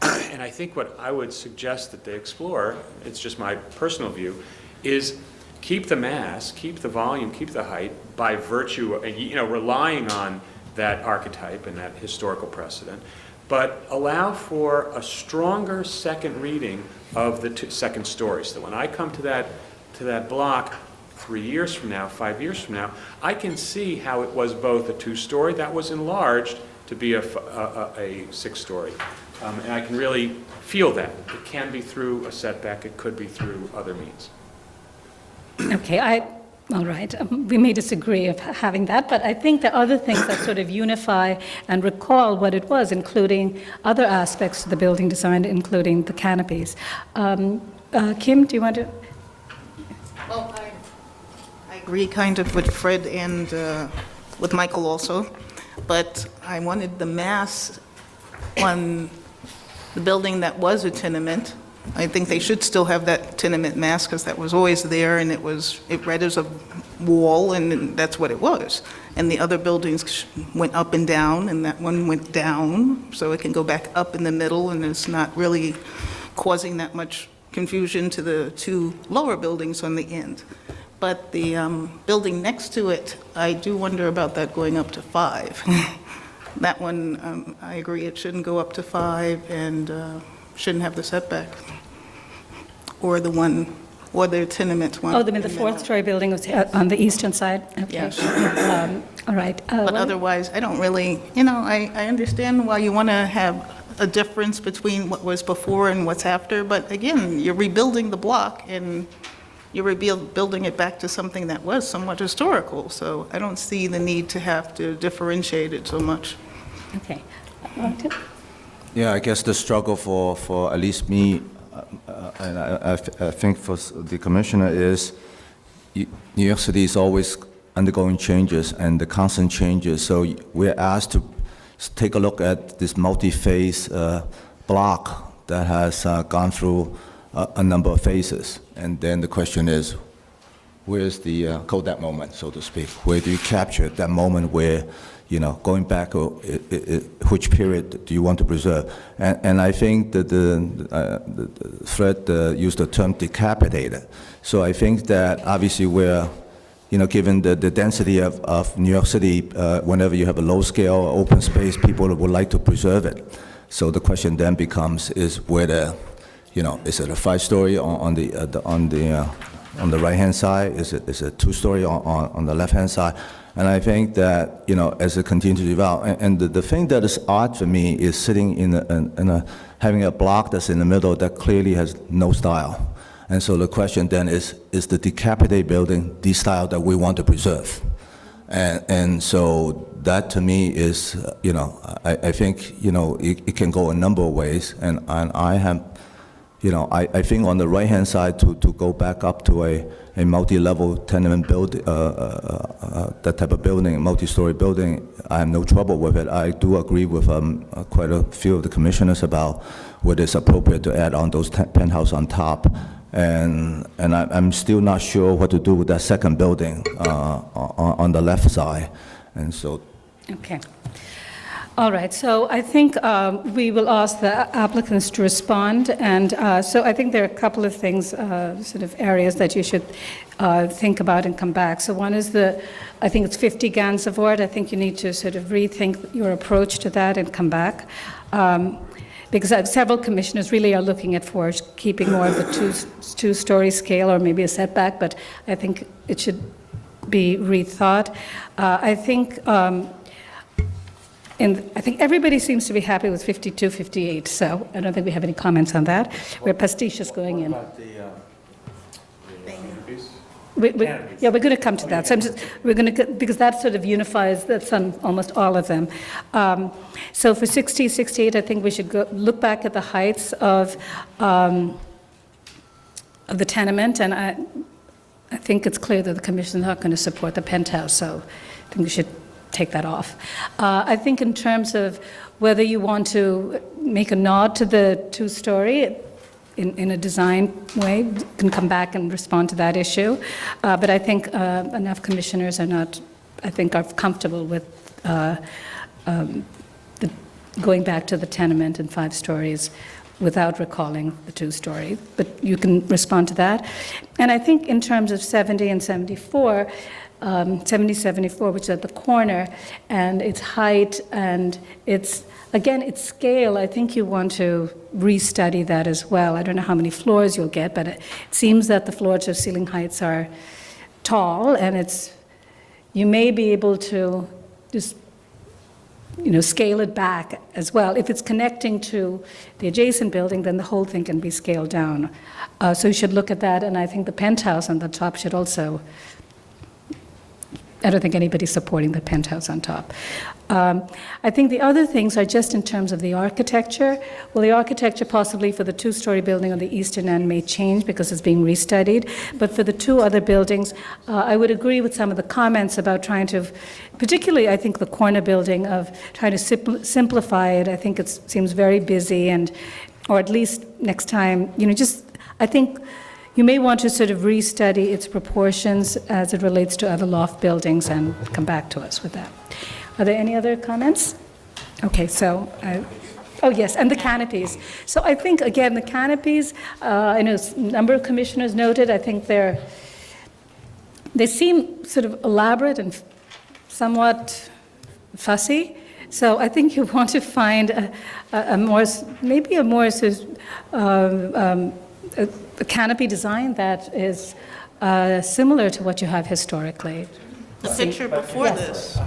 And I think what I would suggest that they explore, it's just my personal view, is keep the mass, keep the volume, keep the height by virtue, relying on that archetype and that historical precedent, but allow for a stronger second reading of the second story. So that when I come to that block 3 years from now, 5 years from now, I can see how it was both a two-story that was enlarged to be a six-story. And I can really feel that. It can be through a setback, it could be through other means. Okay, all right. We may disagree of having that, but I think there are other things that sort of unify and recall what it was, including other aspects of the building design, including the canopies. Kim, do you want to? Well, I agree kind of with Fred and with Michael also, but I wanted the mass on the building that was a tenement. I think they should still have that tenement mass because that was always there, and it read as a wall, and that's what it was. And the other buildings went up and down, and that one went down, so it can go back up in the middle, and it's not really causing that much confusion to the two lower buildings on the end. But the building next to it, I do wonder about that going up to 5. That one, I agree, it shouldn't go up to 5 and shouldn't have the setback. Or the one, or the tenement one. Oh, the fourth-story building was on the eastern side? Okay. Yes. All right. But otherwise, I don't really, I understand why you want to have a difference between what was before and what's after, but again, you're rebuilding the block, and you're building it back to something that was somewhat historical, so I don't see the need to have to differentiate it so much. Okay. Yeah, I guess the struggle for at least me, and I think for the commissioner, is New York City is always undergoing changes and the constant changes. So we're asked to take a look at this multi-phase block that has gone through a number of phases. And then the question is, where's the Kodak moment, so to speak? Where do you capture that moment where, going back, which period do you want to preserve? And I think that Fred used the term decapitated. So I think that obviously we're, given the density of New York City, whenever you have a low-scale open space, people would like to preserve it. So the question then becomes, is whether, is it a 5-story on the right-hand side? Is it a 2-story on the left-hand side? And I think that, as it continues to develop, and the thing that is odd for me is sitting having a block that's in the middle that clearly has no style. And so the question then is the decapitated building the style that we want to preserve? And so that to me is, I think, it can go a number of ways. And I have, I think on the right-hand side to go back up to a multi-level tenement building, that type of building, a multi-story building, I have no trouble with it. I do agree with quite a few of the commissioners about whether it's appropriate to add on those penthouse on top. And I'm still not sure what to do with that second building on the left side. And so. Okay. All right, so I think we will ask the applicants to respond, and so I think there are a couple of things, sort of areas that you should think about and come back. So one is I think it's 50 Gansevoort. I think you need to sort of rethink your approach to that and come back. Because several commissioners really are looking at for keeping more of the two-story scale or maybe a setback, but I think it should be rethought. I think everybody seems to be happy with 52, 58, so I don't think we have any comments on that. We're pastiches going in. Yeah, we're going to come to that. So because that sort of unifies, that's on almost all of them. So for 60, 68, I think we should look back at the heights of the tenement, and I think it's clear that the commission is not going to support the penthouse, so I think we should take that off. I think in terms of whether you want to make a nod to the two-story in a design way, you can come back and respond to that issue. But I think enough commissioners are comfortable with the going back to the tenement and 5 stories without recalling the 2-story, but you can respond to that. And I think in terms of 70 and 74, 70-74, which is at the corner, and its height and its scale, I think you want to restudy that as well. I don't know how many floors you'll get, but it seems that the floor to ceiling heights are tall, and you may be able to just scale it back as well. If it's connecting to the adjacent building, then the whole thing can be scaled down. So you should look at that, and I think the penthouse on the top should also, I don't think anybody's supporting the penthouse on top. I think the other things are just in terms of the architecture. Well, the architecture possibly for the 2-story building on the eastern end may change because it's being restudied. But for the 2 other buildings, I would agree with some of the comments about trying to, particularly I think the corner building, of trying to simplify it. I think it seems very busy, or at least next time, I think you may want to sort of restudy its proportions as it relates to other loft buildings and come back to us with that. Are there any other comments? Okay, so, oh yes, and the canopies. So I think, again, the canopies, I know a number of commissioners noted, I think they seem sort of elaborate and somewhat fussy. So I think you want to find a more a canopy design that is similar to what you have historically. The picture before this.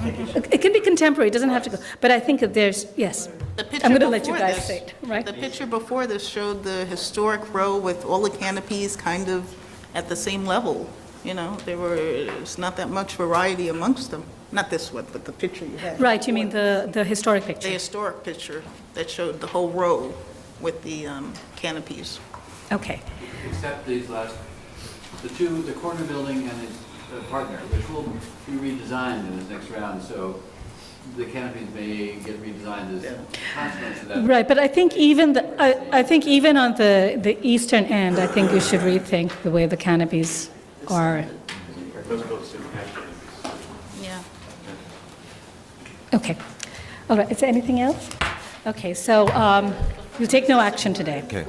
It can be contemporary, it doesn't have to go, but I think that yes. The picture I'm going to let you before guys this- say it, right? The picture before this showed the historic row with all the canopies kind of at the same level. There's not that much variety amongst them. Not this one, but the picture you had. Right, you mean the historic picture? The historic picture that showed the whole row with the canopies. Okay. Except these last, the corner building and its partner, which will be redesigned in this next round, so the canopies may get redesigned as consequence of that. Right, but I think even on the eastern end, I think you should rethink the way the canopies are. Yeah. Okay. All right, is there anything else? Okay, so you'll take no action today. Okay.